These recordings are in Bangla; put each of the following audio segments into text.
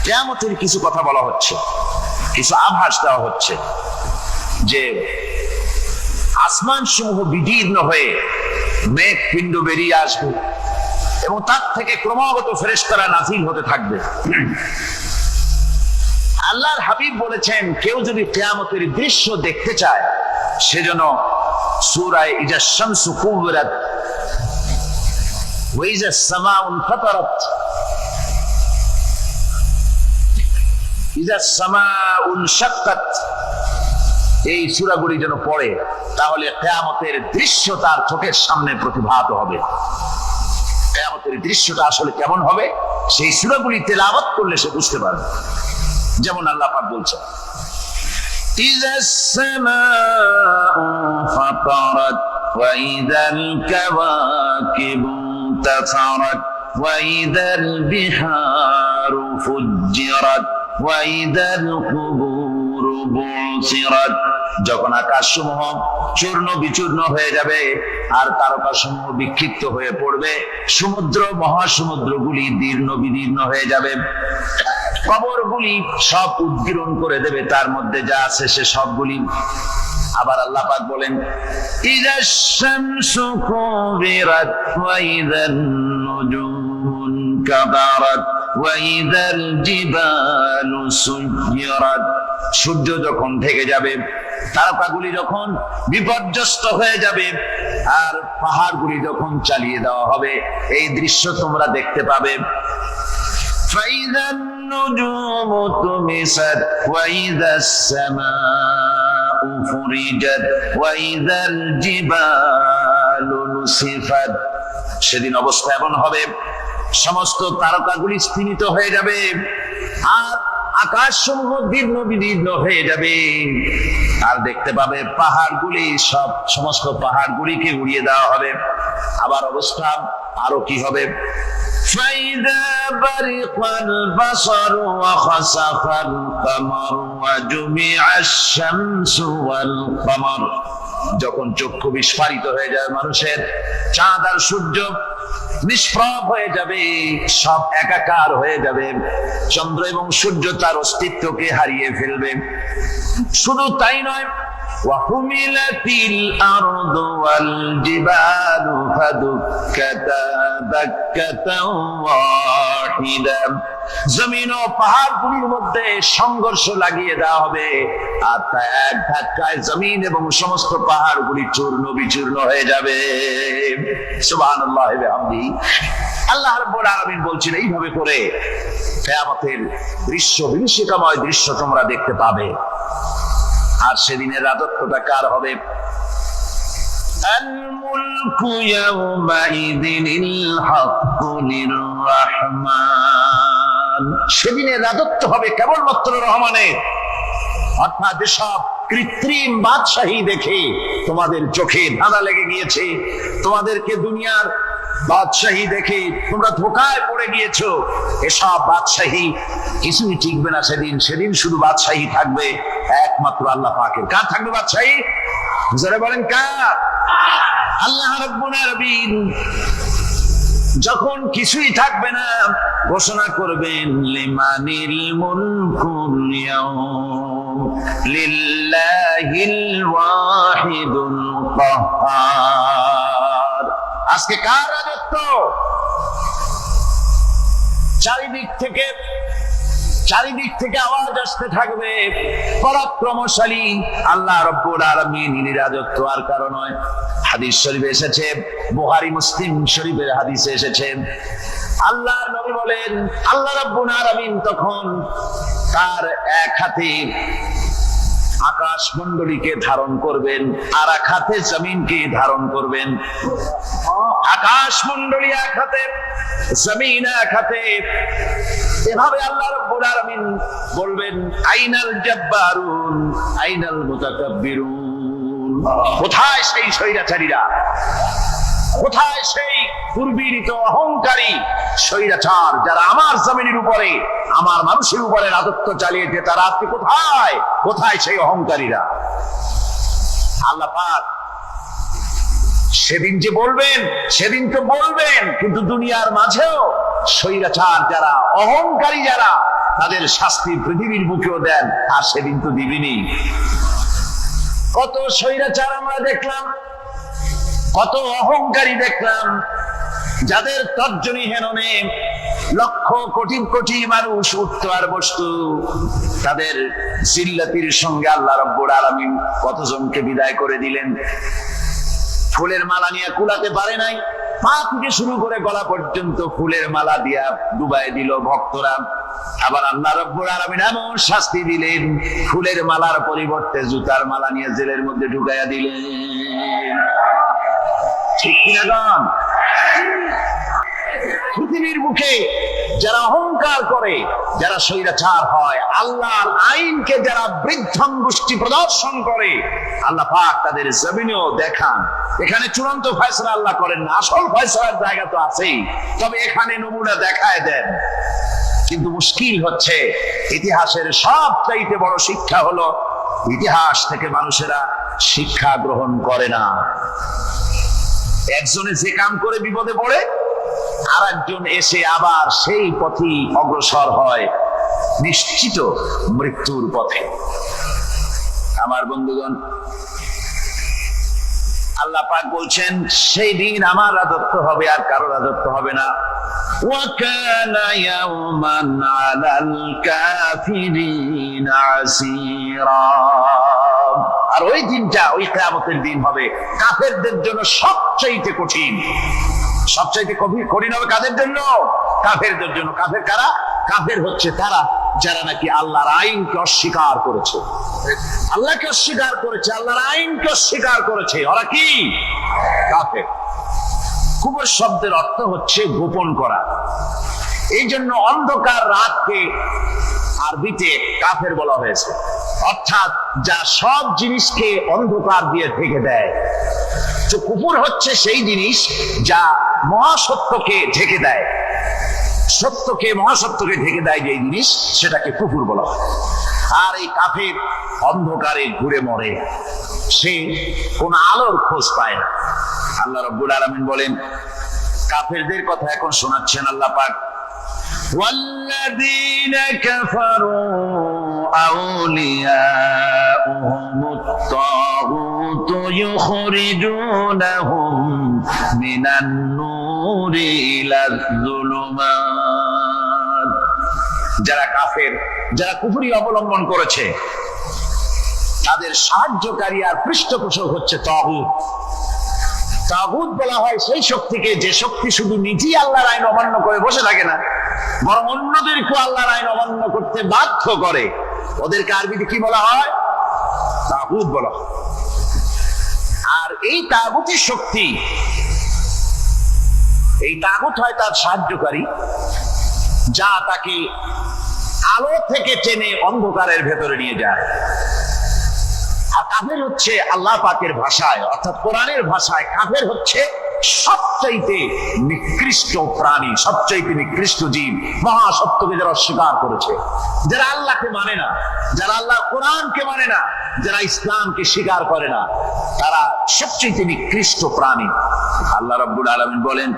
কিয়ামতের কিছু কথা বলা হচ্ছে, কিছু আভাস দেওয়া হচ্ছে যে আসমান সমূহ বিদীর্ণ হয়ে মেঘ পিণ্ড বেরিয়ে আসবে এবং তার থেকে ক্রমাগত ফেরেশতারা নাযিল হতে থাকবে। আল্লাহর হাবিব বলেছেন, কেউ যদি কিয়ামতের দৃশ্য দেখতে চায় সেজন্য সূরা ইজা শামসু কুবিরাত ওয়া ইজা সামাউ ফাতারাত, ইজা সামাউ শাক্কাত, এই সূরাগুলি যেন পড়ে, তাহলে কিয়ামতের দৃশ্য তার চোখের সামনে প্রতিভাত হবে। কিয়ামতের দৃশ্যটা আসলে কেমন হবে সেই সূরাগুলি তেলাওয়াত করলে সে বুঝতে পারবে। যেমন আল্লাহ পাক বলছেন, ইজাস সামাউ ফাতারাত ওয়া ইযাল কাওয়াকিবু তাসারাত ওয়া ইযাল বিহারু ফুজ্জিরাত ওয়া ইযাল কুবুরু বুসিরাত। যখন আকাশসমূহ চূর্ণ বিচূর্ণ হয়ে যাবে আর তারকাসমূহ বিক্ষিপ্ত হয়ে পড়বে, সমুদ্র মহাসমুদ্রগুলি দীর্ণ বিদীর্ণ হয়ে যাবে, কবরগুলি সব উদ্গীরণ করে দেবে, তার মধ্যে যা আছে সে সবগুলি। আবার আল্লাহ পাক বলেন, ইযাশ শামসু কুবিরাত ওয়া ইযান নুজুমুন কাদারাত ওয়া ইযাল জিবালু সুয়িরাত। সূর্য যখন ঢেকে যাবে, তারকাগুলি যখন বিপর্যস্ত হয়ে যাবে আর পাহাড়গুলি যখন চালিয়ে দেওয়া হবে, এই দৃশ্য তোমরা দেখতে পাবে। فإذا النجوم طمست وإذا السماء فرجت وإذا الجبال نسفت। সেদিন অবস্থা এমন হবে, সমস্ত তারকাগুলি স্তিমিত হয়ে যাবে আর আকাশ সমূহ দীর্ণ বিদীর্ণ হয়ে যাবে, আর দেখতে পাবে পাহাড়গুলি সমস্ত পাহাড়গুলিকে উড়িয়ে দেওয়া হবে। আবার অবস্থা আরো কি হবে, فإذا برق البصر وخسف القمر وجمع الشمس والقمر। যখন চক্ষু বিস্ফারিত হয়ে যাবে মানুষের, চাঁদ আর সূর্য নিষ্প্রভ হয়ে যাবে, সব একাকার হয়ে যাবে, চন্দ্র এবং সূর্য তার অস্তিত্বকে হারিয়ে ফেলবে। শুধু তাই নয়, وحملت الأرض والجبال فدكتا دكة واحدة। জমিন ও পাহাড়গুলির মধ্যে সংঘর্ষ লাগিয়ে দেওয়া হবে, আর তা এক ধাক্কায় জমিন এবং সমস্ত পাহাড়গুলি চূর্ণ বিচূর্ণ হয়ে যাবে। সুবহানাল্লাহ ওয়া বিহামদিহি। আল্লাহ রাব্বুল আলামিন বলছেন, এইভাবে করে কিয়ামতের দৃশ্য, বিভীষিকাময় দৃশ্য তোমরা দেখতে পাবে। আর সেদিনের রাজত্বটা কার হবে? আল মুলকু ইয়াউমাইযিনিল হাক্কু লির-রাহমান। সেদিনের রাজত্ব হবে কেবলমাত্র রহমানের। অর্থাৎ যেসব কৃত্রিম বাদশাহী দেখে তোমাদের চোখে ধাঁধা লেগে গিয়েছে, তোমাদেরকে দুনিয়ার বাদশাহী দেখে তোমরা ধোঁকায় পড়ে গিয়েছো, এসব বাদশাহী কিছুই টিকবে না সেদিন। সেদিন শুধু বাদশাহী থাকবে একমাত্র আল্লাহ পাকের। কার থাকবে বাদশাহী? যারা বলেন কার? আল্লাহ রাব্বুল আলামিন যখন কিছুই থাকবে না, ঘোষণা করবেন, লিমানিল মুলকুল ইয়াউম লিল্লাহিল ওয়াহিদুল কাহ্হার। আজকে কার রাজত্ব? চারিদিক থেকে আওয়াজ আসতে থাকবে, পরাক্রমশালী আল্লাহ রাব্বুল আলামিনের রাজত্ব আর কারো নয়। হাদিস শরীফে এসেছে, বুখারী মুসলিম শরীফের হাদিসে এসেছে, আল্লাহর নবী বলেন, আল্লাহ রাব্বুল আলামিন তখন তার এক হাতে আকাশ মণ্ডলীকে ধারণ করবেন আর এক হাতে জমিনকে ধারণ করবেন। আকাশ মণ্ডলী এক হাতে, জমিন এক হাতে। এভাবে আল্লাহ রাব্বুল আলামিন বলবেন, আইনাল জাব্বারুন আইনাল মুতাকাব্বিরুন। কোথায় সেই স্বৈরাচারীরা? কোথায় সেই পূর্বীরিত অহংকারী স্বৈরাচার যারা আমার জমিনের উপরে, আমার মানুষের উপরে রাজত্ব চালিয়েছে? তারা আজকে কোথায়? কোথায় সেই অহংকারীরা? আল্লাহ পাক সেদিন যে বলবেন, সেদিন তো বলবেন, কিন্তু দুনিয়ার মাঝেও স্বৈরাচার যারা, অহংকারী যারা, তাদের শাস্তি পৃথিবীর বুকেও দেন, আর সেদিন তো দিবেনই। কত স্বৈরাচার আমরা দেখলাম, কত অহংকারী দেখলাম, যাদের তর্জনী হেননে লক্ষ কোটি কোটি মানুষ উঠতো আর বসতো। তাদের জিল্লাতির সঙ্গে আল্লাহ রাব্বুল আলামিন কতজনকে বিদায় করে দিলেন। ফুলের মালা নিয়ে কুলাতে পারে নাই, পা থেকে শুরু করে গলা পর্যন্ত ফুলের মালা দিয়া ডুবাই দিল ভক্তরা। আবার আল্লাহ রাব্বুল আলামিন এমন শাস্তি দিলেন, ফুলের মালার পরিবর্তে জুতার মালা নিয়ে জেলের মধ্যে ঢুকাইয়া দিলেন। ঠিক কিনা গান? পৃথিবীর বুকে যারা অহংকার করে, যারা স্বৈরাচার হয়, আল্লাহর আইনকে যারা বৃদ্ধাঙ্গুষ্টি প্রদর্শন করে, আল্লাহ পাক তাদের জমিনেও দেখান। এখানে চূড়ান্ত ফয়সালা আল্লাহ করেন না, আসল ফয়সালার জায়গা তো আছেই, তবে এখানে নমুনা দেখায় দেন। কিন্তু মুশকিল হচ্ছে, ইতিহাসের সবচাইতে বড় শিক্ষা হলো, ইতিহাস থেকে মানুষেরা শিক্ষা গ্রহণ করে না। একজনে যে কাম করে বিপদে পড়ে, আর একজন এসে আবার সেই পথে অগ্রসর হয়, নিশ্চিত মৃত্যুর পথে। আমার বন্ধুগণ, আল্লাহ পাক বলছেন, সেই দিন আমার রাজত্ব হবে, আর কারো রাজত্ব হবে না। ওয়াকানা ইয়াওমান আলাল কাফিরিনা আসীরা। আর ওই দিনটা, ওই কিয়ামতের দিন হবে কাফেরদের জন্য সবচেয়ে কঠিন। সবচেয়ে কঠিন হবে কাদের জন্য? কাফেরদের জন্য। কাফের কারা? কাফের হচ্ছে তারা যারা নাকি আল্লাহর আইনকে অস্বীকার করেছে, আল্লাহকে অস্বীকার করেছে, আল্লাহর আইনকে অস্বীকার করেছে। ওরা কি? কাফের। কুফর শব্দের অর্থ হচ্ছে গোপন করা। এই জন্য অন্ধকার রাতকে আরবিতে কাফের বলা হয়েছে, অর্থাৎ যা সব জিনিসকে অন্ধকার দিয়ে ঢেকে দেয়। তো কুফর হচ্ছে সেই জিনিস যা মহাসত্যকে ঢেকে দেয়, সত্যকে, মহাসত্যকে ঢেকে দেয় যে জিনিস, সেটাকে কুফর বলা হয়। আর এই কাফের অন্ধকারে ঘুরে মরে, সে কোন আলোর খোঁজ পায় না। আল্লাহ রাব্বুল আলামিন বলেন, কাফেরদের কথা এখন শোনাচ্ছেন আল্লাহ পাক, والذين كفروا أولياؤهم الطاغوت يخرجونهم من النور إلى الظلمات। যারা কাফের, যারা কুফরি অবলম্বন করেছে, তাদের সাহায্যকারী আর পৃষ্ঠপোষক হচ্ছে তাগুত। তাগুত বলা হয় সেই শক্তিকে, যে শক্তি শুধু নিজেই আল্লাহর আইন অমান্য করে বসে থাকে না, বরং অন্যদেরকে আল্লাহর আইন অমান্য করতে বাধ্য করে। ওদেরকে আরবিতে কি বলা হয়? তাগুত বলা হয়। আর এই তাগুতের শক্তি, এই তাগুত হয় তার সাহায্যকারী, যা তাকে আলো থেকে টেনে অন্ধকারের ভেতরে নিয়ে যায়। আর কাফের হচ্ছে আল্লাহ পাকের ভাষায়, অর্থাৎ কোরআনের ভাষায়, কাফের হচ্ছে সবচাইতে নিকৃষ্ট প্রাণী, সবচাইতে নিকৃষ্ট জীব। মহাসত্যকে যারা অস্বীকার করেছে, যারা আল্লাহকে মানে না, যারা আল্লাহ কোরআনকে মানে না, যারা ইসলামকে স্বীকার করে না, তারা সবচাইতে নিকৃষ্ট প্রাণী। আল্লাহ রাব্বুল আলামিন বলেন,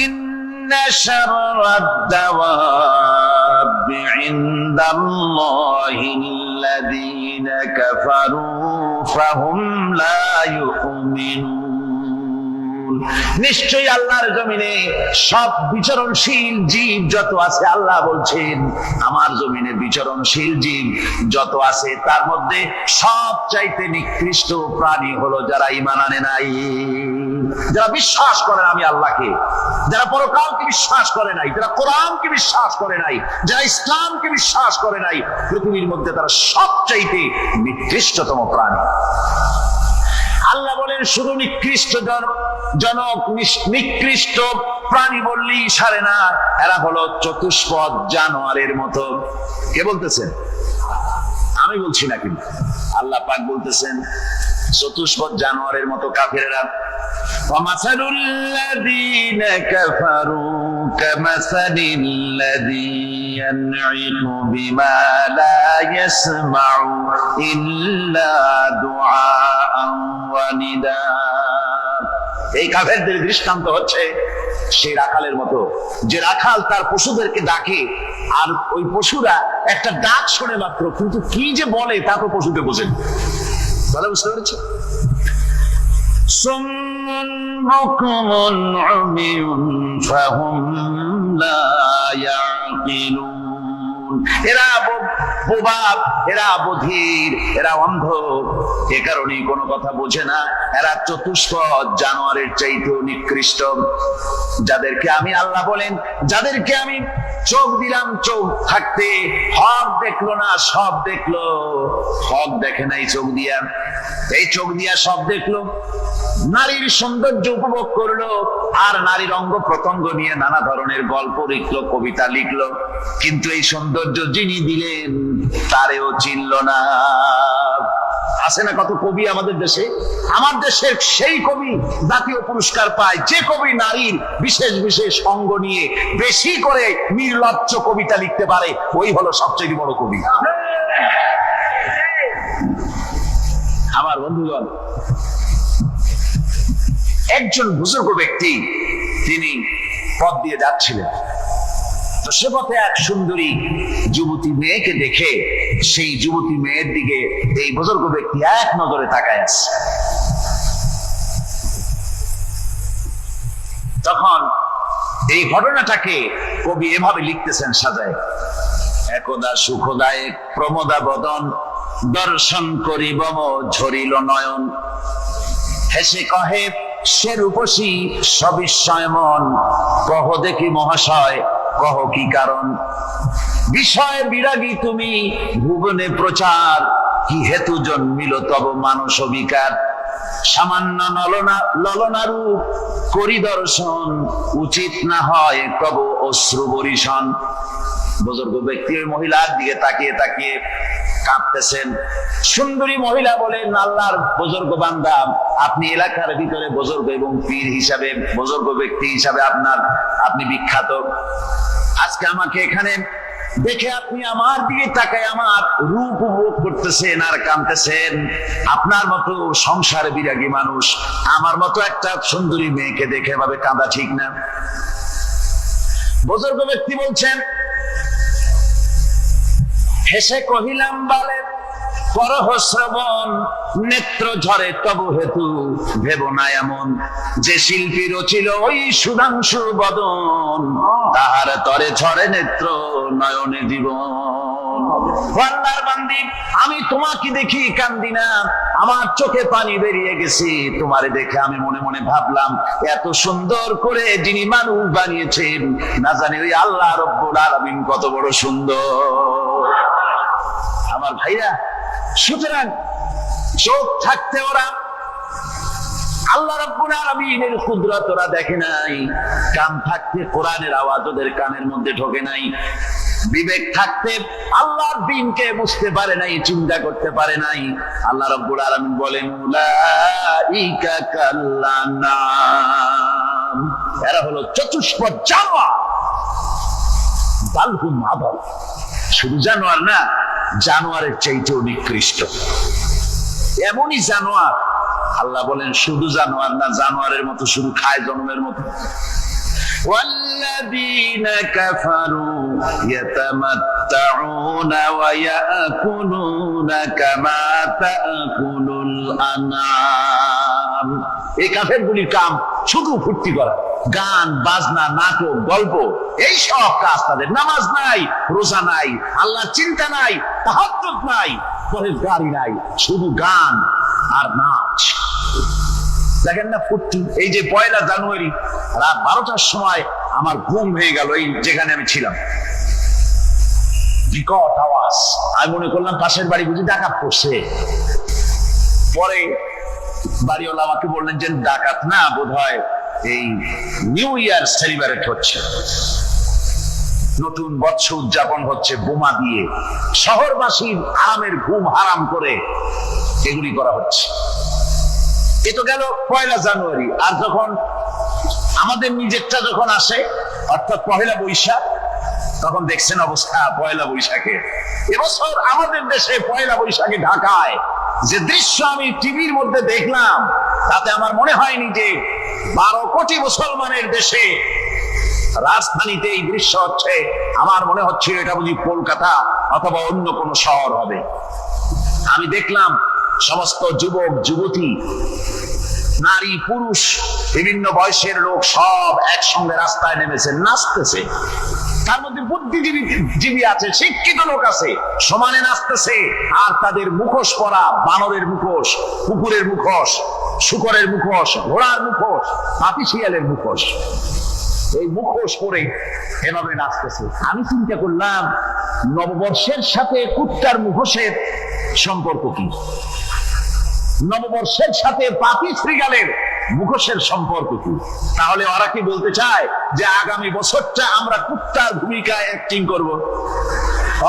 ইন্না শাররাদ দাওয়াবি ইনদাল্লাহিল্লাযীনা কাফারু ফাহুম লা ইউমিনুন। নিশ্চয়ই আল্লাহর জমিনে সব বিচরণশীল জীব যত আছে, আল্লাহ বলছেন আমার জমিনে বিচরণশীল জীব যত আছে, তার মধ্যে সবচাইতে নিকৃষ্ট প্রাণী হলো যারা ঈমান আনে নাই, যারা বিশ্বাস করে না আমি আল্লাহকে, যারা পরকালকে বিশ্বাস করে নাই, যারা কোরআনকে বিশ্বাস করে নাই, যারা ইসলামকে বিশ্বাস করে নাই, পৃথিবীর মধ্যে তারা সবচাইতে নিকৃষ্টতম প্রাণী। আল্লাহ বলেন, শুধু নিকৃষ্ট জনক, নিকৃষ্ট প্রাণী বললেই সারে না, এরা হলো চতুষ্পদ জানোয়ারের মতো। কে বলতেছেন? আমি বলছি না, কিন্তু আল্লাহ পাক বলতেছেন চতুষ্পদ জানোয়ারের মতো কাফেররা। وَمَثَلُ الَّذِينَ كَفَرُوا كَمَثَلِ الَّذِي يَنْعِقُ بِمَا لَا يَسْمَعُ إِلَّا دُعَاءً وَنِدَاءً। এই কাফেরদের দৃষ্টান্ত হচ্ছে সেই রাখালের মতো, যে রাখাল তার পশুদেরকে ডাকে আর ওই পশুরা একটা ডাক শোনে মাত্র, কিন্তু কি যে বলে তা তো পশুকে বোঝেন। তাহলে বুঝতে পেরেছি? সুম্মুন বুকুমুন উমিয়ুন ফাহুম লা ইয়াকিলুন। এরা বোবা, এরা বধির, এরা অন্ধ, এ কারণেই কোনো কথা বোঝে না। এরা চতুষ্পদ জানোয়ারের চাইতেও নিকৃষ্ট। যাদেরকে আমি, আল্লাহ বলেন, যাদেরকে আমি চোখ দিলাম, চোখ থাকতে হক দেখলো না, সব দেখলো। হক দেখে নাই চোখ দিয়া, এই চোখ দিয়া সব দেখলো। নারীর সৌন্দর্য উপভোগ করলো আর নারীর অঙ্গ প্রত্যঙ্গ নিয়ে নানা ধরনের গল্প লিখলো, কবিতা লিখলো, কিন্তু এই সৌন্দর্য যিনি দিলেন তারেও চিনল না। আছে না কত কবি আমাদের দেশে? আমার দেশের সেই কবি জাতীয় পুরস্কার পায় যে কবি নারীর বিশেষ বিশেষ অঙ্গ নিয়ে বেশি করে নির্লজ্জ কবিতা লিখতে পারে, ওই হলো সবচেয়ে বড় কবি। আমার বন্ধুগণ, একজন বুজুর্গ ব্যক্তি তিনি পথ দিয়ে যাচ্ছিলেন, তো সে পথে এক সুন্দরী যুবতী মেয়েকে দেখে সেই যুবতী মেয়ের দিকে এই বুজুর্গ ব্যক্তি এক নজরে তাকায় আছে। তখন এই ঘটনাটাকে কবি এভাবে লিখতেছেন সাজায়: একদা সুখদায়ক প্রমোদা বদন, দর্শন করিব ঝরিল নয়ন, হেসে কহে সে রূপসী সবিস্ময় মন, কহ দেখি মহাশয় কহ কি কারণ, বিষয় বিরাগী তুমি ভুবনে প্রচার, কি হেতু জন্মিল তব মানস বিকার, সামান্য ললনা রূপ করি দর্শন, উচিত না হয় তব অশ্রু বরিশন। বুজুর্গ ব্যক্তি ওই মহিলার দিকে তাকিয়ে তাকিয়ে কাঁদতেছেন। সুন্দরী মহিলা বলেন, আল্লাহর বুজুর্গ বান্দা, আপনি এলাকার ভিতরে বুজুর্গ এবং পীর হিসাবে, বুজুর্গ ব্যক্তি হিসাবে আপনি বিখ্যাত। আজকে আমাকে এখানে দেখে আপনি আমার দিকে তাকায় আমার রূপ উপভোগ করতেছেন আর কাঁদতেছেন। আপনার মতো সংসারে বিরাগী মানুষ আমার মতো একটা সুন্দরী মেয়েকে দেখে ভাবে কাঁদা ঠিক না। বুজুর্গ ব্যক্তি বলছেন, হেসে কহিলাম বালে করহ শ্রবণ, নেত্র ঝরে তব হেতু ভেব না এমন, যে শিল্পী রচিল ওই সুধাংশু বদন, তাহার তরে ঝরে নেত্র নয়নে জীবন। আল্লাহর বান্দি, আমি তোমাকে দেখি কান্দি না, আমার চোখে পানি বেরিয়ে গেছে। তোমারে দেখে আমি মনে মনে ভাবলাম, এত সুন্দর করে যিনি মানুষ বানিয়েছেন, না জানি ওই আল্লাহ রব্বুল আলামিন কত বড় সুন্দর। আমার ভাইরা, সুতরাং চোখ থাকতে ওরা আল্লাহ রাব্বুল আলামিনের কুদরত ওরা দেখে নাই, কান থাকতে কোরআনের আওয়াজ ওদের কানের মধ্যে ঢোকে নাই, বিবেক থাকতে আল্লাহর দ্বীনকে বুঝতে পারে নাই, চিন্তা করতে পারে নাই। আল্লাহ রাব্বুল আলামিন বলেন, উলাইকা কাল্লানাম, এরা হলো চতুষ্পদ জানোয়ার, বালহুম আদাল। শুধু জানোয়ার না, জানোয়ারের চাইতেও নিকৃষ্ট। এমনই জানোয়ার, আল্লাহ বলেন শুধু জানোয়ার না, জানোয়ারের মতো শুধু খায় জন্মের মতো। والذين كفروا يتمتعون ويأكلون كما تأكل الأنعام। এই কাফেরগুলির কাম শুধু ফুর্তি করা, গান বাজনা, নাটক, গল্প, এই সব কাজ তাদের। নামাজ নাই, রোজা নাই, আল্লাহর চিন্তা নাই, তাহাজ্জুদ নাই, পরেশগারি নাই, শুধু গান আর নাচ। দেখেন না ফুর্তি। এই যে 1 জানুয়ারি রাত 12টার সময় আমার ঘুম হয়ে গেল, এই যেখানে আমি ছিলাম, বিকট আওয়াজ। আমি মনে করলাম পাশের বাড়ি বুঝি ডাকাত পড়ছে। পরে বাড়িওয়ালা আমাকে বললেন যে ডাকাত না, বোধহয় এই নিউ ইয়ার সেলিব্রেট হচ্ছে, নতুন বৎসর উদযাপন হচ্ছে বোমা দিয়ে, শহরবাসীর আরামের ঘুম হারাম করে এগুলি করা হচ্ছে। এ তো গেল 1 জানুয়ারি। আর যখন আমাদের নিজেরটা যখন আসে, অর্থাৎ 1 বৈশাখ, তখন দেখছেন অবস্থা 1 বৈশাখে। এবছর আমাদের দেশে 1 বৈশাখে ঢাকায় যে দৃশ্য আমি টিভির মধ্যে দেখলাম, তাতে আমার মনে হয়নি যে 12 কোটি মুসলমানের দেশে রাজধানীতে এই দৃশ্য হচ্ছে। আমার মনে হচ্ছে এটা বুঝি কলকাতা অথবা অন্য কোন শহর হবে। আমি দেখলাম সমস্ত যুবক যুবতী, নারী পুরুষ, বিভিন্ন বয়সের লোক সব একসঙ্গে রাস্তায় নেমেছে, নাচতেছে। তার মধ্যে বুদ্ধিজীবী আছে, শিক্ষিত লোক আছে, সমানে নাচতেছে। আর তাদের মুখোশ পরা, বানরের মুখোশ, কুকুরের মুখোশ, শূকরের মুখোশ, ঘোড়ার মুখোশ, পাপী শিয়ালের মুখোশ, এই মুখোশ পরে এভাবে নাচতেছে। আমি চিন্তা করলাম নববর্ষের সাথে কুত্তার মুখোশের সম্পর্ক কি? নববর্ষের সাথে পাপী শৃগালের মুখোশের সম্পর্ক কি? তাহলে ওরা কি বলতে চায় যে আগামী বছরটা আমরা কুত্তার ভূমিকায় অ্যাক্টিং করব,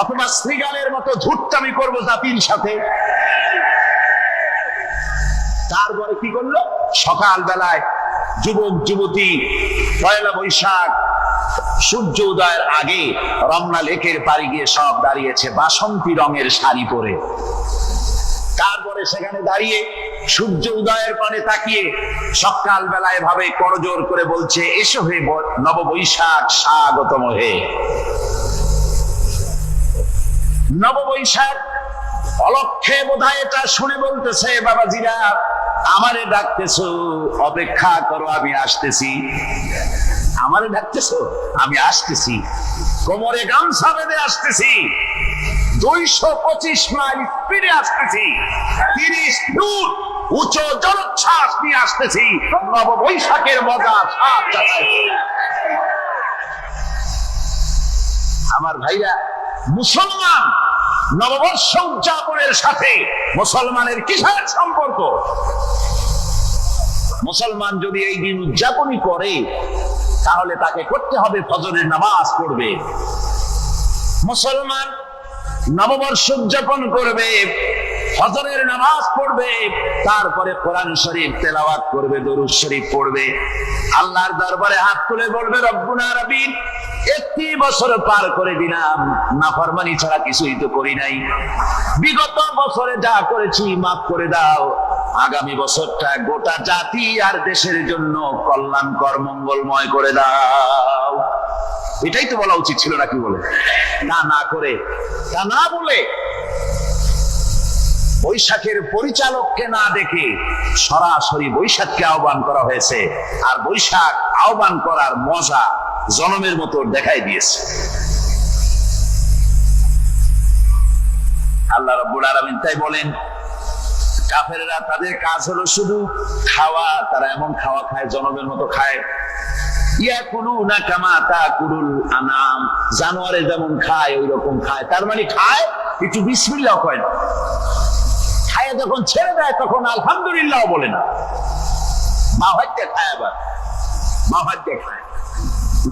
অথবা শৃগালের মতো ধূর্তামি করব জাতির সাথে? তারপরে কি করলো? সকাল বেলায় যুবক যুবতী পয়লা বৈশাখ সূর্য উদয়ের আগে রমনা লেকের পাড়ে গিয়ে সব দাঁড়িয়েছে বাসন্তী রঙের শাড়ি পরে। তারপরে সেখানে দাঁড়িয়ে সূর্য উদয়ের পানে তাকিয়ে সকাল বেলায় ভাবে করজোর করে বলছে, এসো হে নববৈশাখ স্বাগতম হে। নববৈশাখ অলক্ষে বোধহয় এটা শুনে বলতেছে, বাবাজিরা আমারে ডাকতেছো, অপেক্ষা করো, আমি আসতেছি। আমারে ডাকতেছো, আমি আসতেছি, কোমরে গামছা বেঁধে আসতেছি, 225 মাইল স্পিডে আসতেছি, 30 ফুট উঁচু জলোচ্ছ্বাস নিয়ে আসতেছি, নববৈশাখের মজা। আমার ভাইরা, মুসলমান নববর্ষ উদযাপনের সাথে মুসলমানের কিসের সম্পর্ক? মুসলমান যদি এই দিন উদযাপনই করে তাহলে তাকে করতে হবে ফজরের নামাজ পড়বে। মুসলমান নববর্ষ উদযাপন করবে, ফজরের নামাজ পড়বে, তারপরে কোরআন শরীফ তেলাওয়াত করবে, দরুদ শরীফ পড়বে, আল্লাহর দরবারে হাত তুলে বলবে, রব্বুনা রব্বিন, 31 বছর পার করে দিলাম, নাফরমানি ছাড়া কিছুই তো করি নাই, বিগত বছরে যা করেছি মাফ করে দাও, আগামী বছরটা গোটা জাতি আর দেশের জন্য কল্যাণকর মঙ্গলময় করে দাও। এটাই তো বলা উচিত ছিল নাকি? বলে না করে, তা না বলে বৈশাখের পরিচালককে না দেখে সরাসরি বৈশাখকে আহ্বান করা হয়েছে। আর বৈশাখ আহ্বান করার মজা জনমের মতো দেখাই দিয়েছে। আল্লাহ রাব্বুল আলামিন তাই বলেন, কাফেররা তাদের কাজ হলো শুধু খাওয়া, তারা এমন খাওয়া খায় জনমের মতো খায়। ইয়াকুলুনা কামা তাকুলুল আনাম, জানোয়ারে যেমন খায় ওই রকম খায়। তার মানে খায়, একটু বিসমিল্লাহ কয় না, খায় যখন ছেড়ে দেয় তখন আলহামদুলিল্লাহ বলে না। মা ভাইতে খায়, আবার মা ভাইতে খায়,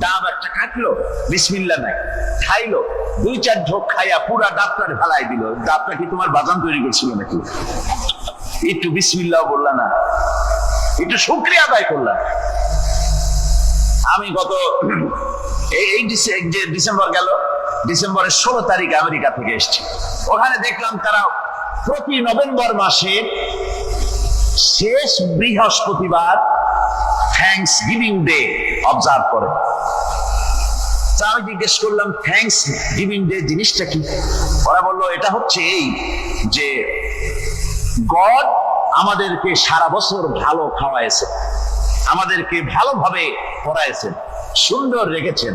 ডাব একটা কাটলো, বিসমিল্লাহ নাই, খাইলো, 2-4 ঢোক খাইয়া পুরা ডাবটা ঢালাই দিল। ডাবটা কি তোমার বাজান তৈরি করছিল নাকি? একটু বিসমিল্লাহ বললা না, একটু শুকরিয়া আদায় করলাম। আমি গত এই ডিসেম্বর গেল, ডিসেম্বরের 16 তারিখ আমেরিকা থেকে এসেছি। ওখানে দেখলাম তারা প্রতি নভেম্বর মাসের শেষ বৃহস্পতিবার থ্যাঙ্কস গিভিং ডে অবজার্ভ করে। আমি জিজ্ঞেস করলাম, থ্যাঙ্কস গিভিং ডে জিনিসটা কি? ওরা বললো, এটা হচ্ছে এই যে গড আমাদেরকে সারা বছর ভালো খাওয়াইছে, আমাদেরকে ভালোভাবে পড়াইছেন, সুন্দর রেখেছেন,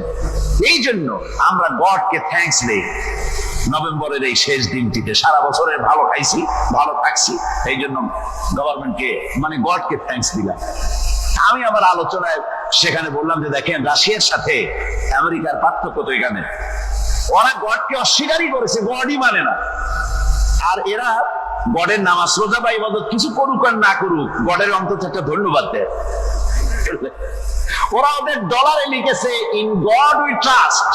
এই জন্য আমরা গডকে থ্যাঙ্কস দেই নভেম্বরের এই শেষ দিনটিতে। সারা বছরের ভালো খাইছি, ভালো থাকছি, এই জন্য গভর্নমেন্টকে মানে গডকে থ্যাঙ্কস দিলাম। আমি আমার আলোচনায় সেখানে বললাম যে দেখেন, রাশিয়ার সাথে আমেরিকার পার্থক্য তো এখানে, ওরা গডকে অস্বীকারই করেছে, গডই মানে না। আর এরা গডের নামাজ রোজা বা ইবাদত কিছু করুক আর না করুক, গডের অন্তত একটা ধন্যবাদ দেয়। ওরা ওদের ডলারে লিখেছে, ইন গড উই ট্রাস্ট,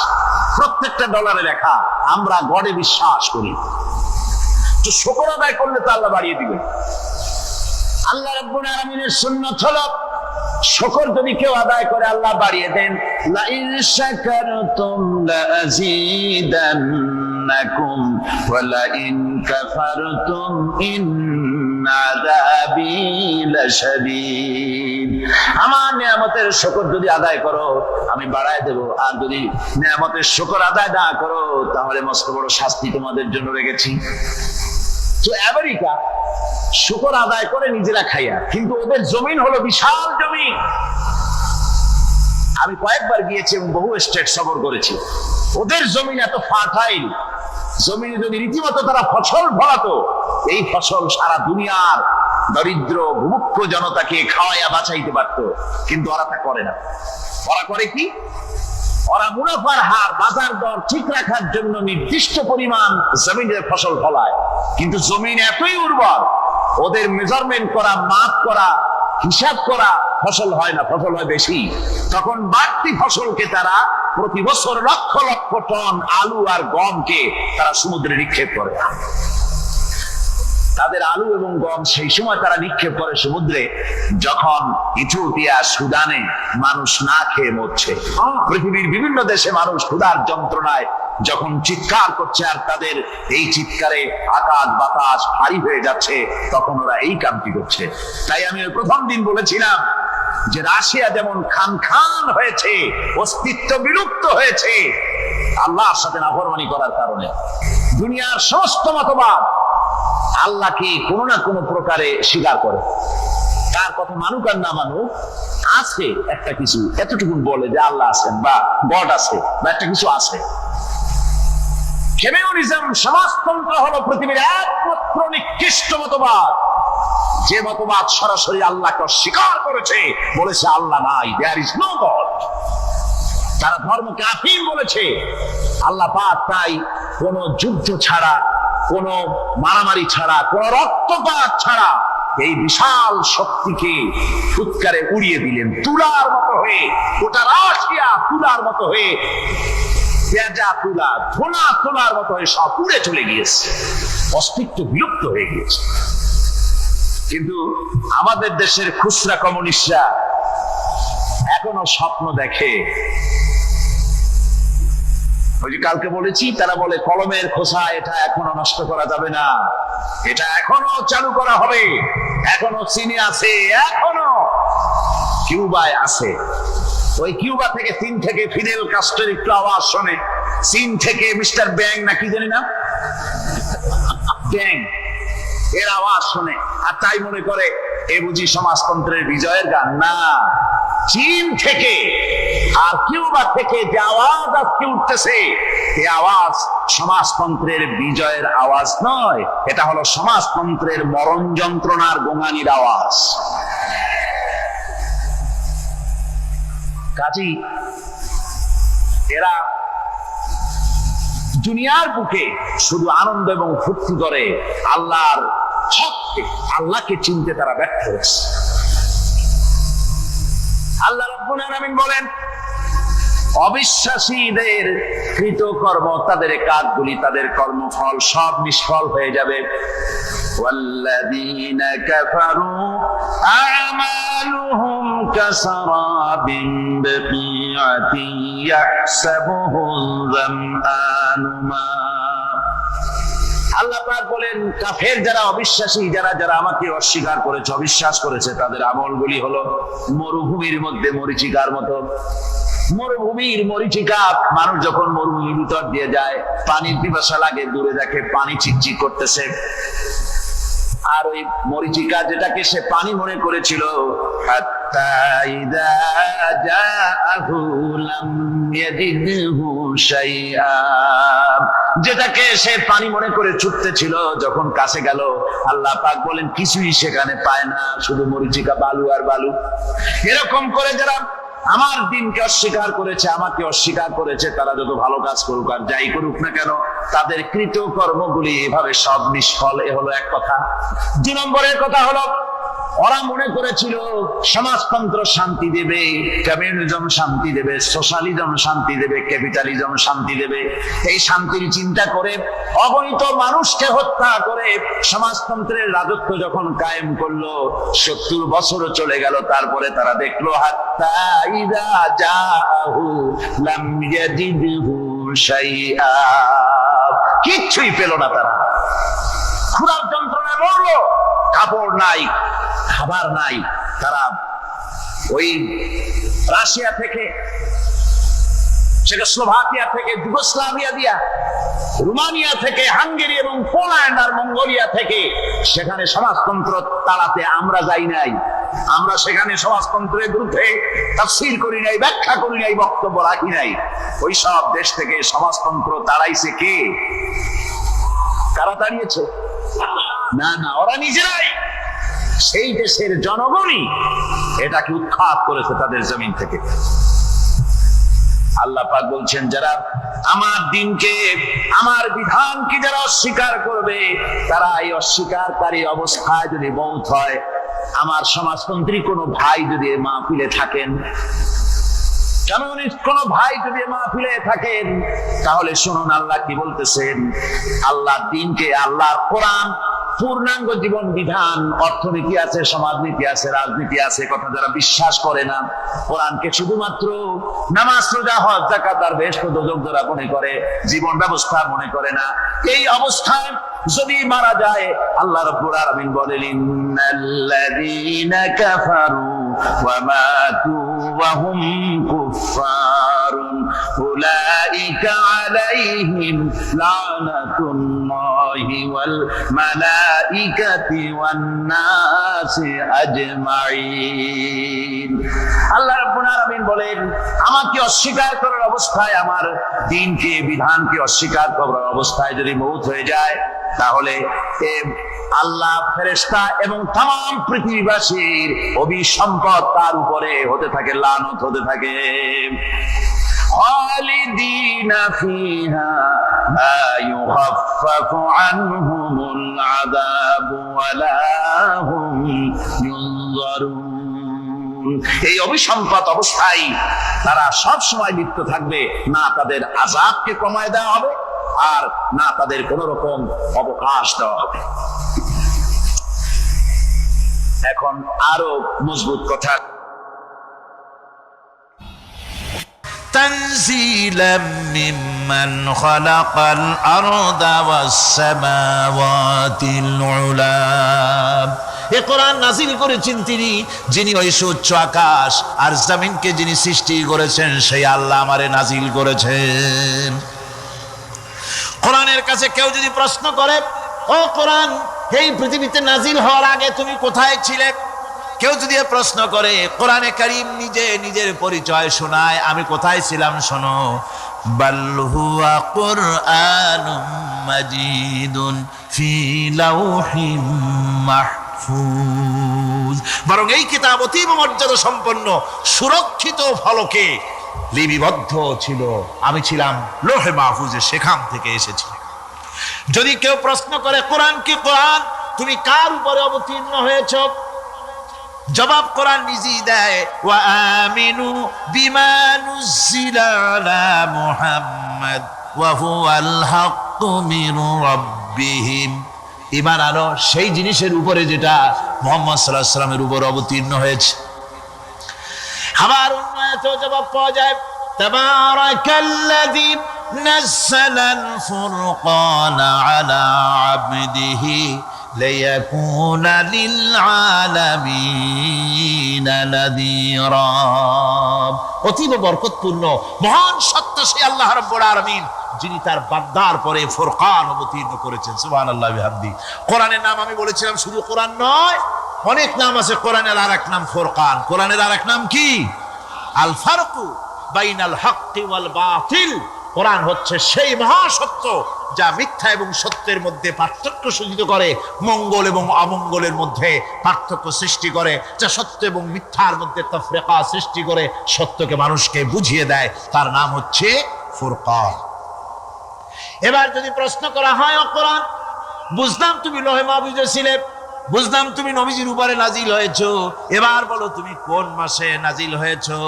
প্রত্যেকটা ডলারে লেখা আমরা গডে বিশ্বাস করি। তো শুকর আদায় করলে তো আল্লাহ বাড়িয়ে দিবেন। আল্লাহ রাব্বুল আলামিনের সুন্নাত হলো, শুকর যদি কেউ আদায় করে আল্লাহ বাড়িয়ে দেন। লা ইন শাকারতুম লাযীদান্নাকুম ওয়া লা ইন কাফারতুম আযাবি লাশাদীদ। আমার নিয়ামতের শুকর যদি আদায় করো আমি বাড়ায় দেব, আর যদি নিয়ামতের শুকর আদায় না করো তাহলে মস্ত বড় শাস্তি তোমাদের জন্য রেখেছি। তো আমেরিকা শুকর আদায় করে নিজেরা খাইয়া, কিন্তু ওদের জমিন হলো বিশাল জমিন। আমি কয়েকবার গিয়েছি এবং বহু স্টেট সফর করেছি। ওদের জমিন এত ফার্টাইল, জমিনে যদি রীতিমতো তারা ফসল ফলাতো, এই ফসল সারা দুনিয়ার দরিদ্র ভূমুক্ষ জনতাকে খাওয়াইয়া বাঁচাইতে পারত, কিন্তু ওরা তা করে না। ওরা করে কি? ওরা মুনাফার হার, বাজার দর ঠিক রাখার জন্য নির্দিষ্ট পরিমাণ জমিনে ফসল ফলায়, কিন্তু জমিন এতই উর্বর ওদের মেজারমেন্ট করা, মাপ করা, হিসাব করা ফসল হয় না, ফসল হয় বেশি। তখন বাড়তি ফসলকে তারা প্রতি বছর লক্ষ লক্ষ টন আলু আর গমকে তারা সমুদ্রে নিক্ষেপ করে। তাদের আলু এবং গম সেই সময় তারা নিক্ষেপ করে সমুদ্রে যখন ইথিওপিয়া, সুদানে মানুষ না খেয়ে মরছে। পৃথিবীর বিভিন্ন দেশে মানুষ ক্ষুধার যন্ত্রণায় যখন চিৎকার করছে, আর তাদের এই চিৎকারে আকাশ বাতাস ভারী হয়ে যাচ্ছে, তখন ওরা এই কামটি করছে। তাই আমি প্রথম দিন বলেছিলাম যে রাশিয়া যেমন খান খান হয়েছে, অস্তিত্ব বিলুপ্ত হয়েছে আল্লাহর সাথে নাফরমানি করার কারণে। দুনিয়ার সমস্ত মতবাদ আল্লাহকে কোনো না কোনো প্রকারে স্বীকার করে। তার কথা মানুক আর না মানুক, আছে একটা কিছু এতটুকু বলে যে আল্লাহ আছেন বা গড আছে বা একটা কিছু আছে। কমিউনিজম, সমাজতন্ত্র হলো পৃথিবীর একমাত্র নিকৃষ্ট মতবাদ, যে মতবাদ সরাসরি আল্লাহকে অস্বীকার করেছে, বলেছে আল্লাহ নাই, দেয়ার ইজ নো গড। তারা ধর্মকে আফিম বলেছে, আল্লাহ পাক তাই কোন যুদ্ধ ছাড়া, কোন মারামারি ছাড়া, কোন রক্তপাত ছাড়া এই বিশাল শক্তিকে ফুৎকারে উড়িয়ে দিলেন, তুলার মতো হয়ে। গোটা রাশিয়া তুলার মতো হয়ে, পেঁজা তুলা, ধোনা তোলার মতো হয়ে সব উড়ে চলে গিয়েছে, অস্তিত্ব বিলুপ্ত হয়ে গিয়েছে। কিন্তু আমাদের দেশের খুচরা কমিউনিস্টরা এখনো স্বপ্ন দেখে। ওই যে কালকে বলেছি, তারা বলে কলমের খোসা এটা এখনো নষ্ট করা যাবে না, এটা এখনো চালু করা হবে। এখনো চীনে আছে, এখনো কিউবায় আছে। ওই কিউবা থেকে, চীন থেকে ফিদেল কাস্ট্রোর একটু আওয়াজ শোনে, চীন থেকে মিস্টার ব্যাং না কি জানি না, ব্যাং, এর আওয়াজ শোনে, আর তাই মনে করে এ বুঝি সমাজতন্ত্রের বিজয়ের গান। না, চীন থেকে আর কিউবা থেকে যে আওয়াজ আজকে উঠতেছে, এই আওয়াজ সমাজতন্ত্রের বিজয়ের আওয়াজ নয়, এটা হলো সমাজতন্ত্রের মরণ যন্ত্রণার গোঙানির আওয়াজ। কাজী এরা দুনিয়ার বুকে শুধু আনন্দ এবং ফুর্তি করে, আল্লাহকে চিনতে তারা ব্যর্থ হয়েছে। আল্লাহ রাব্বুল আলামিন বলেন, অবিশ্বাসীদের কৃতকর্ম, তাদের কাজগুলি, তাদের কর্মফল সব নিষ্ফল হয়ে যাবে। ওয়াল্লাযীনা কাফারু আ'মালুহুম কাসারাবিন বিকিআতিন ইয়াহসাবুহুল যামআনু মা। আল্লাহ পাক বলেন, কাফের যারা, অবিশ্বাসী যারা আমাকে অস্বীকার করেছে, অবিশ্বাস করেছে, তাদের আমলগুলি হলো মরুভূমির মধ্যে মরীচিকার মতো। মরুভূমির মরীচিকা, মানুষ যখন মরুভূমির ভিতর দিয়ে যায়, পানির পিপাসা লাগে, দূরে দেখে পানি চিকচিক করতেছে, আর ওই মরীচিকা যেটাকে সে পানি মনে করেছিল, হাত্তা ইযা জাআহু লাম ইয়াজিদহু শাইআ, যেটাকে সে পানি মনে করে ছুটতেছিল, যখন কাছে গেল আল্লাহ পাক বলেন কিছুই সেখানে পায় না, শুধু মরীচিকা, বালু আর বালু। এরকম করে যারা আমার দিনকে অস্বীকার করেছে, আমাকে অস্বীকার করেছে, তারা যত ভালো কাজ করুক আর যাই করুক না কেন, তাদের কৃত কর্মগুলি এভাবে সব নিষ্ফল। এ হলো এক কথা। 2 নম্বরের কথা হলো, ওরা মনে করেছিল সমাজতন্ত্র শান্তি দেবে, কমিউনিজম শান্তি দেবে, সোশ্যালিজম শান্তি দেবে, ক্যাপিটালিজম শান্তি দেবে। এই শান্তির চিন্তা করে অগণিত মানুষকে হত্যা করে সমাজতন্ত্রের রাজত্ব যখন কায়েম করলো, 70 বছরও চলে গেল, তারপরে তারা দেখলো হাত্তা ইযা জাআহু লাম ইয়াজিদহু শাইআ, কিচ্ছুই পেল না। তারা ক্ষুধার যন্ত্রণায় মরলো, কাপড় নাই, খাবার নাই। তারা ওই রাশিয়া থেকে, চেকোস্লোভাকিয়া থেকে, যুগোস্লাভিয়া দিয়া, রোমানিয়া থেকে, হাঙ্গেরি এবং পোল্যান্ড আর মঙ্গোলিয়া থেকে সেখানে সমাজতন্ত্র তাড়াতে আমরা যাই নাই। আমরা সেখানে সমাজতন্ত্রের বিরুদ্ধে তাফসীর করি নাই, ব্যাখ্যা করি নাই, বক্তব্য রাখি নাই। ওই সব দেশ থেকে সমাজতন্ত্র তাড়াইছে কে? কারা তাড়িয়েছে? না না, ওরা নিজেরাই, সেই দেশের জনগণই এটাকে উৎখাত করেছে তাদের জমিন থেকে। আল্লাহ পাক বলছেন, যারা আমার দিনকে, আমার বিধানকে যারা অস্বীকার করবে, তারা এই অস্বীকারী অবস্থায় যদি মওত হয়, আমার সমাজতন্ত্রী কোনো ভাই যদি মাহফিলে থাকেন, কমিউনিস্ট কোন ভাই যদি মাহফিলে থাকেন, তাহলে শুনুন আল্লাহ কি বলতেছেন। আল্লাহর দিনকে, আল্লাহর কোরআন পূর্ণাঙ্গ জীবন বিধান, অর্থনীতি আছে, সমাজনীতি আছে, রাজনীতি আছে, কথা যারা বিশ্বাস করে না, কোরআনকে শুধুমাত্র নামাজ, রোজা, হজ, যাকাত আর বেহেশত দোজখ যারা মনে করে, জীবন ব্যবস্থা মনে করে না, এই অবস্থায় যদি মারা যায়, আল্লাহ রাব্বুল আলামিন বলেন, ইন্নাল্লাযীনা কাফারু ওয়া মাতু ওয়া হুম কুফফারুন উলাইকা আলাইহিম লানাতুল্লাহি ওয়াল মালাইকাতি ওয়ান নাসি আজমাইন। আল্লাহ রাব্বুল আলামিন বলেন, আমাকে অস্বীকার করার অবস্থায়, আমার দ্বীনকে, বিধানকে অস্বীকার করার অবস্থায় যদি মওত হয়ে যায়, তাহলে আল্লাহ, ফেরেশতা এবং তামাম পৃথিবীবাসীর অভিসম্পদ তার উপরে হতে থাকে, লানত হতে থাকে। খালিদিনা ফিহা লা ইউখাফফাফু আনহুমুল আযাবু ওয়া লা হুম ইউনজারুন। এই অভিসম্পদ অবস্থায় তারা সব সময় লিপ্ত থাকবে, না তাদের আযাবকে কমায় দেওয়া হবে, আর না তাদের কোন রকম অবকাশ দেওয়া হবে। এখন আরো মজবুত কথা, তানজিলাম মিম্মান খালাকাল আরদা ওয়াস সামাওয়াতিল উলা। এই কোরআন নাযিল করেছেন তিনি, যিনি ওই সুউচ্চ আকাশ আর জমিনকে যিনি সৃষ্টি করেছেন, সেই আল্লাহ আমারে নাযিল করেছেন। কোরআনের কাছে কেউ যদি প্রশ্ন করে, ও কোরআন, এই পৃথিবীতে নাজিল হওয়ার আগে তুমি কোথায় ছিলে? কেউ যদি প্রশ্ন করে, কোরআনে কারীম নিজে নিজের পরিচয় শোনায়, আমি কোথায় ছিলাম শোনো। বাল হুয়া কুরআনুম মাজিদুন ফি লাউহিম মাহফুজ। বরং এই কিতাব অতীব মর্যাদা সম্পন্ন, সুরক্ষিত ফলকে লিপিবদ্ধ ছিল, আমি ছিলাম লৌহে মাহফুজে, সেখান থেকে এসেছি। যদি কেউ প্রশ্ন করে, কোরআন কি কোরআন, তুমি কার উপরে অবতীর্ণ হয়েছ? জবাব কোরআন নিজেই দেয়, ওয়া আমিনু বিমা নুজিলা আলা মুহাম্মাদ ওয়া হুয়াল হাক্কু মির রাব্বিহিম। ঈমান আনো সেই জিনিসের উপরে যেটা মুহাম্মদ সাল্লাল্লাহু আলাইহি ওয়াসাল্লামের উপর অবতীর্ণ হয়েছে। আবার অন্য আয়াতেও জবাব পাওয়া যায়, তাবারাকাল্লাযী নাযালাল ফুরকানা আলা আবদিহি লিয়াকুনা লিল আলামিনা নাযীরা। অতীব বরকতপূর্ণ মহান সত্তা সেই আল্লাহ রাব্বুল আলামিন, যিনি তার বান্দার পরে ফুরকান অবতীর্ণ করেছেন। সুবহানাল্লাহ বিহামদি। কোরআনের নাম আমি বলেছিলাম শুধু কোরআন নয়, অনেক নাম আছে কোরআনের। আর এক নাম ফুরকান। কোরআনের আর এক নাম কি? আল ফারকু বাইনাল হাক্কি ওয়াল বাতিল। কোরআন হচ্ছে সেই মহাসত্য যা মিথ্যা এবং সত্যের মধ্যে পার্থক্য সূচিত করে, মঙ্গল এবং অমঙ্গলের মধ্যে পার্থক্য সৃষ্টি করে, যা সত্য এবং মিথ্যার মধ্যে তাফরিকা সৃষ্টি করে, সত্যকে মানুষকে বুঝিয়ে দেয়। তার নাম হচ্ছে ফুরকান। এবার যদি প্রশ্ন করা হয়, ও কোরআন, বুঝলাম তুমি লৌহে মাহফুজে ছিলে, বুঝলাম তুমি নবীজির উপরে নাজিল হয়েছো, এবার বলো তুমি কোন মাসে নাজিল হয়েছো?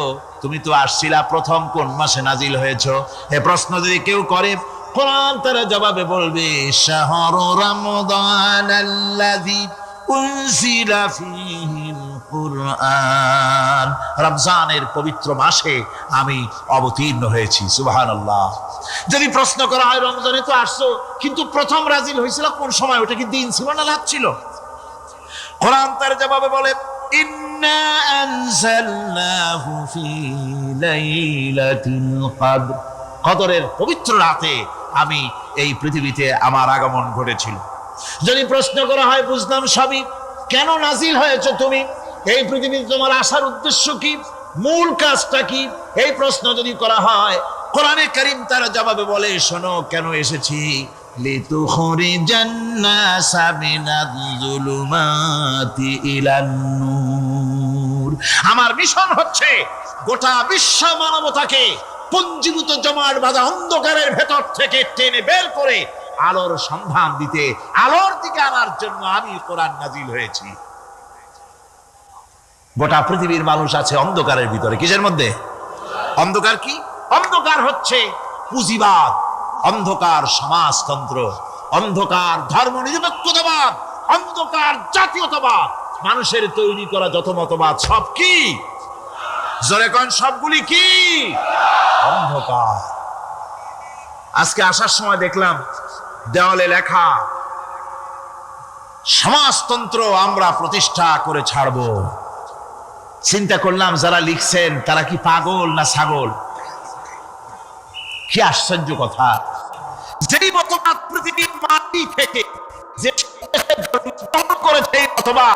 তুমি তো আসছিলা প্রথম কোন মাসে নাজিল হয়েছো? এ প্রশ্ন যদি কেউ করে, কোরআন তারা জবাবে বলবে, শাহরু রমাদানাল্লাযী উনজিলা ফীহিল কুরআন। রমজানের পবিত্র মাসে আমি অবতীর্ণ হয়েছি। সুবহানাল্লাহ। যদি প্রশ্ন করা হয়, রমজানে তো আসছো, কিন্তু প্রথম নাজিল হয়েছিল কোন সময়? ওটা কি দিন ছিল না রাত ছিল? কোরআন তার জবাবে বলে, ইন্না আনজালনাহু ফি লাইলাতিল কদর, কদরের পবিত্র রাতে আমি এই পৃথিবীতে আমার আগমন ঘটেছিল। যদি প্রশ্ন করা হয়, বুঝলাম সবই, কেন নাজিল হয়েছে তুমি, এই পৃথিবীতে তোমার আসার উদ্দেশ্য কি, মূল কাজটা কি, এই প্রশ্ন যদি করা হয়, কোরআনে কারীম তার জবাবে বলে, শোনো কেন এসেছি, লিতুখরিজান নাসা মিনাজ যুলুমাতি ইলান নূর। আমার মিশন হচ্ছে গোটা বিশ্ব মানবতাকে পুঞ্জীভূত জমাট বাঁধা অন্ধকারের ভেতর থেকে টেনে বের করে আলোর সন্ধান দিতে, আলোর দিকে আনার জন্য আমি কোরআন নাজিল হয়েছি। গোটা পৃথিবীর মানুষ আছে অন্ধকারের ভিতরে। কিসের মধ্যে? অন্ধকার কি? অন্ধকার হচ্ছে পুঁজিবাদ, অন্ধকার সমাজতন্ত্র, অন্ধকার ধর্ম নিরপেক্ষতাবাদ, অন্ধকার জাতীয়তাবাদ। মানুষের তৈরি করা যত মতবাদ সব কি? জোরে কোন, সবগুলি কি? অন্ধকার। আজকে আসার সময় দেখলাম দেওয়ালে লেখা, সমাজতন্ত্র আমরা প্রতিষ্ঠা করে ছাড়বো। চিন্তা করলাম যারা লিখছেন তারা কি পাগল না ছাগল? কি আশ্চর্য কথা! যেই মতবাদ পৃথিবীর মাটি থেকে যে করেছে, অথবা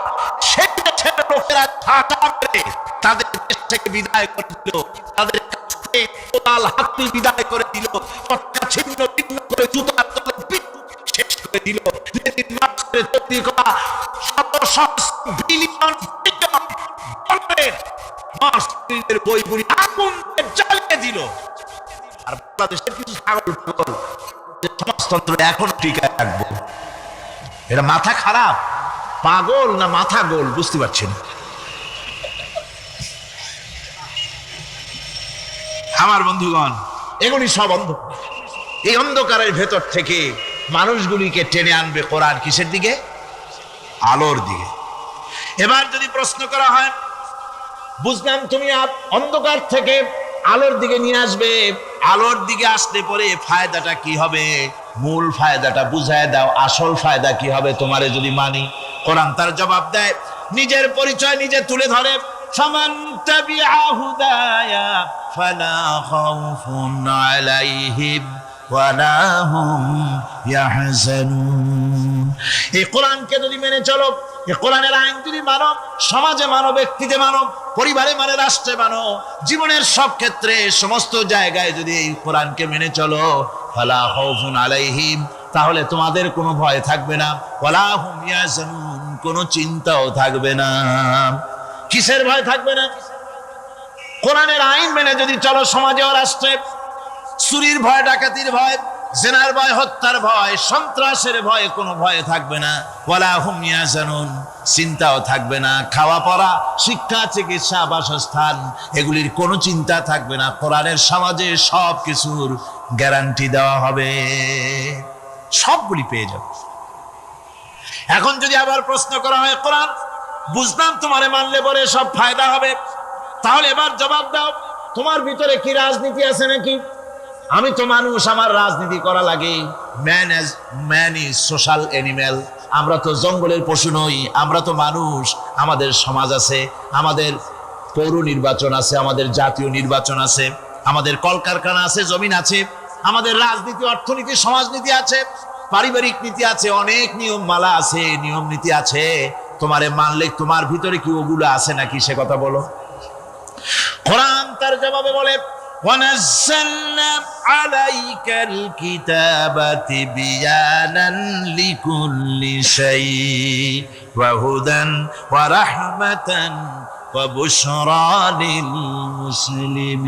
সেই দেশের লোকেরা ঢাকা মেরে তাদের দেশ থেকে বিদায় করে দিল, তাদের কাছ থেকে কোদাল হাতি বিদায় করে দিল, পতাকা ছিন্ন ভিন্ন করে জুতার তলে শেষ করে দিল। যেদিন মার্ক্সের তৈরি করা শত সহস্র বিলিয়ন মার্ক্সের বইগুলি আগুন জ্বালিয়ে দিল। আর বাংলাদেশের কিছু ছাগল সমাজতন্ত্র এখন টিকায় রাখবো। এটা মাথা খারাপ, পাগল না মাথা গোল বুঝতে পারছি না। আমার বন্ধুগণ, এগুলি সব অন্ধকার। এই অন্ধকারের ভেতর থেকে মানুষগুলিকে টেনে আনবে কোরআন কিসের দিকে? আলোর দিকে। এবার যদি প্রশ্ন করা হয়, বুঝলাম তুমি অন্ধকার থেকে আলোর দিকে নিয়ে আসবে, আলোর দিকে আসতে পরে ফায়দাটা কি হবে? মূল ফায়দাটা বুঝায় দাও, আসল ফায়দা কি হবে তোমারে যদি মানি? কোরআন তার জবাব দেয়, নিজের পরিচয় নিজে তুলে ধরে, ফামান তাবিআ হুদায়া ফালা খাউফুন আলাইহিম ওয়ালা হুম ইয়াহজানুন। এই কোরআনকে যদি মেনে চলো, এই কোরআনের আইন যদি মানো, সমাজে মানো, ব্যক্তিতে মানো, পরিবারে মানে, রাষ্ট্রে মানো, জীবনের সব ক্ষেত্রে সমস্ত জায়গায় যদি এই কোরআনকে মেনে চলো, ফালা খাউফুন আলাইহিম, তাহলে তোমাদের কোনো ভয় থাকবে না, ওয়ালা হুম ইয়াহজানুন, কোনো চিন্তাও থাকবে না। কিসের ভয় থাকবে না? কোরআনের আইন মেনে যদি চলো সমাজে ও রাষ্ট্রে, চুরির ভয়, ডাকাতির ভয়, জেনার ভয়, হত্যার ভয়, সন্ত্রাসের ভয়, কোনো ভয় থাকবে না। ওয়ালা হুম ইয়াহজানুন, চিন্তাও থাকবে না। খাওয়া পড়া, শিক্ষা, চিকিৎসা, বাসস্থান, এগুলির কোনো চিন্তা থাকবে না। কোরআনের সমাজে সব কিছুর গ্যারান্টি দেওয়া হবে, সবগুলি পেয়ে যাবে। এখন যদি আবার প্রশ্ন করা হয়, কোরআন বুঝলাম তোমারে মানলে পরে সব ফায়দা হবে, তাহলে এবার জবাব দাও, তোমার ভিতরে কি রাজনীতি আছে নাকি? আমি তো মানুষ, আমার রাজনীতি করা লাগে। Man is social animal. আমরা তো জঙ্গলের পশু নই, আমরা তো মানুষ। আমাদের সমাজ আছে, আমাদের পৌর নির্বাচন আছে, আমাদের জাতীয় নির্বাচন আছে, আমাদের কলকারখানা আছে, জমিন আছে, আমাদের রাজনীতি, অর্থনীতি, সমাজনীতি আছে, পারিবারিক নীতি আছে, অনেক নিয়ম মালা আছে, নিয়ম নীতি আছে। তোমারে মানলে তোমার ভিতরে কি ওগুলো আছে নাকি সে কথা বলো। কোরআন তার জবাবে বলে, وَنَزَّلْنَا عَلَيْكَ الْكِتَابَ تِبْيَانًا لِكُلِّ شَيْءٍ وَهُدًى وَرَحْمَةً وَبُشْرَى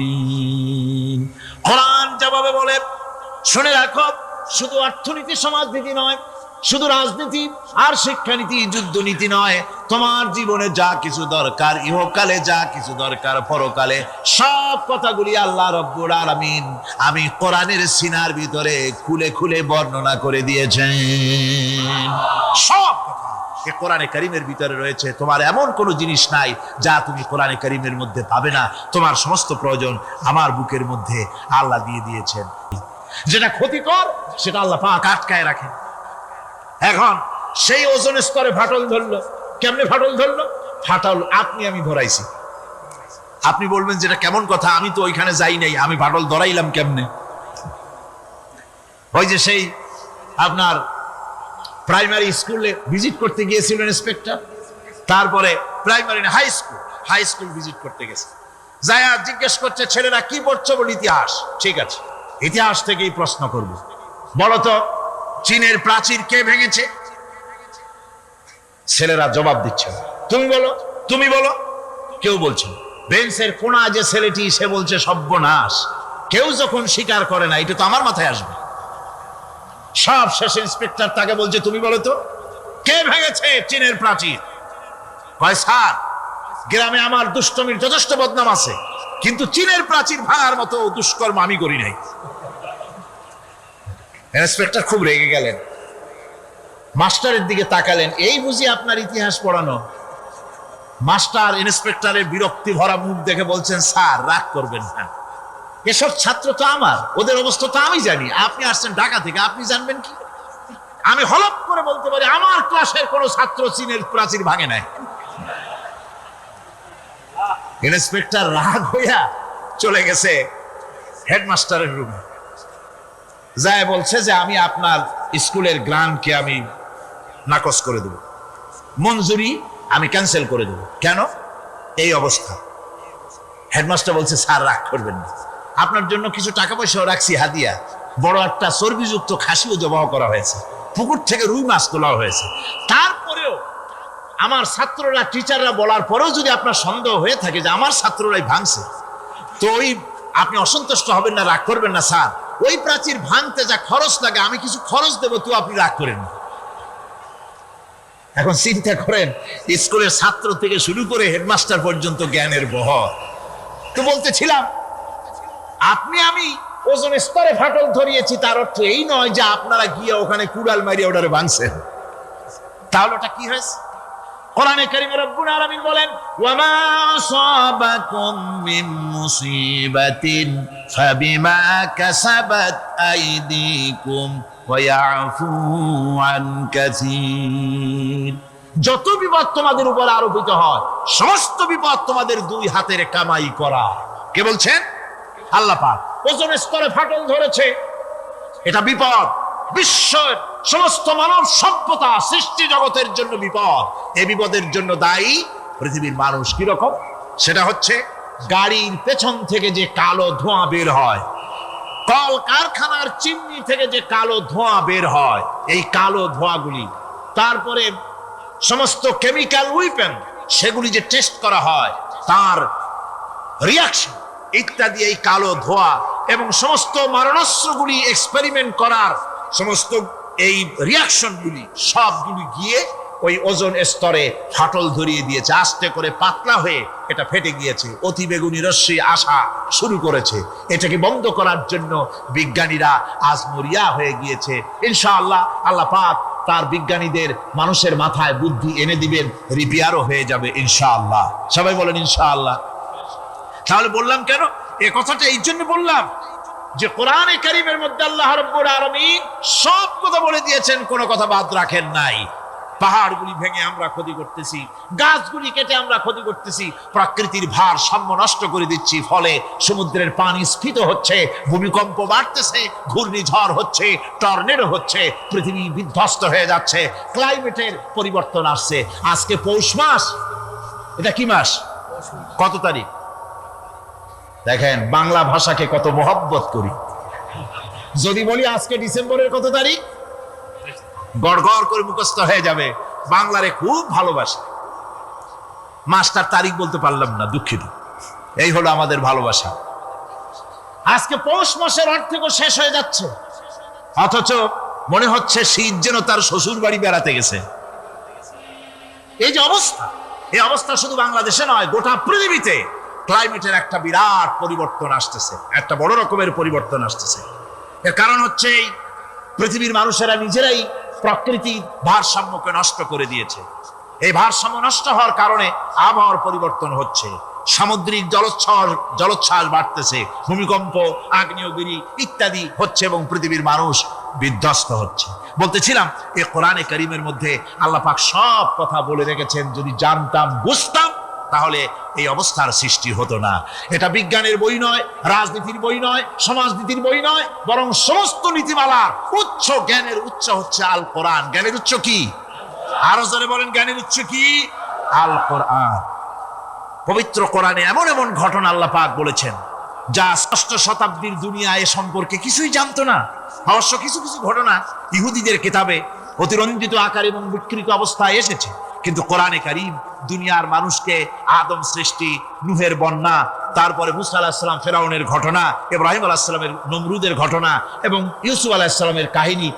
لِلْمُسْلِمِينَ। কোরআন জবাবে বলে, শুনে রাখো, শুধু অর্থনীতি সমাজনীতি নয়, শুধু রাজনীতি আর শিক্ষানীতি, যুদ্ধনীতি নয়, তোমার জীবনে যা কিছু দরকার, ইহকালে যা কিছু দরকার, পরকালে, সব কথাগুলি আল্লাহ রব্বুল আলামিন আমি কোরআনের সিনার ভিতরে খুলে খুলে বর্ণনা করে দিয়েছেন। সব কথা এই কোরআনে কারীমের ভিতরে রয়েছে। তোমার এমন কোনো জিনিস নাই যা তুমি কোরআনে কারীমের মধ্যে পাবে না। তোমার সমস্ত প্রয়োজন আমার বুকের মধ্যে আল্লাহ দিয়ে দিয়েছেন। যেটা ক্ষতিকর সেটা আল্লাহ পাক আটকায় রাখেন। এখন সেই ওজন স্তরে ফাটল ধরলো, কেমনে ফাটল ধরলো? ফাটল আমি ধরাইছি। আপনি বলবেন যেটা কেমন কথা, আমি তো ওইখানে যাই নাই, আমি ফাটল ধরাইলাম কেমনে? ওই যে সেই আপনার প্রাইমারি স্কুলে ভিজিট করতে গিয়েছিলেন ইন্সপেক্টর, তারপরে প্রাইমারি না হাই স্কুল ভিজিট করতে গেছে, যায়া জিজ্ঞেস করছে ছেলেরা কি পড়ছো? বলে ইতিহাস। ঠিক আছে, ইতিহাস থেকেই প্রশ্ন করব, বলতো চীনের প্রাচীর কে ভেঙেছে? ছেলেরা জবাব দিচ্ছে না। তুমি বলো। কেউ বলছে না। বেঞ্চের কোনা যে ছেলেটি, সে বলছে সর্বনাশ, কেউ যখন স্বীকার করে না, এটা তো আমার মাথায় আসবে। সব শেষে ইন্সপেক্টর তাকে বলছে তুমি বলো তো কে ভেঙেছে চীনের প্রাচীর? কয় স্যার, গ্রামে আমার দুষ্টমির যথেষ্ট বদনাম আছে, কিন্তু চীনের প্রাচীর ভাঙার মতো দুষ্কর্ম আমি করি নাই। ইন্সপেক্টর খুব রেগে গেলেন, মাস্টারের দিকে তাকালেন, এই বুঝি আপনার ইতিহাস পড়ানো? মাস্টার ইন্সপেক্টরের বিরক্তি ভরা মুখ দেখে বলছেন, স্যার রাগ করবেন না, এসব ছাত্র তো আমার, ওদের অবস্থা তো আমি জানি, আপনি আসছেন ঢাকা থেকে, আপনি জানবেন কি? আমি হলপ করে বলতে পারি আমার ক্লাসের কোন ছাত্র চীনের প্রাচীর ভাঙে নাই। ইন্সপেক্টর রাগ হইয়া চলে গেছে হেডমাস্টারের রুমে, যায় বলছে যে আমি আপনার স্কুলের গ্রান্টকে আমি নাকচ করে দেব, মঞ্জুরি আমি ক্যান্সেল করে দেব। কেন? এই অবস্থা। হেডমাস্টার বলছে স্যার রাগ করবেন না, আপনার জন্য কিছু টাকা পয়সাও রাখছি হাদিয়া, বড় একটা চর্বিযুক্ত খাসিও জবাহ করা হয়েছে, পুকুর থেকে রুই মাছ তোলা হয়েছে। তারপরেও আমার ছাত্ররা, টিচাররা বলার পরেও যদি আপনার সন্দেহ হয়ে থাকে যে আমার ছাত্ররাই ভাঙছে, তো ওই আপনি অসন্তুষ্ট হবেন না, রাগ করবেন না স্যার, ওই প্রাচীর ভাঙতে যা খরচ লাগে আমি কিছু খরচ দেবো, তো আপনি রাগ করেন না। এখন চিন্তা করেন, স্কুলের ছাত্র থেকে শুরু করে হেডমাস্টার পর্যন্ত জ্ঞানের বহর। তো বলতেছিলাম, আমি ওজন স্তরে ফাটল ধরিয়েছি, তার অর্থ এই নয় যে আপনারা গিয়ে ওখানে কুড়াল মারিয়ে ওটারে ভাঙছেন। তাহলে ওটা কি হয়েছে? কোরআনে কারীমে রব্বুল আলামিন বলেন, ওয়ামা আসাবাকুম মিন মুসিবাতিন ফাবিমা কাসাবাত আইদিকুম ওয়া ইয়াফু আন কাসীর। যত বিপদ তোমাদের উপর আরোপিত হয়, সমস্ত বিপদ তোমাদের দুই হাতের কামাই করা। কে বলছেন? আল্লাহ পাক। ওজন স্তরে ফাটল ধরেছে, এটা বিপদ, বিশ্বের সমস্ত মানব সভ্যতা সৃষ্টি জগতের জন্য বিপদ। এই বিপদের জন্য দায়ী পৃথিবীর মানুষ। কিরকম? সেটা হচ্ছে গাড়ির পেছন থেকে যে কালো ধোঁয়া বের হয়, কল কারখানার চিমনি থেকে যে কালো ধোঁয়া বের হয়, এই কালো ধোঁয়াগুলি, তারপরে সমস্ত কেমিক্যাল উইপেন সেগুলি যে টেস্ট করা হয়, তার রিয়াকশন ইত্যাদি, এই কালো ধোঁয়া এবং সমস্ত মারণাস্ত্রগুলি এক্সপেরিমেন্ট করার সমস্ত এই রিয়াকশনগুলি সবগুলি গিয়ে ওই ওজন স্তরে ফাটল ধরিয়ে দিয়েছে। আস্তে করে পাতলা হয়ে এটা ফেটে গিয়েছে, অতি বেগুনি রশ্মি আসা শুরু করেছে। এটাকে বন্ধ করার জন্য বিজ্ঞানীরা আজ মরিয়া হয়ে গিয়েছে। ইনশাআল্লাহ আল্লাহ পাক তার বিজ্ঞানীদের মানুষের মাথায় বুদ্ধি এনে দিবেন, রিপেয়ারও হয়ে যাবে ইনশাআল্লাহ। সবাই বলেন ইনশাআল্লাহ। তাহলে বললাম কেন এ কথাটা? এই জন্য বললাম যে কোরআনে কারীমের মধ্যে আল্লাহ রাব্বুল আলামিন সব কথা বলে দিয়েছেন, কোনো কথা বাদ রাখেন নাই। পাহাড়গুলি ভেঙে আমরা ক্ষতি করতেছি, গাছগুলি কেটে আমরা ক্ষতি করতেছি, প্রকৃতির ভারসাম্য নষ্ট করে দিচ্ছি, ফলে সমুদ্রের পানি স্ফীত হচ্ছে, ভূমিকম্প বাড়তেছে, ঘূর্ণিঝড় হচ্ছে, টর্নেডো হচ্ছে, পৃথিবী বিধ্বস্ত হয়ে যাচ্ছে, ক্লাইমেটের পরিবর্তন আসছে। আজকে পৌষ মাস, এটা কি মাস? কত তারিখ? দেখেন বাংলা ভাষাকে কত মহব্বত করি। যদি বলি আজকে ডিসেম্বরের কত তারিখ, গড় গড় করে মুখস্থ হয়ে যাবে। বাংলারে খুব ভালোবাসে, মাসটার তারিখ বলতে পারলাম না, দুঃখিত। এই হলো আমাদের ভালোবাসা। আজকে পৌষ মাসের অর্ধেক শেষ হয়ে যাচ্ছে, অথচ মনে হচ্ছে শীত যেন তার শ্বশুর বাড়ি বেড়াতে গেছে। এই যে অবস্থা, এই অবস্থা শুধু বাংলাদেশে নয়, গোটা পৃথিবীতে ক্লাইমেটের একটা বিরাট পরিবর্তন আসতেছে, একটা বড় রকমের পরিবর্তন আসতেছে। এর কারণ হচ্ছে এই পৃথিবীর মানুষেরা নিজেরাই প্রকৃতির ভারসাম্যকে নষ্ট করে দিয়েছে। এই ভারসাম্য নষ্ট হওয়ার কারণে আবহাওয়ার পরিবর্তন হচ্ছে, সামুদ্রিক জলোচ্ছ্বাস বাড়তেছে, ভূমিকম্প, আগ্নেয়গিরি ইত্যাদি হচ্ছে, এবং পৃথিবীর মানুষ বিধ্বস্ত হচ্ছে। বলতেছিলাম এই কোরআনে কারীমের মধ্যে আল্লাহ পাক সব কথা বলে রেখেছেন, যদি জানতাম বুঝতাম তাহলে এই অবস্থার সৃষ্টি হতো না। এটা বিজ্ঞানের বই নয়, রাজনীতির বই নয়, সমাজনীতির বই নয়, বরং সমস্ত নীতিমালার উচ্চ, জ্ঞানের উচ্চ হচ্ছে আল কোরআন। জ্ঞানের উচ্চ কি? আরো জোরে বলেন, জ্ঞানের উচ্চ কি? আল কোরআন। পবিত্র কোরআনে এমন এমন ঘটনা আল্লাহ পাক বলেছেন যা ষষ্ঠ শতাব্দীর দুনিয়া এ সম্পর্কে কিছুই জানতো না। অবশ্য কিছু কিছু ঘটনা ইহুদিদের কিতাবে অতিরঞ্জিত আকার এবং বিকৃত অবস্থায় এসেছে, কিন্তু কোরআনে কারীম দুনিয়ার মানুষকে আদম সৃষ্টি, নূহের বন্যা, তারপরে মুসা আলাইহিস সালাম ফেরাউনের ঘটনা, ইব্রাহিম আলাইহিস সালামের নমরুদের ঘটনা এবং ইউসুফ আলাইহিস সালামের কাহিনী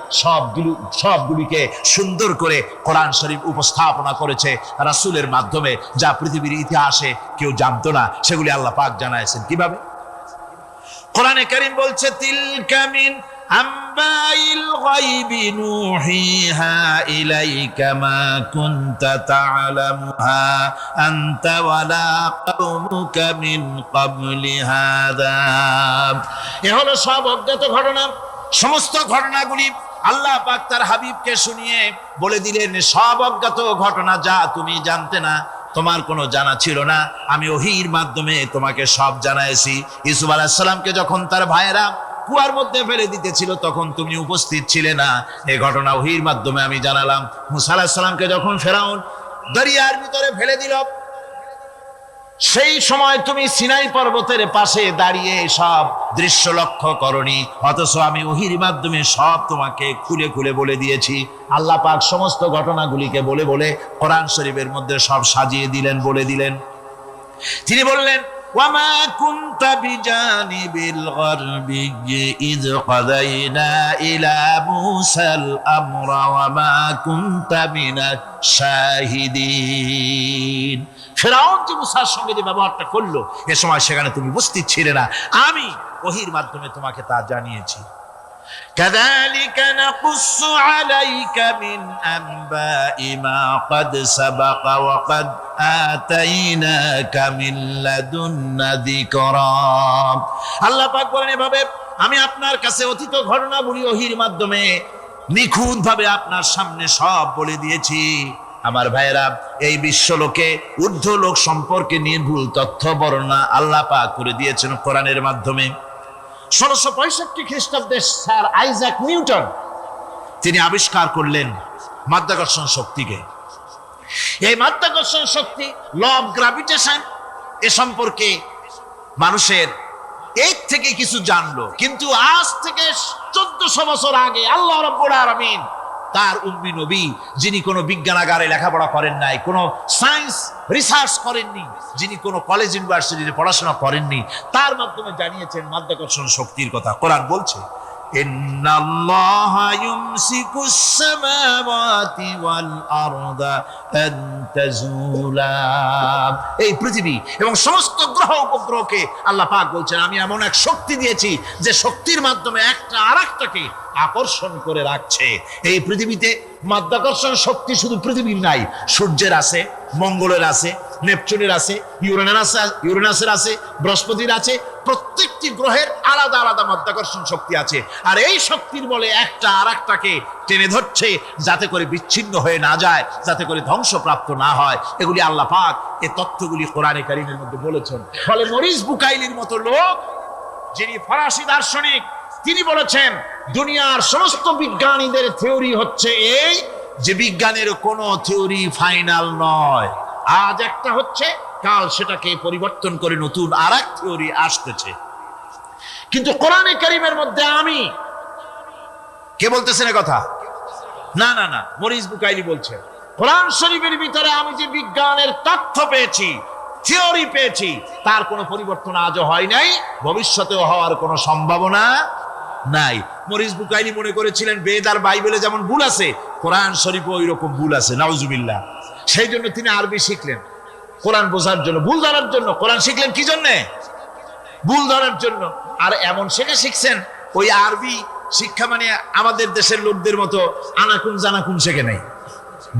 সবগুলিকে সুন্দর করে কোরআন শরীফ উপস্থাপনা করেছে রাসূলের মাধ্যমে, যা পৃথিবীর ইতিহাসে কেউ জানতো না। সেগুলি আল্লাহ পাক জানাইছেন কিভাবে? কোরআনে কারীম বলছে, তিলকা মিন আম্বাইল গায়বি নুহিহা ইলাইকা মা কুনতা তা'লামুহা আনতা ওয়ালা কওমুকা মিন ক্বাবলি হাযা। এ হলো সব অজ্ঞাত ঘটনা। সমস্ত ঘটনাগুলি আল্লাহ পাক তার হাবিবকে শুনিয়ে বলে দিলেন, সব অজ্ঞাত ঘটনা যা তুমি জানতে না, তোমার কোনো জানা ছিল না, আমি ওহীর মাধ্যমে তোমাকে সব জানাইছি। ইউসুফ আলাইহিস সালামকে যখন তার ভাইয়েরা কুয়ার মধ্যে ফেলে দিতেছিল তখন তুমি উপস্থিত ছিলে না, এই ঘটনা ওহীর মাধ্যমে আমি জানালাম। মুসা আলাইহিস সালামকে যখন ফেরাউন দরিয়ার ভিতরে ফেলে দিল, সেই সময় তুমি সিনাই পর্বতের পাশে দাঁড়িয়ে সব দৃশ্য লক্ষ্য করনি, অথচ আমি ওহীর মাধ্যমে সব তোমাকে খুলে খুলে বলে দিয়েছি। আল্লাহ পাক সমস্ত ঘটনাগুলিকে বলে বলে কোরআন শরীফের মধ্যে সব সাজিয়ে দিলেন, বলে দিলেন। তিনি বললেন, ওয়ামা কুনতা বিজানিবিল গারবিয়্যি ইয কাদাইনা ইলা মূসাল আমরা ওয়ামা কুনতা মিনাশ শাহিদিন। ফেরাউন যে মুসার সঙ্গে যে ব্যবহারটা করলো, এ সময় সেখানে তুমি উপস্থিত ছিলে না, আমি ওহীর মাধ্যমে তোমাকে তা জানিয়েছি। কাযালিকা নাকুসসু আলাইকা মিন আনবাই মা ক্বাদ সাবাকা ওয়া ক্বাদ আতাইনাকা মিন লাদুন্না যিকরা। আল্লাহ পাক বলেন, এভাবে আমি আপনার কাছে অতীত ঘটনাবলী ওহীর মাধ্যমে নিখুঁতভাবে আপনার সামনে সব বলে দিয়েছি। আমার ভাইয়েরা, এই বিশ্বলোকে ঊর্ধ্ব লোক সম্পর্কে নির্ভুল তথ্য বর্ণনা আল্লাহ পাক করে দিয়েছেন কোরআনের মাধ্যমে। 1665 খ্রিস্টাব্দে স্যার আইজাক নিউটন তিনি আবিষ্কার করলেন মাধ্যাকর্ষণ শক্তিকে। এই মাধ্যাকর্ষণ শক্তি, ল অফ গ্র্যাভিটেশন, এ সম্পর্কে মানুষের এর থেকে কিছু জানলো, কিন্তু আজ থেকে 1400 বছর আগে আল্লাহ রাব্বুল আলামিন তার উম্মি নবী, যিনি কোনো বিজ্ঞানাগারে লেখাপড়া করেন নাই, কোনো সায়েন্স রিসার্চ করেননি, যিনি কোনো কলেজ ইউনিভার্সিটিতে পড়াশোনা করেননি, তার মাধ্যমে জানিয়েছেন মাধ্যাকর্ষণ শক্তির কথা। কোরআন বলছে, ইন্নাল্লাহা ইউমসিকুস সামাওয়াতি ওয়াল আরদা আন তাজুলা। এই পৃথিবী এবং সমস্ত গ্রহ উপগ্রহকে আল্লাহ পাক বলছেন, আমি এমন এক শক্তি দিয়েছি যে শক্তির মাধ্যমে একটা আরেকটাকে আকর্ষণ করে রাখছে। এই পৃথিবীতে মাধ্যাকর্ষণ শক্তি শুধু পৃথিবীর নাই, সূর্যের আছে, মঙ্গলের আছে, নেপচুনের আছে, ইউরেনাসের আছে, বৃহস্পতির আছে। প্রত্যেকটি গ্রহের আলাদা আলাদা মাধ্যাকর্ষণ শক্তি আছে, আর এই শক্তির বলে একটা আরেকটাকে টেনে ধরছে, যাতে করে বিচ্ছিন্ন হয়ে না যায়, যাতে করে ধ্বংসপ্রাপ্ত না হয়। এগুলি আল্লাহ পাক এই তথ্যগুলি কোরআনে কারীমের মধ্যে বলেছেন। ফলে মরিস বুকাইলির মতো লোক, যিনি ফরাসি দার্শনিক, তিনি বলেছেন দুনিয়ার সমস্ত বিজ্ঞানীদের থিওরি হচ্ছে এই, যে বিজ্ঞানের কোনো থিওরি ফাইনাল নয়। আজ একটা হচ্ছে, কাল সেটাকে পরিবর্তন করে নতুন আরেক থিওরি আসতেছে। কিন্তু কোরআনে কারীমের মধ্যে আমি, কে বলতেছেন এ কথা? না না না, মরিস বুকাইলি বলছেন, কোরআন শরীফের ভিতরে আমি যে বিজ্ঞানের তথ্য পেয়েছি, থিওরি পেয়েছি, তার কোনো পরিবর্তন আজও হয় নাই, ভবিষ্যতেও হওয়ার কোনো সম্ভাবনা নাই। মরিস বুকাইলি মনে করেছিলেন বেদ আর বাইবেলে যেমন ভুল আছে, কোরআন শরীফে ওই রকম ভুল আছে, নাউজুবিল্লাহ। সেই জন্য তিনি আরবি শিখলেন কোরআন বোঝার জন্য, ভুল ধরার জন্য। কোরআন শিখলেন কি জন্য? ভুল ধরার জন্য। আর এমন শিখছেন, ওই আরবি শিক্ষা মানে আমাদের দেশের লোকদের মতো আনাকুন জানাকুন শেখে নাই,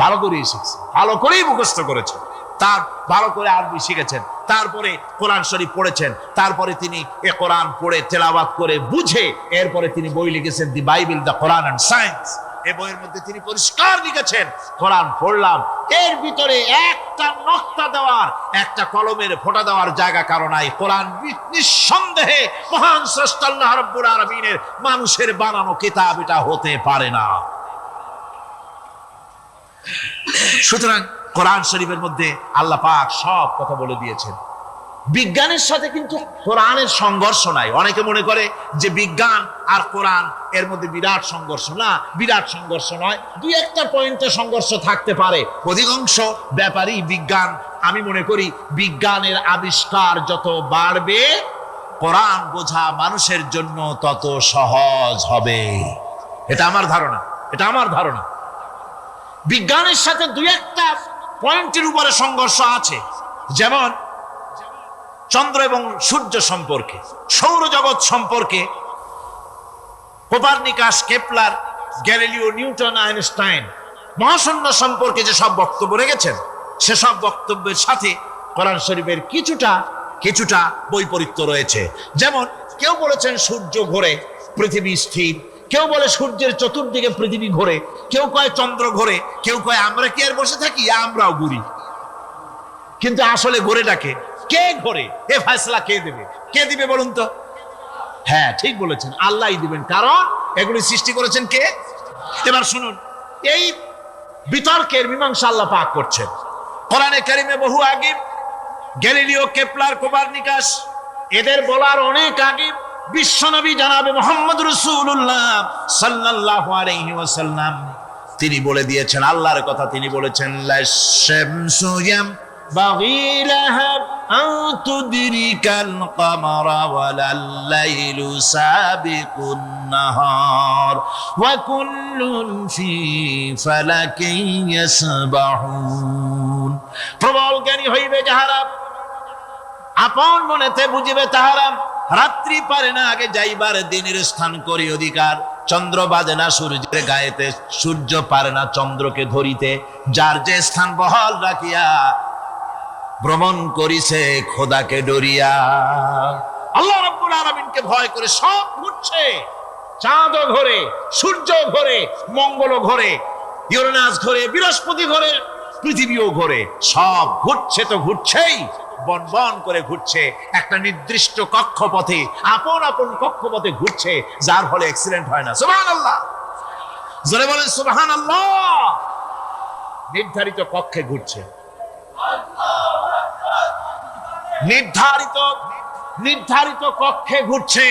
ভালো করেই শিখছে, ভালো করেই মুখস্থ করেছে। তার ভালো করে আরবি শিখেছেন, তারপরে কোরআন শরীফ পড়েছেন, তারপরে তিনি এ কোরআন পড়ে তেলাওয়াত করে বুঝে এরপরে তিনি বই লিখেছেন দি Bible, the Quran and science. এই বইয়ের মধ্যে তিনি পরিষ্কার লিখেছেন, কোরআন পড়লাম, এর ভিতরে একটা নকতা দেওয়ার, একটা কলমের ফোঁটা দেওয়ার জায়গা কারো নাই। কোরআন নিঃসন্দেহে মহান স্রষ্টা আল্লাহ রাব্বুল আলামিনের মানুষের বানানো কিতাব, এটা হতে পারে না। সুতরাং কোরআন শরীফের মধ্যে আল্লাহ পাক সব কথা বলে দিয়েছেন। বিজ্ঞানের সাথে কিন্তু কোরআনের সংঘর্ষ নাই। অনেকে মনে করে যে বিজ্ঞান আর কোরআন এর মধ্যে বিরাট সংঘর্ষ। না, বিরাট সংঘর্ষ নয়, দুই একটা পয়েন্টে সংঘর্ষ থাকতে পারে। অধিকাংশ ব্যাপারই বিজ্ঞান, আমি মনে করি বিজ্ঞানের আবিষ্কার যত বাড়বে কোরআন বোঝা মানুষের জন্য তত সহজ হবে। এটা আমার ধারণা, এটা আমার ধারণা। বিজ্ঞানের সাথে দুই একটা পয়েন্টের উপরে সংঘর্ষ আছে, যেমন চন্দ্র এবং সূর্য সম্পর্কে, সৌরজগৎ সম্পর্কে Copernicus, Kepler, Galileo, Newton, Einstein মহাশূন্য সম্পর্কে যে সব বক্তব্য রেখেছেন, সেসব বক্তব্যের সাথে কোরআন শরীফের কিছুটা বৈপরীত্য রয়েছে। যেমন কেউ বলেছেন সূর্য ঘোরে, পৃথিবী স্থির, কেউ বলে সূর্যের চতুর্দিকে পৃথিবী ঘোরে, কেউ কয় চন্দ্র ঘোরে, কেউ কয় আমরা কি আর বসে থাকি, আমরাও ঘুরি। কিন্তু আসলে ঘোরেটাকে কে ঘোরে, এ ফয়সালা কে দেবে? কে দিবে বলুন তো? হ্যাঁ, ঠিক বলেছেন, আল্লাহই দিবেন, কারণ এগুলি সৃষ্টি করেছেন কে? এবার শুনুন, এই বিতর্কের মীমাংসা আল্লাহ পাক করছেন কোরআনে কারিমে। বহু আগে গ্যালিলিও, কেপলার, কোপারনিকাস এদের বলার অনেক আগে বিশ্বনবী জনাবে মুহাম্মদ রাসূলুল্লাহ সাল্লাল্লাহু আলাইহি ওয়াসাল্লাম তিনি বলে দিয়েছেন, আল্লাহর কথা তিনি বলেছেন, লাশ-শামসু ইয়ানবাগি লাহা আন তুদরিকাল কামারা ওয়ালাল লাইলু সাবিকুন নাহার ওয়া কুল্লুন ফি ফালাকিন ইয়াসবাহুন। প্রবল জ্ঞানী হইবে যাহারা, আপন মনেতে বুঝিবে তাহারা, রাত্রি পারে না আগে যাইবার দিনের স্থান করি অধিকার। চন্দ্র বাজে না সূর্যের গায়েতে, সূর্য পারে না চন্দ্রকে ধরিতে। যার যে স্থান বহাল রাখিয়া ভ্রমণ করিছে খোদাকে ডরিয়া। আল্লাহ রাব্বুল আলামিনকে ভয় করে সব ঘুরছে, চাঁদও ঘোরে, সূর্য ঘোরে, মঙ্গল ঘোরে, ইউরেনাস ঘোরে, বৃহস্পতি ঘোরে, পৃথিবীও ঘোরে। সব ঘুরছে তো ঘুরছেই, বন করে ঘুরছে একটা নির্দিষ্ট কক্ষপথে, আপন আপন কক্ষপথে ঘুরছে, যার ফলে অ্যাক্সিডেন্ট হয় না। সুবহানাল্লাহ, জোরে বলেন সুবহানাল্লাহ। নির্ধারিত কক্ষে ঘুরছে, নির্ধারিত কক্ষে ঘুরছে।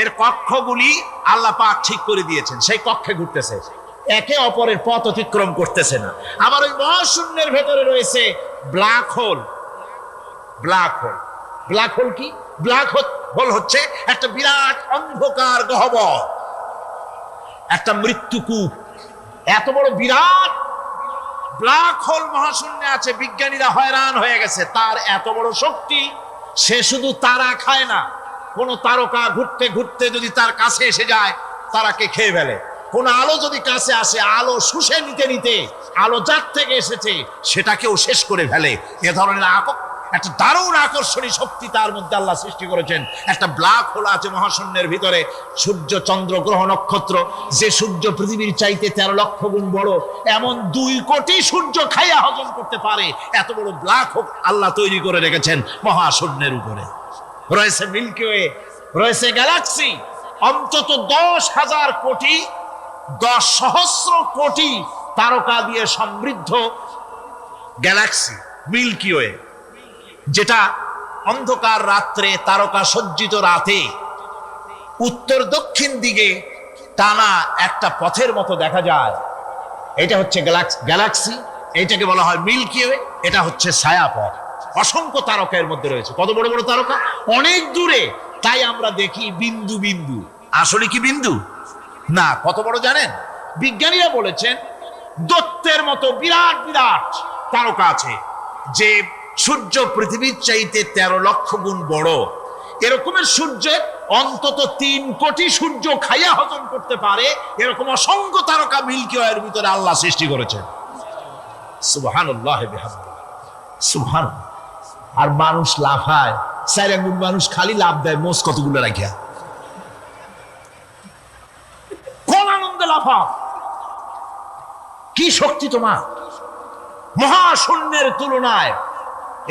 এর কক্ষগুলি আল্লাহ পাক ঠিক করে দিয়েছেন, সেই কক্ষে ঘুরতেছে, একে অপরের পথ অতিক্রম করতেছে না। আবার ওই মহাশূন্যের ভেতরে রয়েছে black hole. Black hole, black hole কি? ব্ল্যাক হোল হচ্ছে একটা বিরাট অন্ধকার গহ্বর, একটা মৃত্যুকূপ। এত বড় বিরাট ব্ল্যাক হোল মহাশূন্যে আছে, বিজ্ঞানীরা হয়রান হয়ে গেছে। তার এত বড় শক্তি, সে শুধু তারা খায় না, কোন তারকা ঘুরতে ঘুরতে যদি তার কাছে এসে যায় তারাকে খেয়ে ফেলে। কোন আলো যদি কাছে আসে, আলো শুষে নিতে নিতে আলো যার থেকে এসেছে সেটাকেও শেষ করে ফেলে। এ ধরনের একটা দারুণ আকর্ষণী শক্তি তার মধ্যে আল্লাহ সৃষ্টি করেছেন। একটা ব্ল্যাক হোল আছে মহাশূন্যের ভিতরে। সূর্য, চন্দ্র, গ্রহ, নক্ষত্র, যে সূর্য পৃথিবীর চাইতে 13 লক্ষ গুণ বড়, এমন 2 কোটি সূর্য খাইয়া হজম করতে পারে এত বড় ব্ল্যাক হোল আল্লাহ তৈরি করে রেখেছেন মহাশূন্যের উপরে। রয়েছে মিল্কি ওয়ে, রয়েছে গ্যালাক্সি, অন্তত 10,000 কোটি, 10 সহস্র কোটি তারকা দিয়ে সমৃদ্ধ গ্যালাক্সি মিল্কি ওয়ে, যেটা অন্ধকার রাত্রে, তারকা সজ্জিত রাতে উত্তর দক্ষিণ দিকে টানা একটা পথের মতো দেখা যায়। এটা হচ্ছে গ্যালাক্সি, এইটাকে বলা হয় মিল্কি ওয়ে। এটা হচ্ছে ছায়াপথ। অসংখ্য তারকা এর মধ্যে রয়েছে। কত বড় বড় তারকা, অনেক দূরে, তাই আমরা দেখি বিন্দু বিন্দু। আসলে কি বিন্দু না, কত বড় জানেন? বিজ্ঞানীরা বলেছেন দৈত্যের মতো বিরাট বিরাট তারকা আছে, যে সূর্য পৃথিবীর চাইতে 13 লক্ষ গুণ বড়। এরকমের সূর্যের অন্তত 3 কোটি সূর্য খাইয়া হজম করতে পারে এরকম অসংখ্য তারকা মিল্কি ওয়ের ভিতরে আল্লাহ সৃষ্টি করেছেন। সুবহানাল্লাহ বিহামদিহি। সুবহান। আর মানুষ লাফায়, 4 আঙ্গুল মানুষ খালি লাভ দেয়, মোষ কতগুলো রাখিয়া। কোন আনন্দে লাফাও, কি শক্তি তোমার! মহাশূন্যের তুলনায়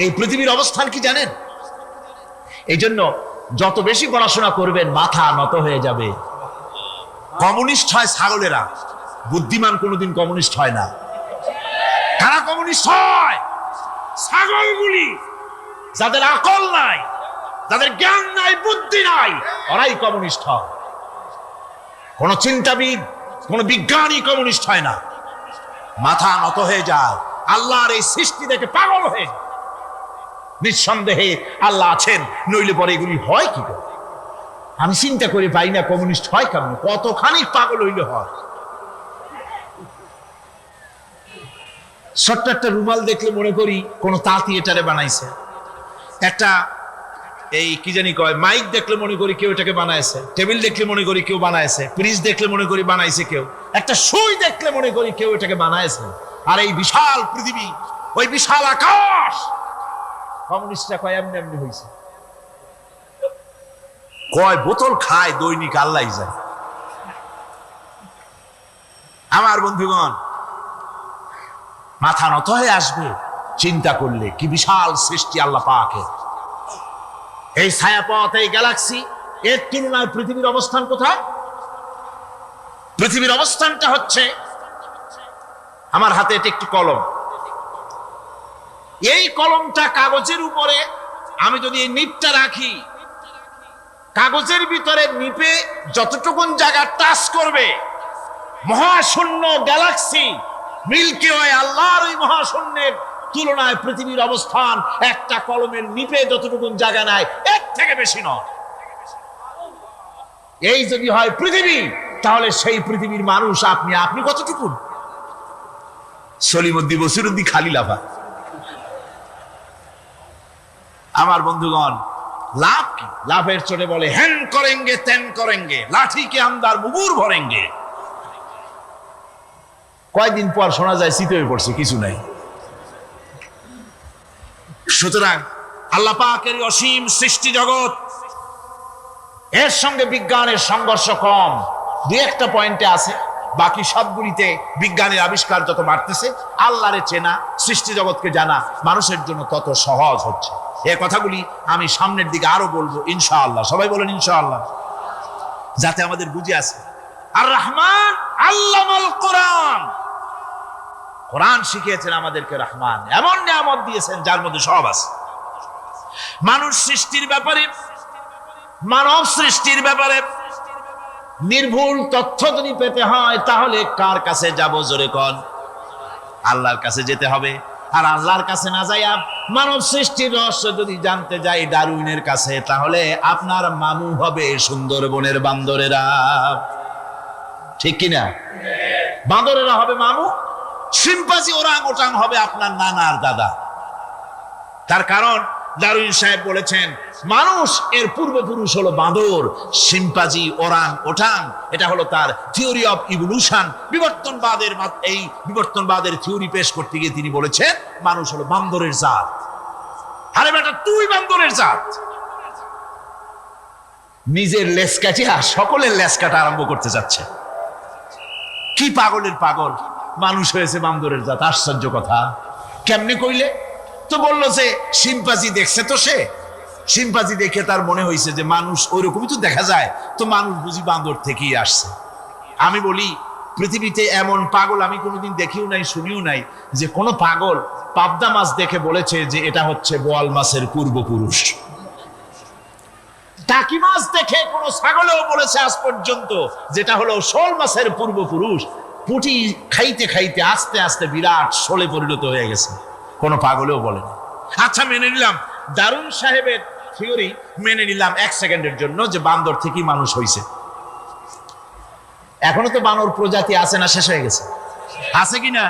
এই পৃথিবীর অবস্থান কি জানেন? এই জন্য যত বেশি পড়াশোনা করবেন মাথা নত হয়ে যাবে। কমিউনিস্ট হয় ছাগলেরা, বুদ্ধিমান কোনোদিন কমিউনিস্ট হয় না। কারা কমিউনিস্ট হয়? ছাগলগুলি, যাদের আকল নাই, যাদের জ্ঞান নাই, বুদ্ধি নাই, ওরাই কমিউনিস্ট হয়। কোন চিন্তাবিদ, কোন বিজ্ঞানী কমিউনিস্ট হয় না। মাথা নত হয়ে যায়, আল্লাহর এই সৃষ্টি দেখে পাগল হয়ে যায়। নিঃসন্দেহে আল্লাহ আছেন, নইলে পরে এগুলি হয় কি করে? আমি চিন্তা করে পাই না কমিউনিস্ট হয় কেমন, কতখানি পাগল হইলে হয়। ছোট্ট একটা রুমাল দেখলে মনে করি কোন তাঁতি এটারে বানাইছে। একটা এই কি জানি কয় মাইক দেখলে মনে করি কেউ এটাকে বানাইছে। টেবিল দেখলে মনে করি কেউ বানাইছে। ফ্রিজ দেখলে মনে করি বানাইছে কেউ। একটা সুই দেখলে মনে করি কেউ এটাকে বানাইছে। আর এই বিশাল পৃথিবী, ওই বিশাল আকাশ, কমিউনিস্টরা কয় এমনি এমনি হয়েছে। কয় বোতল খায় দৈনিক আল্লাহ যায়। আমার বন্ধুগণ, মাথা নত হয়ে আসবে চিন্তা করলে কি বিশাল সৃষ্টি আল্লাহ পাকের। এই ছায়াপথ, এই গ্যালাক্সি, এর তুলনায় পৃথিবীর অবস্থান কোথায়? পৃথিবীর অবস্থানটা হচ্ছে, আমার হাতে এটা একটি কলম। এই কলমটা কাগজের উপরে আমি যদি এই নিপটা রাখি, কাগজের ভিতরে নিপে যতটুকুন জায়গা টাচ করবে, মহাশূন্য গ্যালাক্সি মিল্কি ওয়ে, আল্লাহর ওই মহাশূন্যের তুলনায় পৃথিবীর অবস্থান একটা কলমের নিপে যতটুকুন জায়গা নেয়, এর থেকে বেশি নয়। এই যদি হয় পৃথিবী, তাহলে সেই পৃথিবীর মানুষ আপনি, আপনি কতটুকুন? সলিমুদ্দি বসিরুদ্দি খালি লাফা। আমার বন্ধুগণ, লাভ কি? লাভের চোটে বলে হ্যান করেঙ্গে তেন করেঙ্গে, লাঠি কে আমদার মুগুর ভরেঙ্গে। কয়েকদিন পর শোনা যায় শীত হয়ে পড়ছে, কিছু নাই। সুতরাং আল্লাহ পাকের অসীম সৃষ্টি জগৎ, এর সঙ্গে বিজ্ঞানের সংঘর্ষ কম, দুই একটা পয়েন্টে আছে। বাকি সবগুলিতে বিজ্ঞানের আবিষ্কার যত বাড়তেছে, আল্লাহরে চেনা, সৃষ্টি জগৎকে জানা মানুষের জন্য তত সহজ হচ্ছে। এই কথাগুলি আমি সামনের দিকে আরো বলবো ইনশাআল্লাহ। সবাই বলেন ইনশাআল্লাহ, যাতে আমাদের বুঝে আসে। আর রহমান আল্লামাল কোরআন, কোরআন শিখিয়েছেন আমাদেরকে। রহমান এমন নিয়ামত দিয়েছেন যার মধ্যে সব আছে। মানুষ সৃষ্টির ব্যাপারে, মানব সৃষ্টির ব্যাপারে নির্ভুল তথ্য যদি পেতে হয়, তাহলে কার কাছে যাব? জোরে কন। আল্লাহর কাছে যেতে হবে। আর আল্লাহর কাছে না যাইয়া মানব সৃষ্টির রহস্য যদি জানতে যাই ডারউইনের কাছে, তাহলে আপনার মামু হবে সুন্দরবনের বান্দরেরা। ঠিক কিনা? বান্দরেরা হবে মামু, শিম্পাঞ্জি ওরাং ওটাং হবে আপনার নানার দাদা। তার কারণ ডারউইন সাহেব বলেছেন, মানুষ এর পূর্বপুরুষ হলো বাঁদর, শিম্পাঞ্জি, ওরাং ওটাং। এটা হলো তার থিওরি অফ ইভলিউশন। বিবর্তনবাদের, এই বিবর্তনবাদের থিওরি পেশ করতে গিয়ে তিনি বলেছেন মানুষ হলো বান্দরের জাত। আরে বেটা, তুই বান্দরের জাত। নিজের লেজ কাটিয়া সকলের লেজ কাটা আরম্ভ করতে যাচ্ছে। কি পাগলের পাগল, মানুষ হয়েছে বান্দরের জাত। আশ্চর্য কথা। কেমনে কইলে? তো বললো যে শিম্পাঞ্জি দেখছে, তো সে শিম্পাঞ্জি দেখে তার মনে হয়েছে যে মানুষ ওইরকমই তো দেখা যায়, তো মানুষ বুঝি বান্দর থেকেই আসছে। আমি বলি, পৃথিবীতে এমন পাগল আমি কোনোদিন দেখিও নাই, শুনিও নাই যে কোনো পাগল পাবদা মাছ দেখে বলেছে যে এটা হচ্ছে বোয়াল মাছের পূর্বপুরুষ। টাকি মাছ দেখে কোনো ছাগলেও বলেছে আজ পর্যন্ত যেটা হলো শোল মাছের পূর্বপুরুষ। পুঁটি খাইতে খাইতে আস্তে আস্তে বিরাট শোলে পরিণত হয়ে গেছে, কোনো পাগলেও বলেনি। আচ্ছা, মেনে নিলাম ডারউইন সাহেবের থিওরি, মেনে নিলাম 1 সেকেন্ডের জন্য যে বান্দর থেকেই মানুষ হয়েছে। এখনো তো বানর প্রজাতি আছে না? শেষ হয়ে গেছে? আছে কিনা?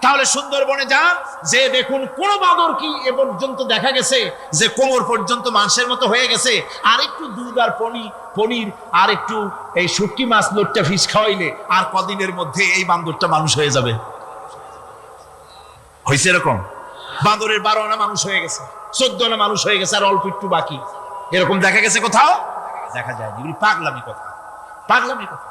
তাহলে সুন্দরবনে যান, যে দেখুন কোন বাঁদর কি এ পর্যন্ত দেখা গেছে যে কোমর পর্যন্ত মাংসের মতো হয়ে গেছে? আর একটু দুধ আর পনির আর একটু এই শুটকি মাছ, লোট্টা ফিশ খাওয়াইলে আর কদিনের মধ্যে এই বান্দরটা মানুষ হয়ে যাবে। হয়েছে এরকম? বাঁদরের 12 আনা মানুষ হয়ে গেছে, 14 আনা মানুষ হয়ে গেছে, আর অল্প একটু বাকি। এরকম দেখা গেছে কোথাও? দেখা যায়। এগুলি পাগলামি কথা, পাগলামি কথা।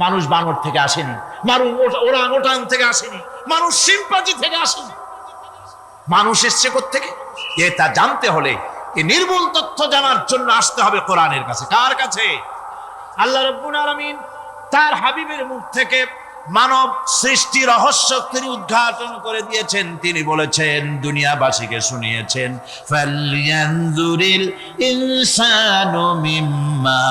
মানুষ বানর থেকে আসেনি, মানুষ ওরাং ওটাং থেকে আসেনি, মানুষ সিম্পাজি থেকে আসেনি। মানুষ এসছে কোত্থেকে? তা জানতে হলে এই নির্মূল তথ্য জানার জন্য আসতে হবে কোরআনের কাছে। কার কাছে? আল্লাহ রাব্বুল আলামিন তার হাবিবের মুখ থেকে মানব সৃষ্টি রহস্য তিনি উদ্ঘাটন করে দিয়েছেন। তিনি বলেছেন, দুনিয়াবাসীকে শুনিয়েছেন, ফালয়ানজুরিল ইনসানু মিম্মা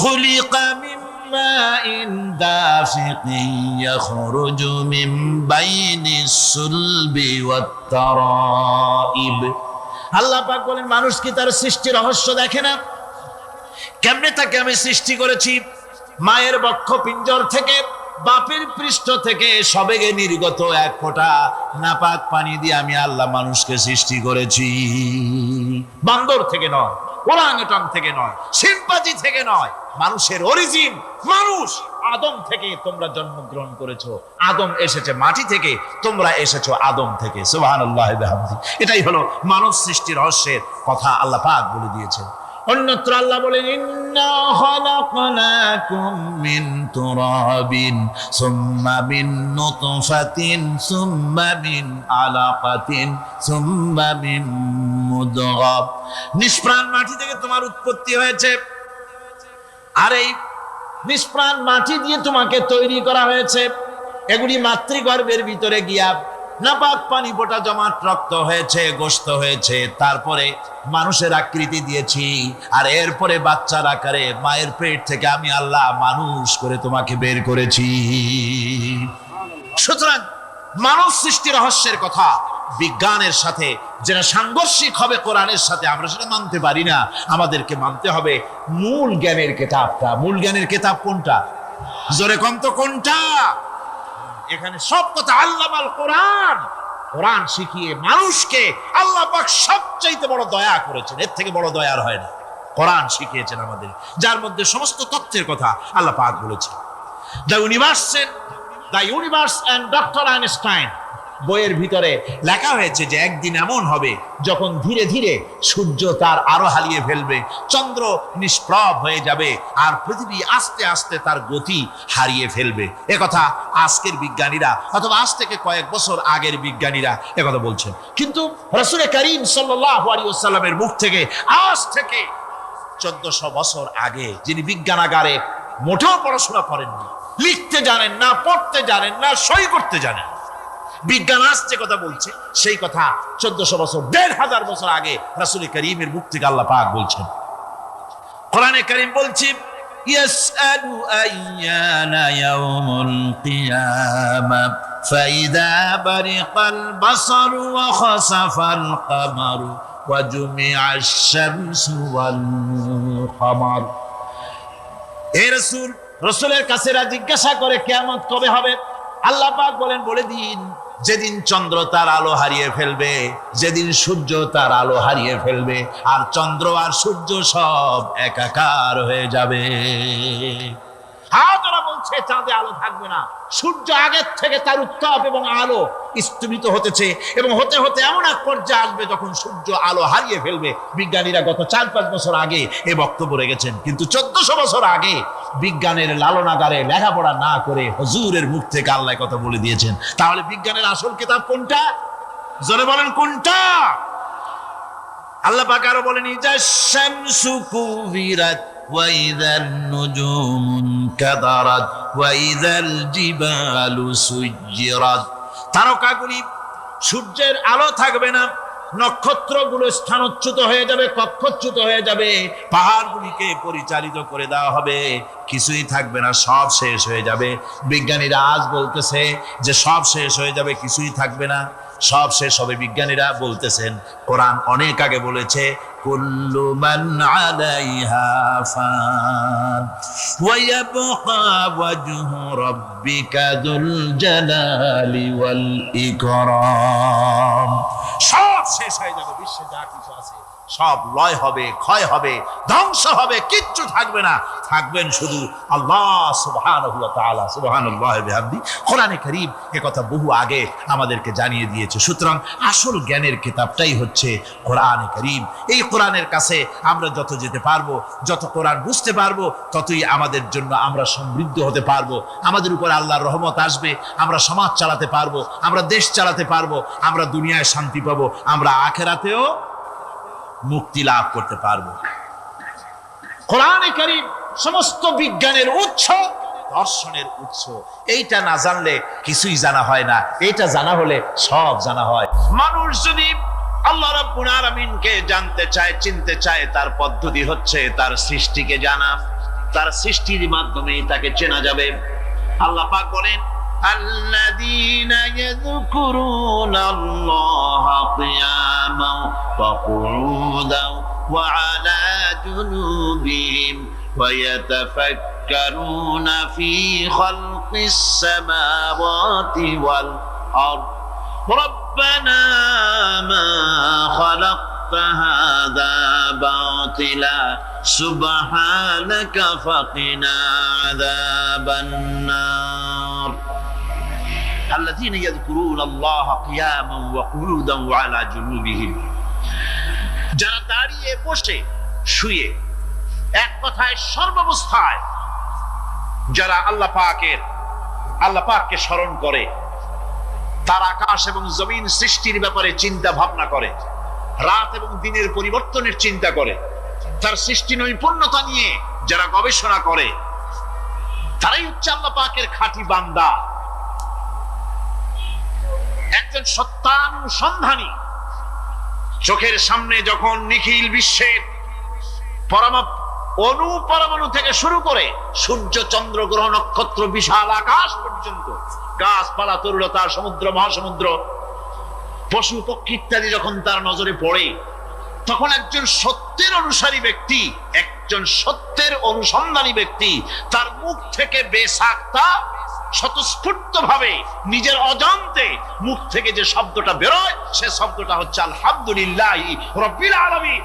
খুলিকা মিম্মা ইন দাফিকিন ইয়াখরুজু মিন বাইনিস সুলবি ওয়াত তারাইব। আল্লাহ পাক বলেন, মানুষ কি তার সৃষ্টি রহস্য দেখে না? কেমনে তাকে আমি সৃষ্টি করেছি? মায়ের বক্ষ পিঞ্জর থেকে, বাপের পৃষ্ঠ থেকে সবেগে নির্গত এক ফোঁটা নাপাক পানি দিয়ে আমি আল্লাহ মানুষকে সৃষ্টি করেছি। বান্দর থেকে নয়, ওরাংওটাং থেকে নয়, সিম্পাজি থেকে নয়। মানুষের অরিজিন মানুষ। আদম থেকে তোমরা জন্মগ্রহণ করেছো, আদম এসেছে মাটি থেকে, তোমরা এসেছো আদম থেকে। সুবহানাল্লাহি ওয়া বিহামদিহি। এটাই হলো মানব সৃষ্টি রহস্যের কথা আল্লাহ পাক বলে দিয়েছেন। অন্যত্র আল্লাহ বলেন, ইন্না খালাকনাকুম মিন তুরাবিন সুম্মা মিন নুতফাতিন সুম্মা মিন আলাকাতিন সুম্মা মিন মুদগাহ। নিষ্প্রাণ মাটি থেকে তোমার উৎপত্তি হয়েছে, আর এই নিষ্প্রাণ মাটি দিয়ে তোমাকে তৈরি করা হয়েছে। এগুলি মাতৃগর্ভের ভিতরে গিয়া নাপাক পানি ফোঁটা জমাট রক্ত হয়েছে, গোশত হয়েছে, তারপরে মানুষের আকৃতি দিয়েছি, আর এরপরে বাচ্চার আকারে মায়ের পেট থেকে আমি আল্লাহ মানুষ করে তোমাকে বের করেছি। সুতরাং মানব সৃষ্টি রহস্যের কথা বিজ্ঞানের সাথে যেটা সাংঘর্ষিক হবে কোরআনের সাথে, আমরা সেটা মানতে পারি না। আমাদেরকে মানতে হবে মূল জ্ঞানের কিতাবটা। মূল জ্ঞানের কিতাব কোনটা? জোরে কম তো কোনটা? এখানে সব কথা আল্লামাল কোরআন। কোরআন শিখিয়ে মানুষকে আল্লাহ পাক সবচাইতে বড় দয়া করেছেন, এর থেকে বড় দয়ার হয় না। কোরআন শিখিয়েছেন আমাদের, যার মধ্যে সমস্ত তথ্যের কথা আল্লাহ পাক বলেছেন। The universe and doctor Einstein বইয়ের ভিতরে লেখা হয়েছে যে একদিন এমন হবে যখন ধীরে ধীরে সূর্য তার আলো হারিয়ে ফেলবে, চন্দ্র নিষ্প্রভ হয়ে যাবে, আর পৃথিবী আস্তে আস্তে তার গতি হারিয়ে ফেলবে। একথা আজকের বিজ্ঞানীরা অথবা আজ থেকে কয়েক বছর আগের বিজ্ঞানীরা একথা বলছেন। কিন্তু রাসূল করিম সাল্লাল্লাহু আলাইহি ওয়াসাল্লামের মুখ থেকে আজ থেকে 1400 বছর আগে, যিনি বিজ্ঞানাগারে মোটেও পড়াশোনা করেননি, লিখতে জানেন না, পড়তে জানেন না, সই করতে জানেন, বিজ্ঞান আসছে কথা বলছে, সেই কথা 1400 বছর 1500 বছর আগে রাসূল করিমের মুখ থেকে আল্লাহ পাক বলছেন। কোরআনে কারীম বলছে, ইয়াসআলু আইয়ানা ইয়াউমুল কিয়ামা ফাইদা বারিকাল বাসারু ওয়া খাসাফাল কামারু ওয়া জুমিআশ শামসু ওয়াল কামার। এই রাসূলের কাছে জিজ্ঞাসা করে কিয়ামত কবে হবে? আল্লাহ পাক বলেন, বলে দিন যেদিন চন্দ্র তার আলো হারিয়ে ফেলবে, যেদিন সূর্য তার আলো হারিয়ে ফেলবে, আর চন্দ্র আর সূর্য সব একাকার হয়ে যাবে। ওরা বলছে চাঁদে আলো থাকবে না, সূর্য আগের থেকে তার উত্তাপ এবং আলো স্তম্ভিত হতেছে, এবং হতে হতে এমন এক পর্যায়ে আসবে যখন সূর্য আলো হারিয়ে ফেলবে। বিজ্ঞানীরা গত 4-5 বছর আগে এ বক্তব্য রেখেছেন, কিন্তু 1400 বছর আগে বিজ্ঞানের লালনাগারে লেখাপড়া না করে হুজুরের মুখ থেকে আল্লাহ কথা বলে দিয়েছেন। তাহলে বিজ্ঞানের আসল কিতাব কোনটা? জোরে বলেন কোনটা? আল্লাহ পাক আরো বলেন, ইজাশ শামসু কুবিরাত ওয়া ইযান নুজুমু কাদারাত ওয়া ইযাল জিবালু সুজ্জিরাত। তারকাগুলি, সূর্যের আলো থাকবে না, নক্ষত্রগুলো স্থানচ্যুত হয়ে যাবে, কক্ষচ্যুত হয়ে যাবে, পাহাড়গুলিকে পরিচালিত করে দেওয়া হবে, কিছুই থাকবে না, সব শেষ হয়ে যাবে। বিজ্ঞানীরা আজ বলতেছে যে সব শেষ হয়ে যাবে, কিছুই থাকবে না, সব শেষ হবে। বিজ্ঞানীরা বলতেছেন, কোরআন অনেক আগে বলেছে, কুল্লু মান আলাইহা ফান ওয়া ইয়াবকা ওয়াজহু রাব্বিকা যুল জালালি ওয়াল ইকরাম। সব শেষ হয়ে যাবে, বিশ্বে যা কিছু আছে সব লয় হবে, ক্ষয় হবে, ধ্বংস হবে, কিচ্ছু থাকবে না। থাকবেন শুধু আল্লাহ সুবহানাহু ওয়া তাআলা। সুবহানাল্লাহি ওয়া বিহামদিহি। কোরআনে কারীম এ কথা বহু আগে আমাদেরকে জানিয়ে দিয়েছে। সুতরাং আসল জ্ঞানের কিতাবটাই হচ্ছে কোরআনে কারীম। এই কোরআনের কাছে আমরা যত যেতে পারবো, যত কোরআন বুঝতে পারবো, ততই আমাদের জন্য আমরা সমৃদ্ধ হতে পারবো। আমাদের উপর আল্লাহর রহমত আসবে, আমরা সমাজ চালাতে পারবো, আমরা দেশ চালাতে পারবো, আমরা দুনিয়ায় শান্তি পাবো, আমরা আখিরাতেও মুক্তি লাভ করতে পারবো। কোরআনে কারীম সমস্ত বিজ্ঞানের উৎস, দর্শনের উৎস। এইটা না জানলে কিছুই জানা হয় না, এইটা জানা হলে সব জানা হয়। মানুষ যদি আল্লাহ রাব্বুল আলামিনকে জানতে চায়, চিনতে চায়, তার পদ্ধতি হচ্ছে তার সৃষ্টিকে জানা। তার সৃষ্টির মাধ্যমে তাকে চেনা যাবে। আল্লাহ পাক বলেন, আল্লাযীনা ইয়াযকুরুনাল্লাহা কিয়ামান ওয়া কুউদান ওয়া আলা জুনুবিহিম ওয়া ইয়াতাফাক্কারুনা ফী খালকিস সামাওয়াতি ওয়াল আরদ রব্বানা মা খালাকতা হাযা বাতিলা সুবহানাকা ফাকিনা আযাবান নার। আল্লাযীনা ইয়াযকুরুনাল্লাহা কিয়ামান ওয়া কুউদান ওয়া আলা জুনুবিহিম, যারা দাঁড়িয়ে, বসে, শুয়ে, এক কথায় সর্বাবস্থায় যারা আল্লাহ পাককে স্মরণ করে, তার আকাশ এবং জমিন সৃষ্টির ব্যাপারে চিন্তা ভাবনা করে, রাত এবং দিনের পরিবর্তনের চিন্তা করে, তার সৃষ্টি নৈপুণ্যতা নিয়ে যারা গবেষণা করে, তারাই হচ্ছে আল্লাহ পাকের খাঁটি বান্দা। একজন সত্যানুসন্ধানী। চোখের সামনে যখন নিখিল বিশ্বের অনুপরমাণু থেকে শুরু করে সূর্য, চন্দ্র, গ্রহ, নক্ষত্র, বিশাল আকাশ পর্যন্ত, গাছপালা, তরুলতা, সমুদ্র, মহাসমুদ্র, পশু পক্ষী ইত্যাদি যখন তার নজরে পড়ে, তখন একজন সত্যের অনুসারী ব্যক্তি, একজন সত্যের অনুসন্ধানী ব্যক্তি, তার মুখ থেকে বেসাক্তা স্বতঃস্ফূর্ত ভাবে নিজের অজান্তে মুখ থেকে যে শব্দটা বেরোয়, সে শব্দটা হচ্ছে আলহামদুলিল্লাহি রাব্বিল আলামিন।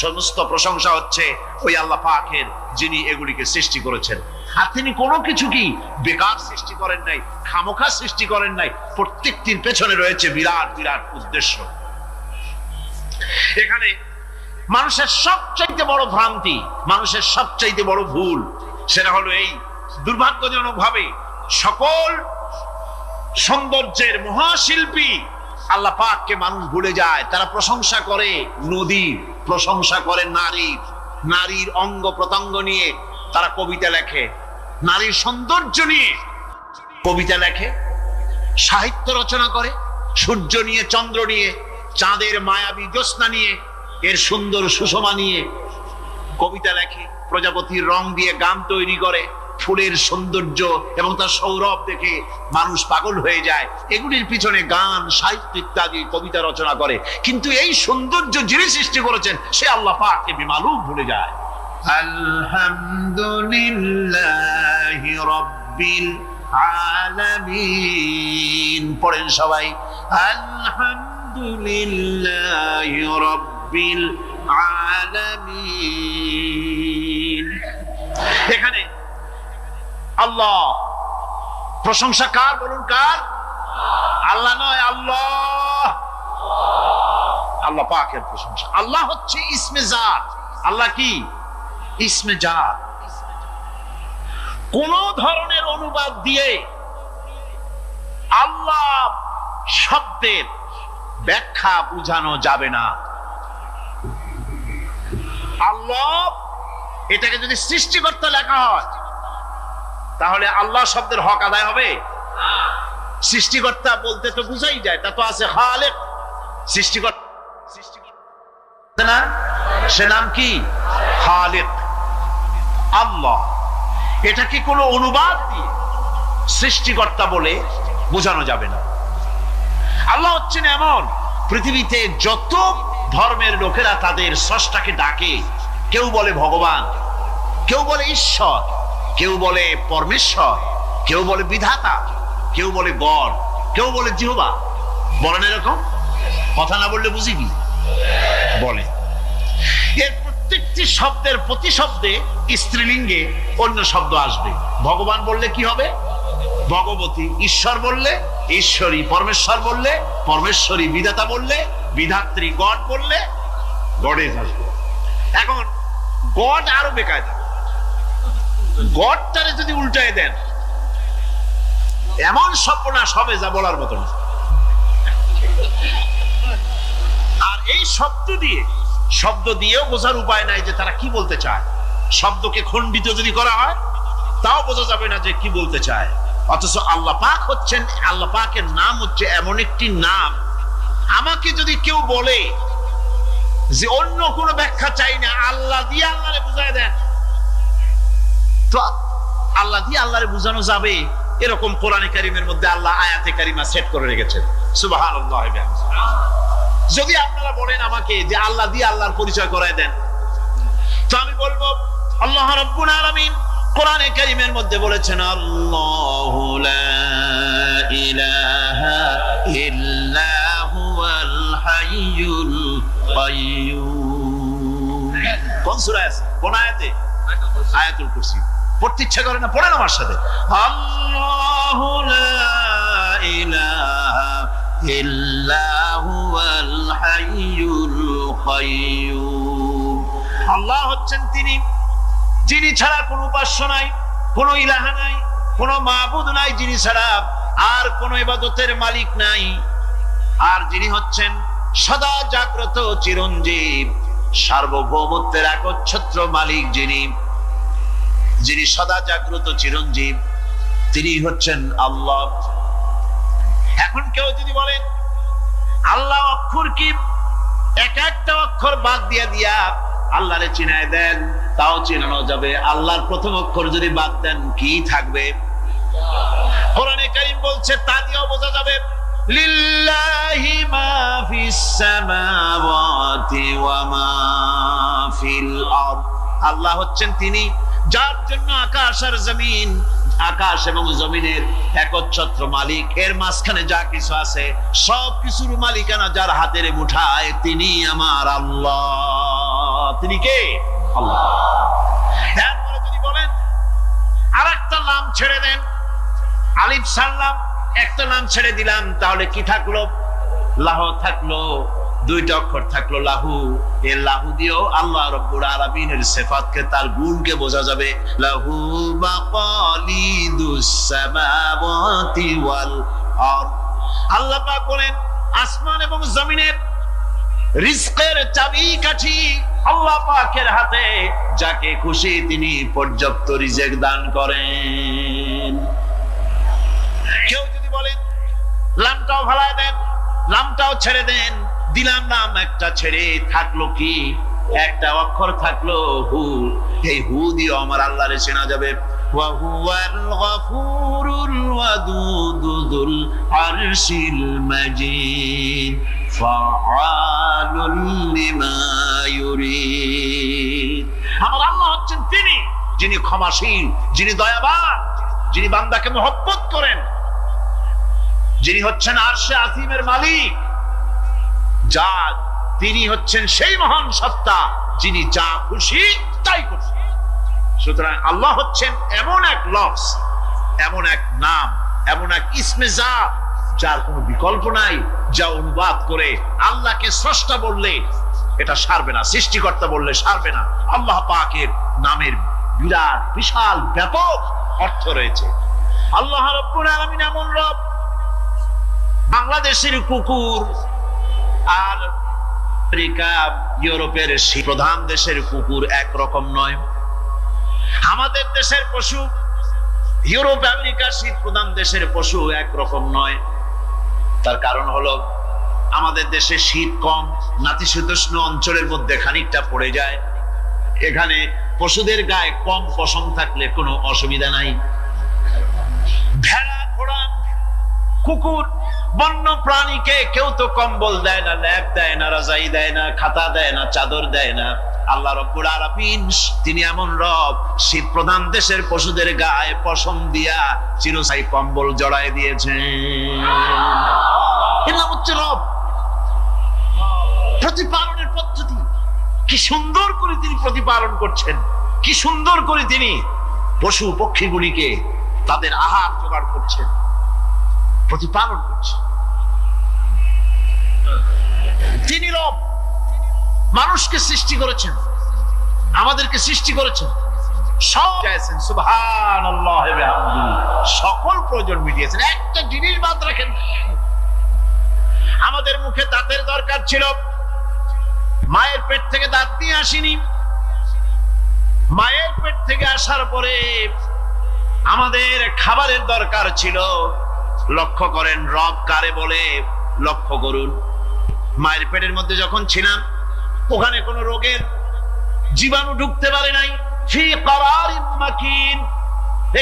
সমস্ত প্রশংসা হচ্ছে ওই আল্লাহ পাকের, যিনি এগুলিকে সৃষ্টি করেছেন। আর তিনি কোনো কিছু কি বেকার সৃষ্টি করেন নাই, খামোখা সৃষ্টি করেন নাই। প্রত্যেকটির পেছনে রয়েছে বিরাট বিরাট উদ্দেশ্য। এখানে মানুষের সবচাইতে বড় ভ্রান্তি, মানুষের সবচাইতে বড় ভুল, সেটা হলো এই, দুর্ভাগ্যজনক ভাবে সকল সৌন্দর্যের মহাশিল্পী আল্লাহ পাককে মানুষ ভুলে যায়। তারা প্রশংসা করে নদীর, প্রশংসা করে নারীর, নারীর অঙ্গ প্রত্যঙ্গ নিয়ে তারা কবিতা লেখে, নারীর সৌন্দর্য নিয়ে কবিতা লেখে, সাহিত্য রচনা করে, সূর্য নিয়ে, চন্দ্র নিয়ে, চাঁদের মায়াবী জ্যোৎস্না নিয়ে, এর সুন্দর সুষমা নিয়ে কবিতা লেখে, প্রজাপতির রং দিয়ে গান তৈরি করে, ফুলের সৌন্দর্য এবং তার সৌরভ দেখে মানুষ পাগল হয়ে যায়। এগুলির পিছনে গান, সাহিত্য ইত্যাদি কবিতা রচনা করে। কিন্তু এই সৌন্দর্য যিনি সৃষ্টি করেছেন সে আল্লাহ পাককে বেমালুম ভুলে যায়। আলহামদুলিল্লাহি রাব্বিল আলামিন। পড়েন সবাই, আলহামদুলিল্লাহি রাব্বিল আলামিন। এখানে আল্লাহ, প্রশংসা কার বলুন, কার? আল্লাহ নয়, আল্লাহ, আল্লাহ পাকের প্রশংসা। আল্লাহ হচ্ছে ইসমে জাত। আল্লাহ কি? ইসমে জাত। কোন ধরনের অনুবাদ দিয়ে আল্লাহ শব্দের ব্যাখ্যা বুঝানো যাবে না। আল্লাহ এটাকে যদি সৃষ্টিকর্তা লেখা হয় তাহলে আল্লাহ শব্দের হক আদায় হবে? সৃষ্টিকর্তা বলতে তো বুঝাই যায়, তা তো আছে খালেক, সৃষ্টিকর্তা না, সে নাম কি? খালেক। আল্লাহ এটাকে কোনো অনুবাদ দিয়ে সৃষ্টিকর্তা বলে বোঝানো যাবে না। আল্লাহ হচ্ছেন এমন, পৃথিবীতে যত ধর্মের লোকেরা তাদের স্রষ্টাকে ডাকে, কেউ বলে ভগবান, কেউ বলে ঈশ্বর, কেউ বলে পরমেশ্বর, কেউ বলে বিধাতা, কেউ বলে গড, কেউ বলে জিহ্বা। বলেন এরকম কথা? না বললে বুঝি কি বলে? একটি শব্দের প্রতিশব্দে স্ত্রীলিঙ্গে অন্য শব্দ আসবে। ভগবান বললে কি হবে? ভগবতী। ঈশ্বর বললে ঈশ্বরী। পরমেশ্বর বললে পরমেশ্বরী। বিধাতা বললে বিধাত্রী। গড বললে গডেস আসবে। এখন গড আরো বেকায়দা। গডটারে যদি উল্টায় দেন, এমন সর্বনাশ হবে যা বলার মতো না। আর এই শব্দ দিয়েও বোঝার উপায় নাই যে তারা কি বলতে চায়। শব্দকে খণ্ডিত যদি করা হয় তাও বোঝা যাবে না যে কি বলতে চায়। অথচ আল্লাহ পাক হচ্ছেন, আল্লাহ পাকের নাম হচ্ছে এমন একটি নাম, আমাকে যদি কেউ বলে যে অন্য কোনো ব্যাখ্যা চাই না, আল্লাহ দিয়ে আল্লাহরে বুঝায় দেন, তো আল্লাহ দিয়ে আল্লাহরে বুঝানো যাবে। এরকম কোরআনে কারিমের মধ্যে আল্লাহ আয়াতে কারিমা সেট করে রেখেছেন। সুবহানাল্লাহ। যদি আপনারা বলেন আমাকে যে আল্লাহ দিয়ে আল্লাহর পরিচয় করায় দেন, তো আমি বলবো আল্লাহ রাব্বুল আলামিন কোরআনে কারিমের মধ্যে বলেছেন, আল্লাহু লা ইলাহা ইল্লা হুয়াল হাইয়ুল কাইয়্যুম। কোন সূরা আছে? কোন আয়াতে? আয়াতুল কুরসি। পড়তে ইচ্ছা করে না? পড়েন আমার সাথে। আল্লাহু লা ইলাহা ইল্লা হুয়াল হাইয়ুল কাইয়্যুম। আল্লাহ হচ্ছেন তিনি যিনি ছাড়া কোনো উপাস্য নাই, কোনো ইলাহা নাই, কোনো মাবুদ নাই, যিনি ছাড়া আর কোনো ইবাদতের মালিক নাই, আর যিনি হচ্ছেন সদা জাগ্রত চিরঞ্জীব, সার্বভৌমত্বের একচ্ছত্র মালিক, যিনি সদা জাগ্রত চিরঞ্জীব, তিনি হচ্ছেন আল্লাহ। এখন কেউ যদি বলেন আল্লাহ অক্ষর কি, এক একটা অক্ষর বাদ দিয়া আল্লাহরে চিনায় দেন, তাও চিনানো যাবে। আল্লাহর প্রথম অক্ষর যদি বাদ দেন কি থাকবে? কোরআনে কারীম বলছে তা দিয়েও বোঝা যাবে। লিল্লাহি মা ফিস সামাওয়াতি ওয়া মা ফিল আরদ। আল্লাহ হচ্ছেন তিনি যার জন্য আকাশ আর জমিন, আকাশ এবং জমিনের একচ্ছত্র মালিক। এর মাঝখানে যা কিছু আছে সব কিছুর মালিকানা যার হাতের মুঠায়, তিনি আমার আল্লাহ। তিনি কে? আল্লাহ। এরপরে যদি বলেন আর একটা নাম ছেড়ে দেন, আলিফ সাল্লাম একটা নাম ছেড়ে দিলাম, তাহলে কি থাকলো? লাহ থাকলো, দুইটা অক্ষর থাকলো লাহু। এই লাহু দিয়েও আল্লাহ রাব্বুল আলামিনের সিফাতকে, তার গুণকে বোঝা যাবে। লাহু মাকালিদুস সামাওয়াতি ওয়াল আরদ। আল্লাহ পাক বলেন আসমান এবং জমিনের রিজকের চাবিকাঠি আল্লাহ পাকের হাতে, যাকে খুশি তিনি পর্যাপ্ত রিজেক দান করেন। কেউ যদি বলেন লামটাও ভালায় দেন, লামটাও ছেড়ে দেন, দিলাম নাম একটা ছেড়ে, থাকলো কি? একটা অক্ষর থাকলো হু। এই হু দিয়ে আমার আল্লাহরে চেনা যাবে। ওয়া হুয়াল গফুরুল ওয়াদুদুল আরশিল মাজিদ ফাআলুল লিমা ইউরিদ। আমার আল্লাহ হচ্ছেন তিনি যিনি ক্ষমাশীল, যিনি দয়াবান, যিনি বান্দাকে মহব্বত করেন, যিনি হচ্ছেন আরশে আজিমের মালিক, যা তিনি হচ্ছেন সেই মহান সত্তা যিনি যা খুশি তাই খুশি। সুতরাং আল্লাহ হচ্ছেন এমন এক লফজ, এমন এক নাম, এমন এক ইসমে জাত যার কোনো বিকল্প নাই, যা অনুবাদ করে আল্লাহকে স্রষ্টা বললে এটা সারবে না, সৃষ্টিকর্তা বললে সারবে না। আল্লাহ পাকের নামের বিরাট বিশাল ব্যাপক অর্থ রয়েছে। আল্লাহ রাব্বুল আলামিন এমন রব। বাংলাদেশের কুকুর আর আমেরিকা, ইউরোপের প্রধান দেশের কুকুর একরকম নয়। আমাদের দেশের পশু, ইউরোপ আমেরিকা শীত প্রধান দেশের পশু একরকম নয়। তার কারণ হলো আমাদের দেশে শীত কম, নাতিশীতোষ্ণ অঞ্চলের মধ্যে খানিকটা পড়ে যায়। এখানে পশুদের গায়ে কম পশম থাকলে কোনো অসুবিধা নাই। ভেড়া, ঘোড়া, কুকুর, বন্য প্রাণীকে কেউ তো কম্বল দেয় না, ল্যাপ দেয় না, রাজাই দেয় না, খাতা দেয় না, চাদর দেয় না। আল্লাহ রাব্বুল আলামিন তিনি এমন রব, শীত প্রধান দেশের পশুদের গায়ে পশম দিয়া চিরস্থায়ী কম্বল জড়ায় দিয়েছেন। এর নাম হচ্ছে রব। প্রতিপালনের পদ্ধতি, কি সুন্দর করে তিনি প্রতিপালন করছেন, কি সুন্দর করে তিনি পশু পক্ষীগুলিকে তাদের আহার জোগাড় করছেন, প্রতিপালন করছেন। তিনি রব, মানুষকে সৃষ্টি করেছেন, আমাদেরকে সৃষ্টি করেছেন, সব চাইছেন। সুবহানাল্লাহ ওয়া বিহামদিহি, সকল প্রয়োজন মিটিয়েছেন, একটা জিনিস বাদ রাখেন। আমাদের মুখে দাঁতের দরকার ছিল, মায়ের পেট থেকে দাঁত নিয়ে আসিনি। মায়ের পেট থেকে আসার পরে আমাদের খাবারের দরকার ছিল। লক্ষ্য করেন রব কারে বলে, লক্ষ্য করুন। মায়ের পেটের মধ্যে যখন ছিলাম, ওখানে কোনো রোগের জীবাণু ঢুকতে পারে নাই। ফি করারিন মাকিন,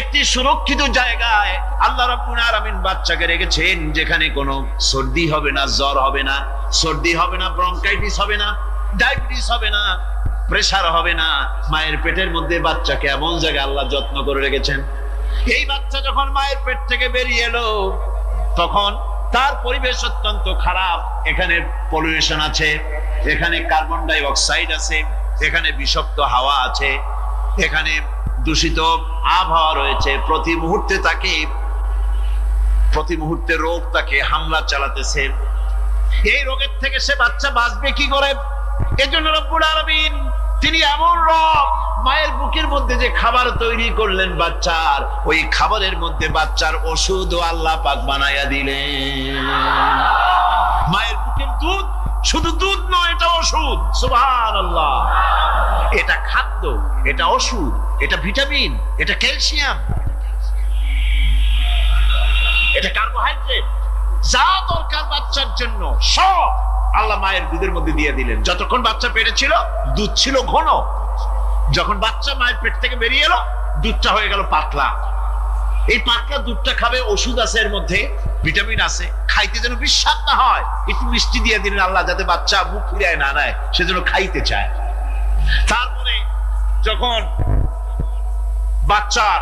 একটি সুরক্ষিত জায়গায় আল্লাহ রাব্বুল আলামিন বাচ্চাকে রেখেছেন, যেখানে কোনো সর্দি হবে না, জ্বর হবে না, সর্দি হবে না, ব্রঙ্কাইটিস হবে না, ডায়াবেটিস হবে না, প্রেসার হবে না। মায়ের পেটের মধ্যে বাচ্চাকে এমন জায়গায় আল্লাহ যত্ন করে রেখেছেন। এই বাচ্চা যখন মায়ের পেট থেকে বেরিয়ে এলো, তখন তার পরিবেশ অত্যন্ত খারাপ। এখানে পলিউশন আছে, এখানে কার্বন ডাই অক্সাইড আছে, এখানে বিষাক্ত হাওয়া আছে, এখানে দূষিত আবহাওয়া রয়েছে। প্রতি মুহূর্তে রোগ তাকে হামলা চালাতেছে। এই রোগের থেকে সে বাচ্চা বাঁচবে কি করে? এজন্য রব্বুল আলামিন তিনি এমন রব, মায়ের বুকের মধ্যে যে খাবার তৈরি করলেন বাচ্চার, ওই খাবারের মধ্যে বাচ্চার ওষুধ আল্লাহ পাক বানায়া দিলেন। মায়ের বুকের দুধ শুধু দুধ নয়, এটা ওষুধ। সুবহানাল্লাহ, এটা খাদ্য, এটা ওষুধ, এটা ভিটামিন, এটা ক্যালসিয়াম, এটা কার্বোহাইড্রেট, যা দরকার বাচ্চার জন্য সব আল্লাহ মায়ের দুধের মধ্যে দিয়ে দিলেন। যতক্ষণ বাচ্চা পেটে ছিল দুধ ছিল ঘন, যখন বাচ্চা মায়ের পেট থেকে বেরিয়ে এলো দুধটা হয়ে গেল পাতলা। এই পাতলা দুধটা খাবে, ওষুধ আছে এর মধ্যে, ভিটামিন আছে, খাইতে যেন বিস্বাদ না হয় একটু মিষ্টি দিয়ে দিলেন আল্লাহ, যাতে বাচ্চা মুখ ফিরায় না নেয়, সেজন্য খাইতে চায়। তারপরে যখন বাচ্চার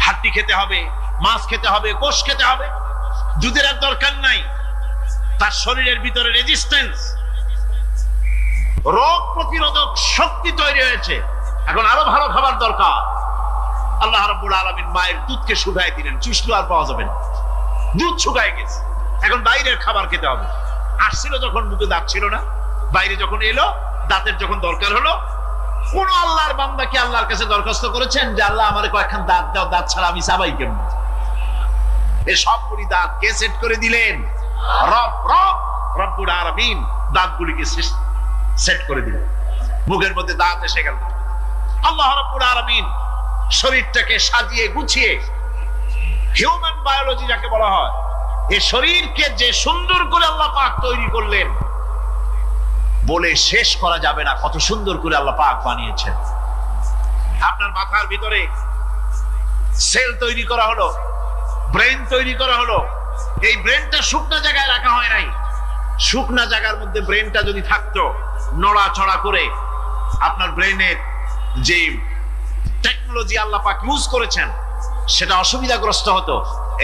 হাড্ডি খেতে হবে, মাছ খেতে হবে, গোশত খেতে হবে, দুধের আর দরকার নাই। তার শরীরের ভিতরে রেজিস্ট্যান্স, রোগ প্রতিরোধক শক্তি তৈরি হয়েছে। এখন আরো ভালো খাবার দরকার। আল্লাহ রাব্বুল আলামিন মায়ের দুধকে শুকায় দিলেন, চুষলো আর পাওয়া যাবে না, দুধ শুকায় গেছে। এখন বাইরের খাবার খেতে হবে। আসছিল যখন মুখে দাঁত ছিল না, বাইরে যখন এলো দাঁতের যখন দরকার হলো, কোন আল্লাহর বান্দা কি আল্লাহর কাছে দরখাস্ত করেছেন যে আল্লাহ আমারে কয়েকখান দাঁত দাও, দাঁত ছাড়া আমি চাবাই কেমন? এই সবগুলি দাঁত কে সেট করে দিলেন? রব্বুল আলামিন দাঁতগুলিকে সেট করে দিলেন। মুখের মধ্যে দাঁত এসে গেল। আল্লাহ রাব্বুল আলামিন শরীরটাকে সাজিয়ে গুছিয়ে, হিউম্যান বায়োলজি যাকে বলা হয়, এই শরীরকে যে সুন্দর করে আল্লাহ পাক তৈরি করলেন, বলে শেষ করা যাবে না কত সুন্দর করে আল্লাহ পাক বানিয়েছেন। আপনার মাথার ভিতরে সেল তৈরি করা হলো, ব্রেন তৈরি করা হলো। এই ব্রেনটা শুকনা জায়গায় রাখা হয় নাই। শুকনা জায়গার মধ্যে ব্রেনটা যদি থাকতো, নড়াচড়া করে আপনার ব্রেনের যে টেকনোলজি আল্লাহ পাক ইউজ করেছেন সেটা অসুবিধাগ্রস্ত হতো।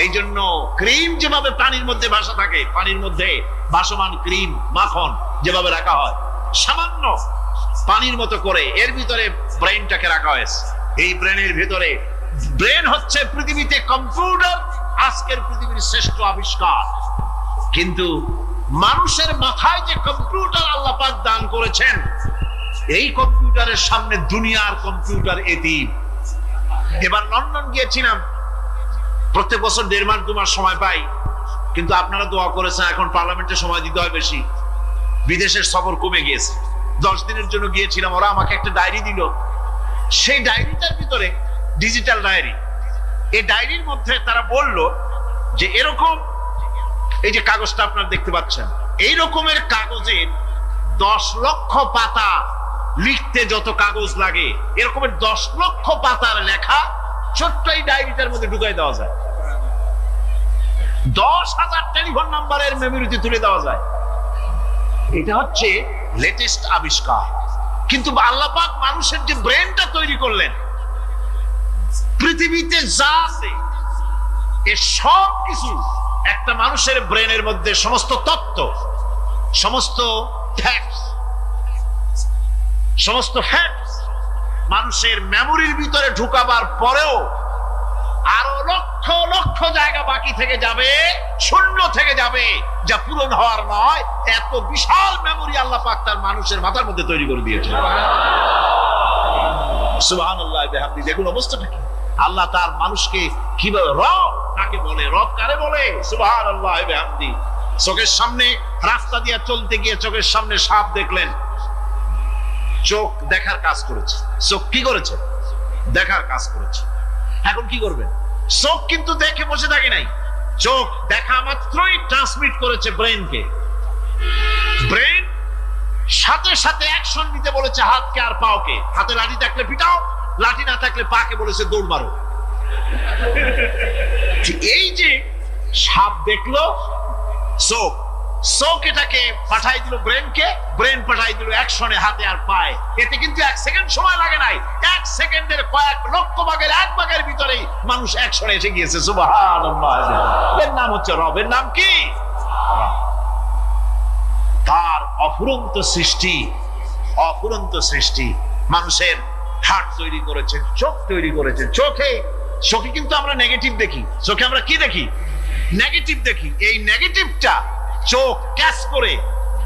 এই জন্য ক্রিম যেভাবে পানির মধ্যে ভাসা থাকে, পানির মধ্যে ভাসমান ক্রিম মাখন যেভাবে রাখা হয়, সামান্য পানির মতো করে এর ভিতরে ব্রেনটাকে রাখা হয়েছে। এই ব্রেনের ভিতরে, ব্রেন হচ্ছে পৃথিবীতে কম্পিউটার, আজকের পৃথিবীর শ্রেষ্ঠ আবিষ্কার। কিন্তু মানুষের মাথায় যে কম্পিউটার আল্লাহ পাক দান করেছেন, এই কম্পিউটারের সামনে দুনিয়ার কম্পিউটার এতিম। এবার লন্ডন গিয়েছিলাম, প্রত্যেক বছর 1.5 মাস 2 মাস সময় পাই, কিন্তু আপনারা দোয়া করেছেন এখন পার্লামেন্টে সময় দিতে হয় বেশি। বিদেশের সফর কমে গিয়েছে। 10 দিনের জন্য গিয়েছিলাম। ওরা আমাকে একটা ডায়েরি দিল। সেই ডায়েরিটার ভিতরে ডিজিটাল ডায়েরি, এই ডায়েরির মধ্যে তারা বলল যে এরকম, এই যে কাগজটা আপনারা দেখতে পাচ্ছেন, এই রকমের কাগজের 10 লক্ষ পাতা লিখতে যত কাগজ লাগে, এরকমের 10 লক্ষ পাতার লেখা ছোট্ট এই ডায়েরিটার মধ্যে ঢুকাই দেওয়া যায়। 10,000 টেলিফোন নাম্বারের মেমোরিতে তুলে দেওয়া যায়। এটা হচ্ছে লেটেস্ট আবিষ্কার। কিন্তু আল্লাহ পাক মানুষের যে ব্রেনটা তৈরি করলেন, পৃথিবীতে যা আছে এ সব কিছু একটা মানুষের ব্রেনের মধ্যে, সমস্ত তত্ত্ব, সমস্ত ফ্যাক্টস, সমস্ত ফ্যাক্টস মানুষের মেমোরির ভিতরে ঢুকাবার পরেও আরো লক্ষ লক্ষ জায়গা বাকি থেকে যাবে, শূন্য থেকে যাবে, যা পূরণ হওয়ার নয়। এত বিশাল মেমোরি আল্লাহ পাক তার মানুষের মাথার মধ্যে তৈরি করে দিয়েছে। সুবহানাল্লাহ বিহামদি। দেখুন অবস্থাটা কি। আল্লাহ তার মানুষকে কিভাবে, রব কাকে বলে, রব কারে বলে, সুবহানাল্লাহ বিহামদি। চোখের সামনে রাস্তা দিয়ে চলতে গিয়ে চোখের সামনে সাপ দেখলেন, চোখ দেখার কাজ করেছে। চোখ কি করেছে? দেখার কাজ করেছে। এখন কি করবেন? চোখ কিন্তু দেখে বসে থাকে নাই, চোখ দেখা মাত্রই ট্রান্সমিট করেছে ব্রেনকে। ব্রেন সাথে সাথে অ্যাকশন নিতে বলেছে হাতকে আর পাওকে। হাতে লাঠি থাকলে পিটাও, লাঠি না থাকলে পাকে বলেছে দৌড় মারো। এই যে সাপ দেখলো, চোখ চোখ এটাকে পাঠাই দিল ব্রেনকে, ব্রেন পাঠাই দিল অ্যাকশনে হাতে আর পায়ে। এতে কিন্তু 1 সেকেন্ড সময় লাগে নাই, 1 সেকেন্ডের কয়েক লক্ষ ভাগের 1 ভাগের ভিতরেই মানুষ অ্যাকশনে এসে গিয়েছে। সুবহানাল্লাহ। এর নাম হচ্ছে রব। এর নাম কি? তার অফুরন্ত সৃষ্টি, অফুরন্ত সৃষ্টি। মানুষের হার্ট তৈরি করেছেন, চোখ তৈরি করেছেন। চোখে কিন্তু আমরা নেগেটিভ দেখি, চোখে আমরা কি দেখি? নেগেটিভ দেখি। এই নেগেটিভটা চোখ ক্যাচ করে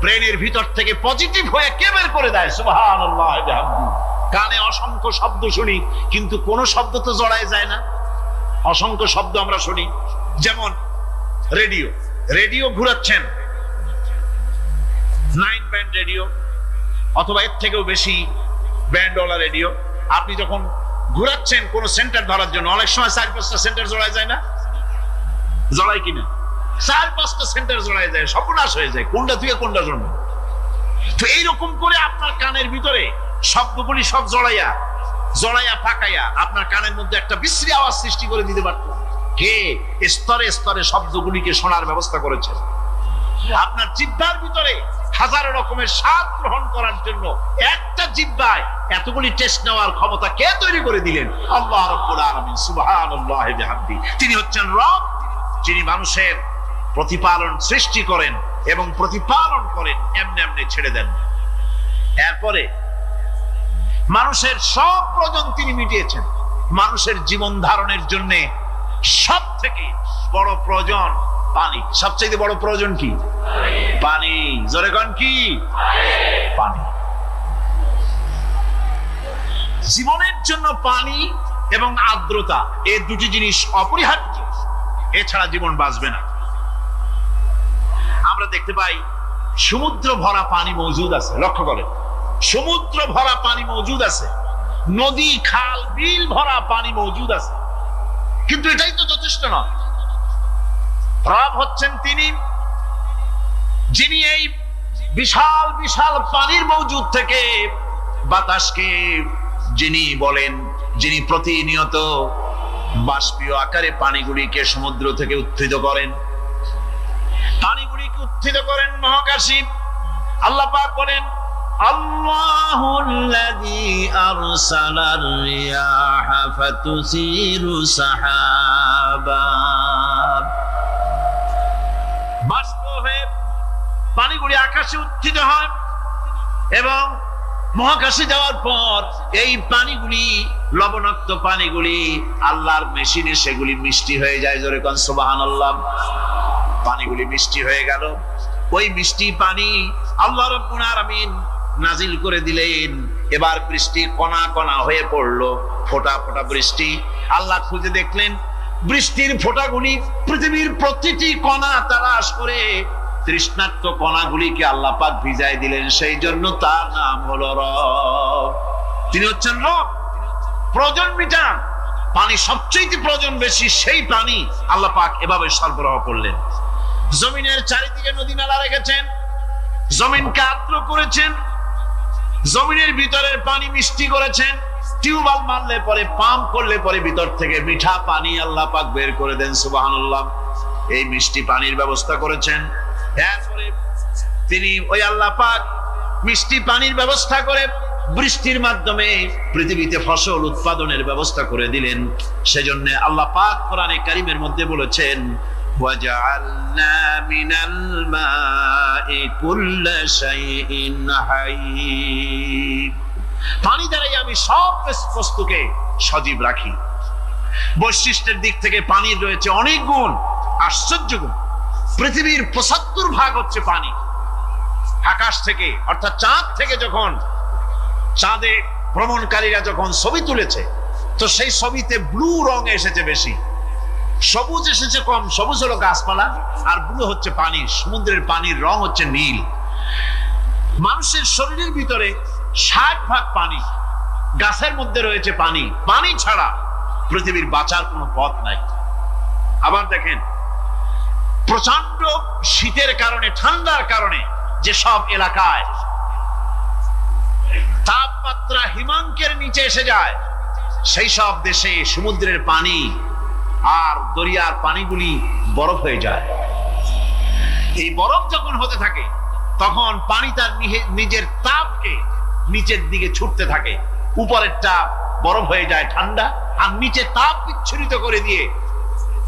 ব্রেনের ভিতর থেকে পজিটিভ হয়ে কে বের করে দেয়? সুবহানাল্লাহ বিহামদি। কানে অসংখ্য শব্দ শুনি, কিন্তু কোন শব্দ তো জড়ায় যায় না। অসংখ্য শব্দ আমরা শুনি, যেমন রেডিও। রেডিও ঘুরাচ্ছেন, 9 ব্যান্ড রেডিও অথবা এর থেকেও বেশি ব্যান্ডওয়ালা রেডিও। আপনি যখন ঘুরাচ্ছেন কোন সেন্টার ধরার জন্য, অনেক সময় 4-5টা সেন্টার জড়ায় যায় না? জড়ায় কিনা? 4-5টা সেন্টার জড়ায় যায়, সর্বনাশ হয়ে যায়, কোনটা থেকে কোনটা জন্য। তো এইরকম করে আপনার কানের ভিতরে শব্দগুলি সব জড়াইয়া ফাঁকাইয়া আপনার কানের মধ্যে একটা বিশ্রী আওয়াজ সৃষ্টি করে দিতে পারত। কে? স্তরে স্তরে শব্দগুলিকে শোনার ব্যবস্থা করেছে। আপনার জিহ্বার ভিতরে হাজারো রকমের স্বাদ গ্রহণ করার জন্য একটা জিহ্বায় এতগুলি টেস্ট নেওয়ার ক্ষমতা কে তৈরি করে দিলেন? আল্লাহ রাব্বুল আলামিন। সুবহানাল্লাহ বিহামদি। তিনি হচ্ছেন রব, যিনি মানুষের প্রতিপালন সৃষ্টি করেন এবং প্রতিপালন করেন, এমনি এমনি ছেড়ে দেন। এরপরে মানুষের সব প্রয়োজন তিনি মিটিয়েছেন। মানুষের জীবন ধারণের জন্য সব থেকে বড় প্রয়োজন পানি। সবচেয়ে বড় প্রয়োজন কি? পানি। জোরে কোন কি? পানি। জীবনের জন্য পানি এবং আর্দ্রতা, এই দুটি জিনিস অপরিহার্য, এছাড়া জীবন বাঁচবে না। আমরা দেখতে পাই সমুদ্র ভরা পানি মজুদ আছে। লক্ষ্য করেন, সমুদ্র ভরা পানি মজুদ আছে, নদী খাল বিল ভরা পানি মজুদ আছে, কিন্তু এটাই তো যথেষ্ট নয়। রব হচ্ছেন তিনি, যিনি এই বিশাল বিশাল পানির মজুদ থেকে বাতাসকে যিনি বলেন, যিনি প্রতিনিয়ত বাষ্পীয় আকারে পানিগুলিকে সমুদ্র থেকে উত্থিত করেন, পানিগুলিকে উত্থিত করেন মহাকাশে। আল্লাহ পাক বলেন, আল্লাহুল্লাযী আরসালার রিয়াহা ফাতুসিরু সাহাবা। বাষ্প হয়ে পানিগুলি আকাশে উত্থিত হয় এবং মহাকাশে যাওয়ার পর এই পানিগুলি, লবণাক্ত পানিগুলি আল্লাহর মেশিনে সেগুলি মিষ্টি হয়ে যায়। জোরে কোন সুবহানাল্লাহ। পানিগুলি মিষ্টি হয়ে গেল। ওই মিষ্টি পানি আল্লাহ রাব্বুল আলামিন নাজিল করে দিলেন। এবার বৃষ্টি কণা কণা হয়ে পড়লো, ফোঁটা ফোঁটা বৃষ্টি। আল্লাহ খুঁজে দেখলেন বৃষ্টির ফোঁটাগুলি পৃথিবীর প্রতিটি কণা তালাশ করে তৃষ্ণার্ত কণাগুলিকে আল্লাহ পাক ভিজাই দিলেন। সেই জন্য তার নাম হলো রব। তিনি হচ্ছেন রব, প্রয়োজন মিটান। পানি সবচেয়ে প্রয়োজন বেশি, সেই পানি আল্লাহ পাক এভাবে সরবরাহ করলেন। জমিনের চারিদিকে নদী নালা রেখেছেন, জমিনকে আর্দ্র করেছেন, জমিনের ভিতরের পানি মিষ্টি করেছেন। টিউবওয়েল মারলে পরে, পাম্প করলে পরে ভিতর থেকে মিঠা পানি আল্লাহ পাক বের করে দেন। সুবহানাল্লাহ। এই মিষ্টি পানির ব্যবস্থা করেছেন। এরপরে তিনি ওই আল্লাহ পাক মিষ্টি পানির ব্যবস্থা করে বৃষ্টির মাধ্যমে পৃথিবীতে ফসল উৎপাদনের ব্যবস্থা করে দিলেন। সেজন্য আল্লাহ পাক কোরআনে কারীমের মধ্যে বলেছেন, ওয়াজআলনা মিনাল মাই কুল্লা শাইইন হাই। পানি দ্বারাই আমি সব বস্তুকে সজীব রাখি। বৈশিষ্ট্যের দিক থেকে পানির রয়েছে অনেক গুণ, আশ্চর্য গুণ। পৃথিবীর ৭৫% হচ্ছে পানি। আকাশ থেকে অর্থাৎ চাঁদ থেকে যখন চাঁদে ভ্রমণকারীরা যখন ছবি তুলেছে, তো সেই ছবিতে ব্লু রং এসেছে বেশি, সবুজ এসেছে কম। সবুজ হলো গাছপালা, আর ব্লু হচ্ছে পানি। সমুদ্রের পানির রং হচ্ছে নীল। মানুষের শরীরের ভিতরে ৬০% পানি, গাছের মধ্যে রয়েছে পানি। পানি ছাড়া পৃথিবীর বাঁচার কোনো পথ নাই। আবার দেখেন, প্রচন্ড শীতের কারণে, ঠান্ডার কারণে যেসব এলাকায় তাপমাত্রা হিমাঙ্কের নিচে এসে যায়, সেই সব দেশে সমুদ্রের পানি আর দরিয়ার পানিগুলি বরফ হয়ে যায়। এই বরফ যখন হতে থাকে, তখন পানি তার নিজের তাপকে নিচের দিকে ছুটতে থাকে। উপরেরটা বরফ হয়ে যায় ঠান্ডা, আর নিচে তাপ বিচ্ছুরিত করে দিয়ে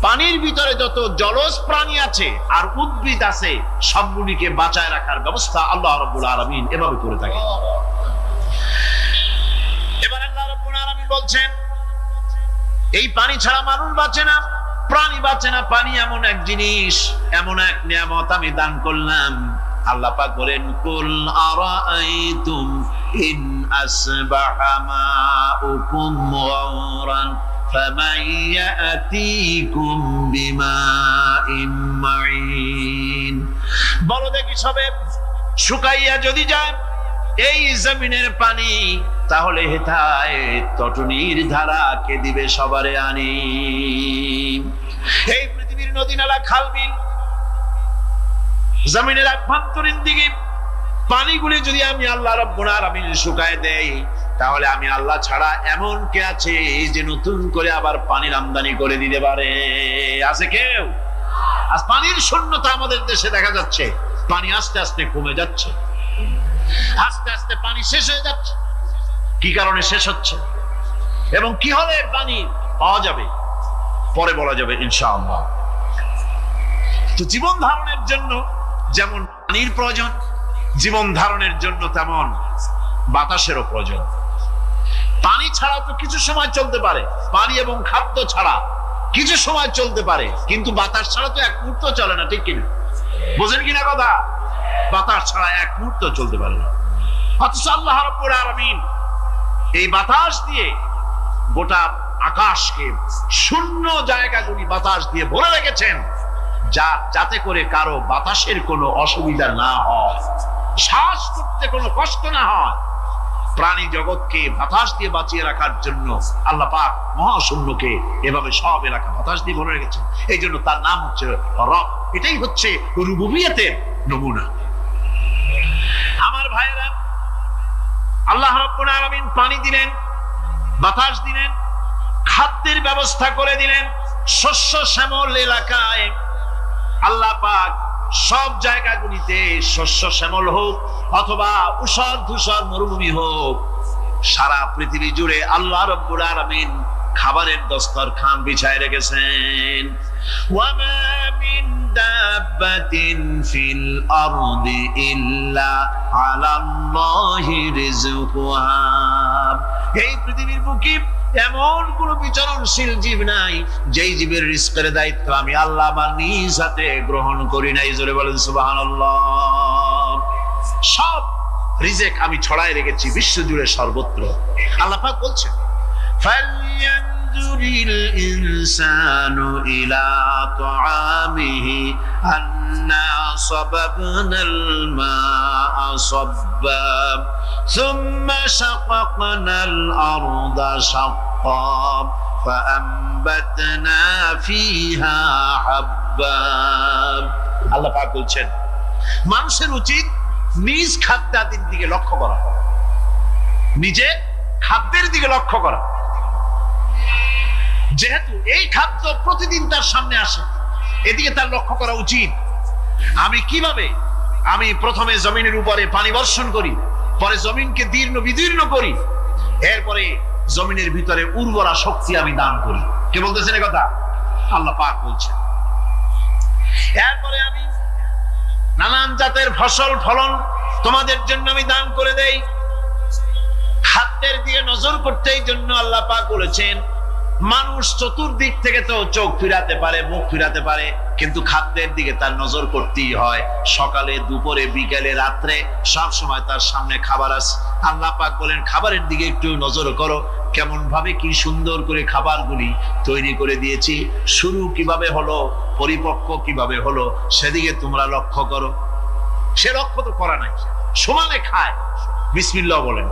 পানির ভিতরে যত জলজ প্রাণী আছে আর উদ্ভিদ আছে, সবগুলিকে বাঁচায় রাখার ব্যবস্থা আল্লাহ রাব্বুল আলামিন এভাবে করে থাকে। এবার আল্লাহ রাব্বুল আলামিন বলছেন, এই পানি ছাড়া মানুষ বাঁচে না, প্রাণী বাঁচে না। পানি এমন এক জিনিস, এমন এক নিয়ামত আমি দান করলাম। আল্লাহ পাক বলেন, কুল আরাআইতুম ইন আসবাহা মাউকুম গাওরান ফামান ইয়াতিকুম বিমাইন মাইন। বলো দেখি, সবে শুকাইয়া যদি যায় এই জমিনের পানি, তাহলে হেথায় তটনির ধারা কে দিবে সবারে আনি। এই পৃথিবীর নদী নালা খাল বিল, জমিনের আভ্যন্তরীণ দিকে পানিগুলি যদি আমি আল্লাহ রাব্বুল আলামিন শুকায় দেই, তাহলে আমি আল্লাহ ছাড়া এমন কে আছে যে নতুন করে আবার পানির আমদানি করে দিতে পারে? আছে কেউ? আজ পানির শূন্যতা আমাদের দেশে দেখা যাচ্ছে। পানি আস্তে আস্তে কমে যাচ্ছে, আস্তে আস্তে পানি শেষ হয়ে যাচ্ছে। কি কারণে শেষ হচ্ছে এবং কি হলে পানি পাওয়া যাবে, পরে বলা যাবে ইনশাআল্লাহ। তো জীবন ধারণের জন্য যেমন পানির প্রয়োজন, জীবন ধারণের জন্য তেমন বাতাসেরও প্রয়োজন। পানি ছাড়া তো কিছু সময় চলতে পারে, পানি এবং খাদ্য ছাড়া কিছু সময় চলতে পারে, কিন্তু বাতাস ছাড়া তো এক মুহূর্ত চলে না, ঠিক কিনা? বোঝেন কিনা কথা? বাতাস ছাড়া এক মুহূর্ত চলতে পারে না। অথচ আল্লাহ রাব্বুল আলামিন এই বাতাস দিয়ে গোটা আকাশকে, শূন্য জায়গাগুলি বাতাস দিয়ে ভরে রেখেছেন, যাতে করে কারো বাতাসের কোনো অসুবিধা না হয়, শ্বাস করতে কোনো কষ্ট না হয়। প্রাণী জগৎকে বাতাস দিয়ে বাঁচিয়ে রাখার জন্য আল্লাহ পাক মহাশূন্যকে এভাবে সব এলাকা বাতাস দিয়ে ভরে রেখেছেন। এই জন্য তার নাম হচ্ছে রব। এটাই হচ্ছে রুবুবিয়তের নমুনা। আমার ভাইয়েরা, আল্লাহ রাব্বুল আলামিন পানি দিলেন, বাতাস দিলেন, খাদ্যের ব্যবস্থা করে দিলেন। শস্য শ্যামল এলাকায় আল্লাহ পাক সব জায়গাগুলিতে শস্য শ্যামল হোক অথবা উষর ধূসর মরুভূমি হোক, সারা পৃথিবী জুড়ে আল্লাহ রাব্বুল আলামিন খাবারের দস্তরখান বিছায় রেখেছেন। ওয়ামা মিন দাব্বাতিন ফিল আরদি ইল্লা আলাল্লাহি রিজকুহা। এই পৃথিবীর বুকে এমন কোন বিচরণশীল জীব নাই যেই জীবের রিজকের দায়িত্ব আমি আল্লাহ আমার নিজ হাতে গ্রহণ করি নাই। জোরে বলেন সুবহানাল্লাহ। সব রিজেক আমি ছড়ায় রেখেছি বিশ্ব জুড়ে সর্বত্র। আল্লাহ পাক বলছেন, ফালয়ানজুরিল ইনসানু ইলা তাআমিহি আন্না সাবাবনাল মাআ সাব্বা সুম্মা শাকাকনাল আরদা শাক্কা ফাআমবাতনা ফিহা হাব্বা। আল্লাহ পাক বলছেন, মানুষের উচিত নিজ খাদ্যাদির দিকে লক্ষ্য করা, নিজে খাদ্যের দিকে লক্ষ্য করা। যেহেতু এই খাদ্য প্রতিদিন তার সামনে আসে, এদিকে তার লক্ষ্য করা উচিত। আমি কিভাবে আমি প্রথমে জমিনের উপরে পানি বর্ষণ করি, পরে জমিনকে দীর্ণ বিদীর্ণ করি, এরপরে জমিনের ভিতরে উর্বরা শক্তি আমি দান করি। কে বলতেছেন এই কথা? আল্লাহ পাক বলছেন। এরপরে আমি নানান জাতের ফসল ফলন তোমাদের জন্য আমি দান করে দেই। খাদ্যের দিকে নজর করতে এই জন্য আল্লাহ পাক বলেছেন মানুষ চতুর্দিক থেকে তো চোখ ফিরাতে পারে, মুখ ফিরাতে পারে, কিন্তু খাদ্যের দিকে তার নজর করতেই হয়। সকালে, দুপুরে, বিকেলে, রাত্রে সব সময় তার সামনে খাবার আছে। আল্লাহ পাক বলেন খাবারের দিকে একটু নজর করো, কেমন ভাবে কি সুন্দর করে খাবারগুলি তৈরি করে দিয়েছি, শুরু কিভাবে হলো, পরিপক্ক কিভাবে হলো, সেদিকে তোমরা লক্ষ্য করো। সে লক্ষ্য তো করা নাই, সমানে খায়, বিসমিল্লাহ বলেন,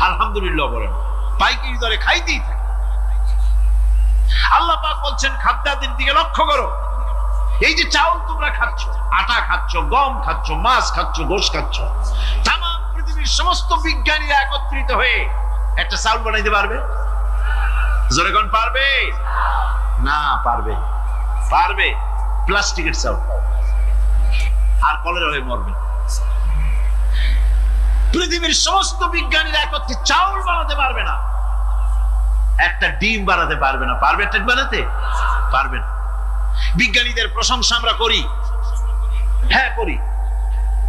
আলহামদুলিল্লাহ বলেন, পাইকারি দরে খাইতেই থাকে। আল্লাহ পাক বলছেন খাদ্যাদির দিকে লক্ষ্য করো। এই যে চাউল তোমরা খাচ্ছ, আটা খাচ্ছ, গম খাচ্ছ, মাছ খাচ্ছ, গোশ খাচ্ছ, তাম পৃথিবীর সমস্ত বিজ্ঞানীরা একত্রিত হয়ে একটা চাউল বানাইতে পারবে? জোরে কোন পারবে? না পারবে। পারবে প্লাস্টিকের চাউল, আর কলেরা হয়ে মরবে। পৃথিবীর সমস্ত বিজ্ঞানীরা একত্রিত চাউল বানাতে পারবে না, একটা ডিম বানাতে পারবে না। পারবে একটা বানাতে? পারবে না। বিজ্ঞানীদের প্রশংসা আমরা করি, হ্যাঁ করি।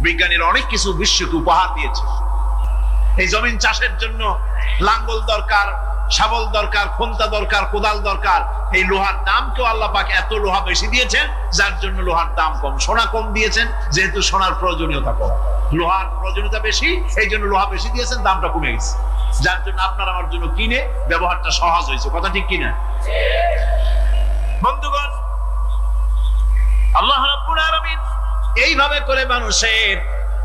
বিজ্ঞানীরা অনেক কিছু বিশ্বকে উপহার দিয়েছে। এই জমিন চাষের জন্য লাঙ্গল দরকার, শাবল দরকার, খন্তা দরকার, কোদাল দরকার। এই লোহার দাম কেউ আল্লাহ পাক এত লোহা বেশি দিয়েছেন যার জন্য লোহার দাম কম। সোনা কম দিয়েছেন যেহেতু সোনার প্রয়োজনীয়তা কম, লোহার প্রয়োজনীয়তা বেশি, এই জন্য লোহা বেশি দিয়েছেন, দামটা কমে গেছে, যার জন্য আপনার আমার জন্য কিনে ব্যবহারটা সহজ হয়েছে। কথা ঠিক কিনা? বন্ধুগণ, আল্লাহ রাব্বুল আলামিন এইভাবে করে মানুষের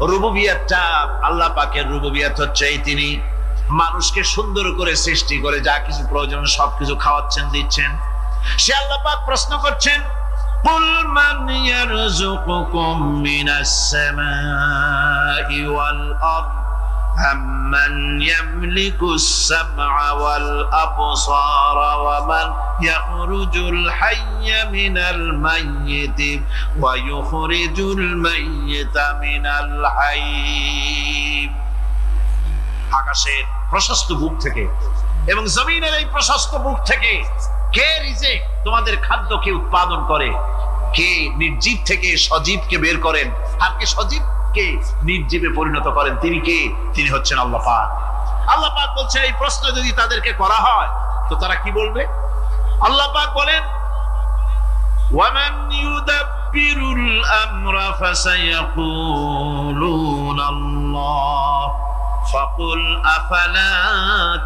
রুবুবিয়তটা, আল্লাহ পাকের রুবুবিয়ত হচ্ছে এই তিনি মানুষকে সুন্দর করে সৃষ্টি করে যা কিছু প্রয়োজন সবকিছু খাওয়াচ্ছেন, দিচ্ছেন। সে আল্লাহ পাক প্রশ্ন করছেন কুল মান ইয়ারযুকুকুম মিনাস সামাই ওয়াল আরদ أَمَّنْ يَمْلِكُ السَّمْعَ وَالْأَبْصَارَ وَمَنْ يَخْرُجُ الْحَيَّ مِنَ الْمَيِّتِ وَيُخْرِجُ الْمَيِّتَ مِنَ الْحَيِّ। আকাশের প্রশস্ত বুক থেকে এবং জমিনের এই প্রশস্ত বুক থেকে কে রিজিক, তোমাদের খাদ্যকে উৎপাদন করে? কে নির্জীব থেকে সজীবকে বের করেন? আর কে সজীব কে নির্জীবে পরিণত করেন? তিনি কে? তিনি হচ্ছেন আল্লাহ পাক। আল্লাহ পাক বলছেন এই প্রশ্ন যদি তাদেরকে করা হয় তো তারা কি বলবে? আল্লাহ পাক বলেন ওয়ামান ইউদাব্বিরুল আমরা ফাসায়াকুলুনা আল্লাহ ফাকুল আফালা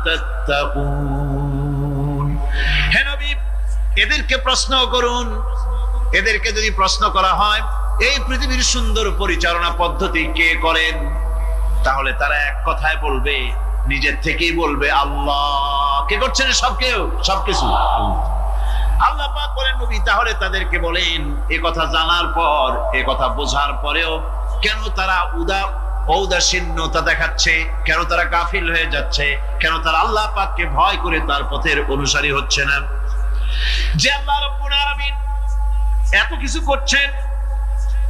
তাত্তাকুন। হে নবী, এদেরকে প্রশ্ন করুন। এদেরকে যদি প্রশ্ন করা হয় এই পৃথিবীর সুন্দর পরিচালনা পদ্ধতি কে করেন, তাহলে তারা এক কথায় বলবে, নিজের থেকেই বলবে আল্লাহ। কে করছেন? সবকিছু আল্লাহ পাক বলেন নবী তাহলে তাদেরকে বলেন এ কথা জানার পর, এ কথা বোঝার পরেও কেন তারা ঔদাসীন্যতা দেখাচ্ছে, কেন তারা গাফিল হয়ে যাচ্ছে, কেন তারা আল্লাহ পাককে ভয় করে তার পথের অনুসারী হচ্ছে না? যে আল্লাহ রাব্বুল আলামিন এত কিছু করছেন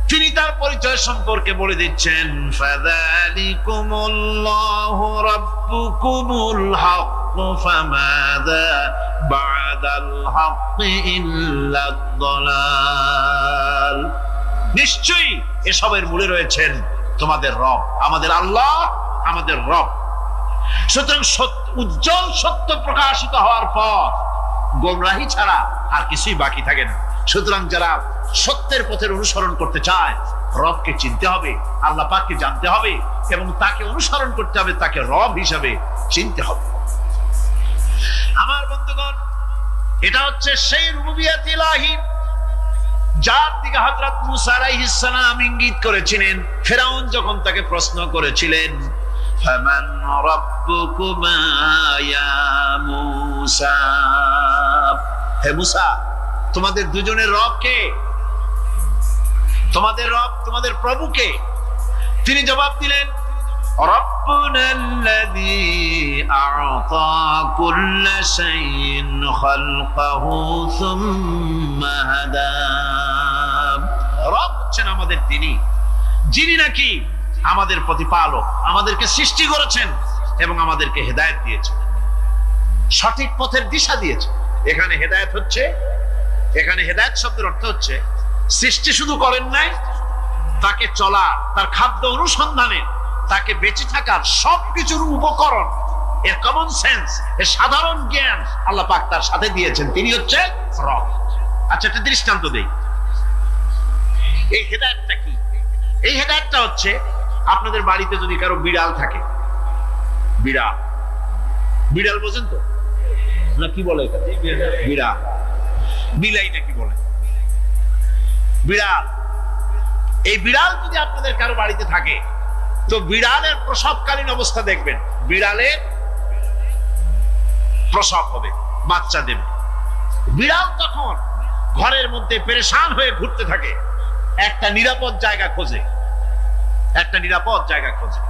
তিনি তার পরিচয় সম্পর্কে বলে দিচ্ছেন ফাযালিকুমুল্লাহু রাব্বুকুমুল হক ফামাযা বা'দাল হক ইল্লাদ দালাল। নিশ্চয়ই এসবের মূলে রয়েছেন তোমাদের রব, আমাদের আল্লাহ, আমাদের রব। সুতরাং উজ্জ্বল সত্য প্রকাশিত হওয়ার পর গোমরাহি ছাড়া আর কিছুই বাকি থাকে না। সুতরাং যারা সত্যের পথের অনুসরণ করতে চায় রবকে চিনতে হবে, আল্লাহ পাককে জানতে হবে এবং তাকে অনুসরণ করতে হবে, তাকে রব হিসাবে চিনতে হবে। আমার বন্ধুগণ, এটা হচ্ছে সেই রুবুবিয়ত ইলাহি যার দিকে হযরত মূসা আলাইহিস সালাম ইঙ্গিত করেছিলেন ফেরাউন যখন তাকে প্রশ্ন করেছিলেন ফামান রাব্বুকুমা ইয়া মূসা। হে মূসা, তোমাদের দুজনের রব কে? তোমাদের রব, তোমাদের প্রভু কে? তিনি জবাব দিলেন রাব্বুনাল্লাযী আ'তা কুল্লা শাইইন খালকাহু সুম্মা হাদা। রব হচ্ছেন আমাদের তিনি, যিনি নাকি আমাদের প্রতিপালক, আমাদেরকে সৃষ্টি করেছেন এবং আমাদেরকে হেদায়েত দিয়েছেন, সঠিক পথের দিশা দিয়েছেন। এখানে হেদায়েত হচ্ছে, এখানে হেদায়েত শব্দের অর্থ হচ্ছে সৃষ্টি শুধু করেন নাই, তাকে চলা, তার খাদ্য অনুসন্ধানে, তাকে বেঁচে থাকার সবকিছুর উপকরণ এর কমন সেন্স, এর সাধারণ জ্ঞান আল্লাহ পাক তার সাথে দিয়েছেন, তিনি হচ্ছে রব। আচ্ছা, একটা দৃষ্টান্ত দেই। এই হেদায়েতটা কি? এই হেদায়েতটা হচ্ছে, আপনাদের বাড়িতে যদি কারো বিড়াল থাকে, বিড়াল, বিড়াল বোঝেন তো না? কি বলে এটা? বিড়াল, বিলাই নাকি বলে? বিড়াল। এই বিড়াল যদি আপনাদের কারো বাড়িতে থাকে, তো বিড়ালের প্রসবকালীন অবস্থা দেখবেন, বিড়ালের প্রসব হবে, বাচ্চা দেবে। বিড়াল তখন ঘরের মধ্যে পেরেশান হয়ে ঘুরতে থাকে, একটা নিরাপদ জায়গা খোঁজে, একটা নিরাপদ জায়গা খোঁজে।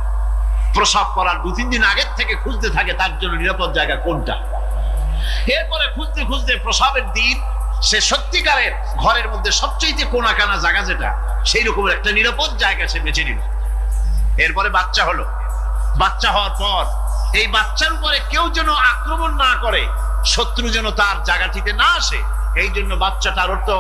প্রসব করার 2-3 দিন আগের থেকে খুঁজতে থাকে তার জন্য নিরাপদ জায়গা কোনটা। এরপরে খুঁজতে খুঁজতে প্রসবের দিন সে সত্যিকারের ঘরের মধ্যে সবচেয়ে কোনা কানা জায়গা যেটা, সেই রকমের একটা নিরাপদ জায়গা সে বেছে নিল। এরপরে বাচ্চা হলো। বাচ্চা হওয়ার পর এই বাচ্চার উপরে কেউ যেন আক্রমণ না করে, শত্রু যেন তার জায়গাটিতে না আসে, এই জন্য বাচ্চাটার তো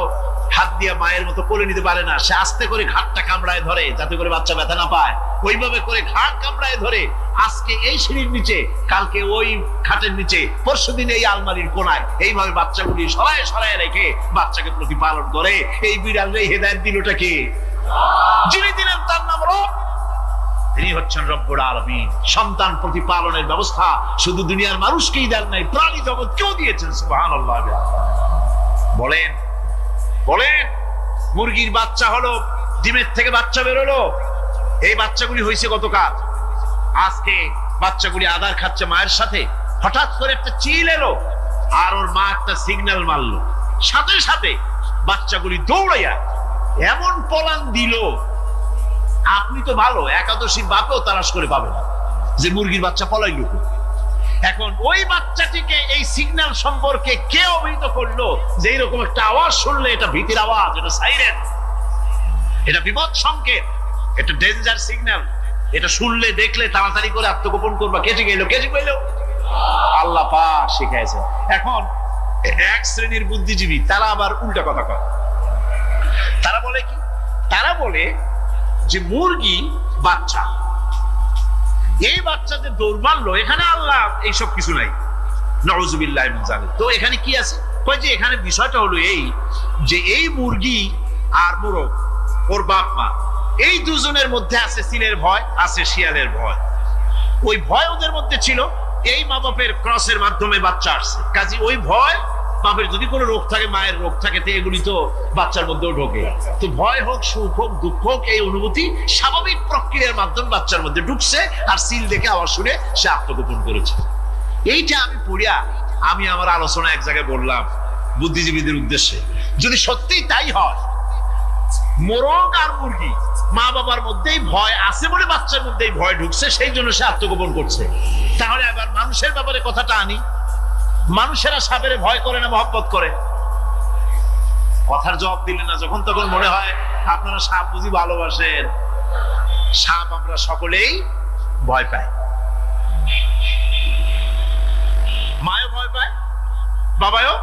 হাত দিয়ে মায়ের মতো কোলে নিতে পারে না, সে আস্তে করে ঘাটটা কামড়ায় ধরে যাতে করে বাচ্চা ব্যথা না পায়। ওইভাবে করে ঘাট কামড়ায় ধরে, আজকে এই সিঁড়ির নিচে, কালকে ওই খাটের নিচে, পরশুদিন এই আলমারির কোনায়, এইভাবে বাচ্চাগুলি সরায় সরায় রেখে বাচ্চাকে প্রতিপালন করে। এই বিড়াল এই হেদায়েত দিলটা কে? যিনি দিলেন তার নাম রব। তিনি হচ্ছেন রব্বুল আলামিন। সন্তান প্রতিপালনের ব্যবস্থা শুধু দুনিয়ার মানুষকেই দেন নাই, প্রাণী জগৎ কেউ দিয়েছেন। সুবহানাল্লাহ। বলেন বলেন, মুরগির বাচ্চা হলো, ডিমের থেকে বাচ্চা বেরোলো, এই বাচ্চাগুলি হয়েছে গতকাল, আজকে বাচ্চাগুলি আদার খাচ্ছে মায়ের সাথে। হঠাৎ করে একটা চিল এলো, আর ওর মা একটা সিগন্যাল মারলো, সাথে সাথে বাচ্চাগুলি দৌড়াইয়া এমন পলান দিল, আপনি তো ভালো একাদশীর বাপেও তালাশ করে পাবে না যে মুরগির বাচ্চা পলাইল। এখন ওই বাচ্চাটিকে এই সিগন্যাল সম্পর্কে কে অবহিত করলো যে এইরকম একটা আওয়াজ শুনলে এটা ভীতির আওয়াজ, এটা সাইরেন, এটা বিপদ সংকেত, এটা ডেঞ্জার সিগন্যাল, এটা শুনলে দেখলে তাড়াতাড়ি করে আত্মগোপন করবা। কে শিখাইলো? কে শিখাইলো? আল্লাহ পাক শিখাইছে। এখন এক শ্রেণীর বুদ্ধিজীবী তারা আবার উল্টা কথা কয়। তারা বলে কি? তারা বলে যে মুরগি বাচ্চা, এই বাচ্চাতে দৌড় মারলো, এখানে আল্লাহ এইসব কিছু নাই, নাউযুবিল্লাহি মিন যালিক। তো এখানে কি আছে? কয় যে এখানে বিষয়টা হলো এই যে এই মুরগি আর মোরগ, ওর বাপ মা, এই দুজনের মধ্যে আছে সিলের ভয়, আছে শিয়ালের ভয়। ওই ভয় ওদের মধ্যে ছিল, এই মা বাপের ক্রসের মাধ্যমে বাচ্চা আসছে, কাজে ওই ভয়, বাপের যদি কোনো রোগ থাকে, মায়ের রোগ থাকে, তো এগুলি তো বাচ্চার মধ্যেও ঢোকে। তো ভয় হোক, সুখ হোক, দুঃখ হোক, এই অনুভূতি স্বাভাবিক প্রক্রিয়ার মাধ্যমে বাচ্চার মধ্যে ঢুকছে, আর সিল দেখে আওয়াজ শুনে সে আত্মগোপন করেছে। এইটা আমি পড়িয়া আমি আমার আলোচনা এক জায়গায় বললাম বুদ্ধিজীবীদের উদ্দেশ্যে, যদি সত্যিই তাই হয়, মোরগ আর মুরগি মা বাবার মধ্যেই ভয় আছে বলে বাচ্চার মধ্যেই ভয় ঢুকছে, সেই জন্য সে আত্মগোপন করছে, তাহলে আবার মানুষের ব্যাপারে কথাটা আনি। মানুষেরা সাপের ভয় করে না মহব্বত করে? কথার জবাব দিলে না, যখন তখন মনে হয় আপনারা সাপ বুঝি ভালোবাসেন। সাপ আমরা সকলেই ভয় পাই, মায়ও ভয় পায়, বাবাও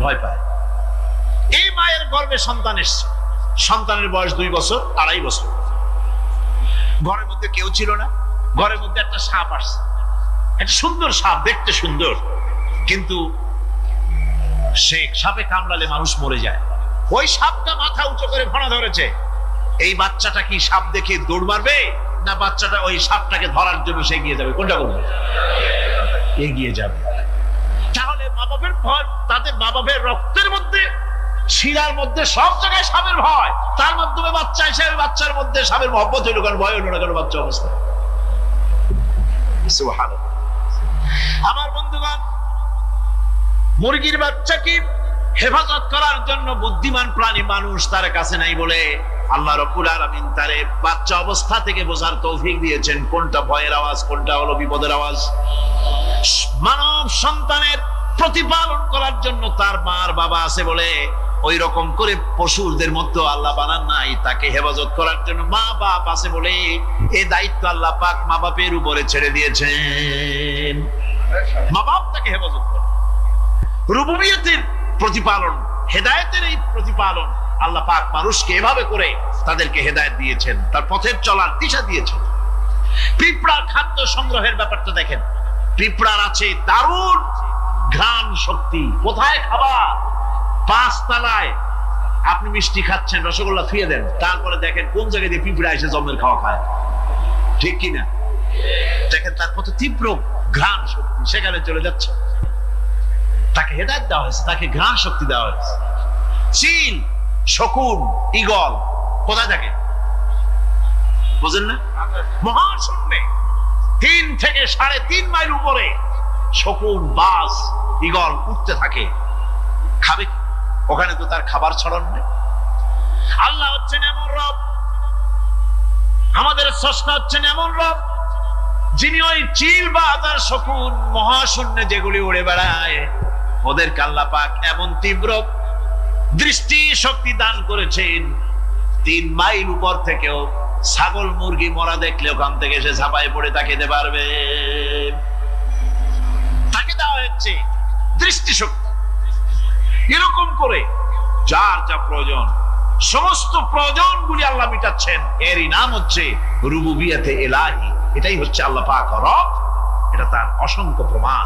ভয় পায়। এই মায়ের গর্ভে সন্তান এসছে, সন্তানের বয়স 2 বছর, 2.5 বছর, ঘরের মধ্যে কেউ ছিল না, ঘরের মধ্যে একটা সাপ আসছে, একটা সুন্দর সাপ, দেখতে সুন্দর, কিন্তু সে সাপে কামড়ালে মানুষ মরে যায়। ওই সাপটা মাথা উঁচু করে ফোনা ধরেছে। এই বাচ্চাটা কি সাপ দেখে দৌড় মারবে, না বাচ্চাটা ওই সাপটাকে ধরার জন্য সে এগিয়ে যাবে? কোনটা করবে? এগিয়ে যাবে। তাহলে মা বাপের ভয়, তাদের মা বাপের রক্তের মধ্যে, শিরার মধ্যে সব জায়গায় সাপের ভয়, তার মাধ্যমে বাচ্চা হিসেবে বাচ্চার মধ্যে সাপের মহব্বত হইল, কারণ ভয় হইল না কারণ বাচ্চা অবস্থা। সুবহানাল্লাহ। আমার বন্ধুগণ, মুরগির বাচ্চা কি হেফাজত করার জন্য বুদ্ধিমান প্রাণী মানুষ তার কাছে নাই বলে আল্লাহ রাব্বুল আলামিন তারে বাচ্চা অবস্থা থেকে বোঝার তৌফিক দিয়েছেন কোনটা ভয়ের আওয়াজ, কোনটা হলো বিপদের আওয়াজ। মানব সন্তানের প্রতিপালন করার জন্য তার মার বাবা আছে বলে ওই রকম করে পশুদের মধ্যে আল্লাহ বানান নাই, তাকে হেফাজত করার জন্য মা বাপ আছে বলে এই দায়িত্ব আল্লাহ পাক মা বাপের উপরে ছেড়ে দিয়েছেন। মা বাপ তাকে হেফাজত করে। রুবুবিয়তের প্রতিপালন, হেদায়েতের এই প্রতিপালন আল্লাহ পাক মানুষকে এভাবে করে তাদেরকে হেদায়েত দিয়েছেন, তার পথের চলার দিশা দিয়েছেন। পিঁপড়ার খাদ্য সংগ্রহের ব্যাপারটা দেখেন, পিঁপড়ার আছে দারুণ ঘ্রাণ শক্তি। কোথায় খাবা? 5 তলায়। আপনি মিষ্টি খাচ্ছেন, রসগোল্লা থুয়ে দেন, তারপরে দেখেন কোন জায়গায় দিয়ে পিঁপড়া এসে জমের খাওয়া খায়, ঠিক কিনা? দেখেন তার কত তীব্র ঘ্রাণ শক্তি, সেখানে চলে যাচ্ছে। তাকে হেদায়েত দেওয়া হয়েছে, তাকে ঘ্রাণ শক্তি দেওয়া হয়েছে। চিল, শকুন, ঈগল কোথায় থাকে বুঝেন না? মহাশূন্যে 3 থেকে 3.5 মাইল উপরে শকুন, বাজ, ঈগল উঠতে থাকে। খাবে কি? ওখানে তো তার খাবার ছড়ান নেই। আল্লাহ হচ্ছেন এমন রব, আমাদের স্রষ্টা হচ্ছেন এমন রব, যিনি ওই চিল, বাজ আর শকুন মহাশূন্যে যেগুলি উড়ে বেড়ায়, ওদেরকে আল্লাহ পাক এমন তীব্র দৃষ্টি শক্তি দান করেছেন, 3 মাইল উপর থেকেও ছাগল মুরগি মরা দেখলে ওখান থেকে সে ঝাঁপায় পড়ে তা খেতে পারবে। তাকে দেওয়া হচ্ছে দৃষ্টি শক্তি। এরকম করে যার যা প্রয়োজন, সমস্ত প্রয়োজনগুলি আল্লাহ মিটাচ্ছেন। এরই নাম হচ্ছে রুবুবিয়াতে ইলাহি। এটাই হচ্ছে আল্লাহ পাক রব। এটা তার অসংখ্য প্রমাণ।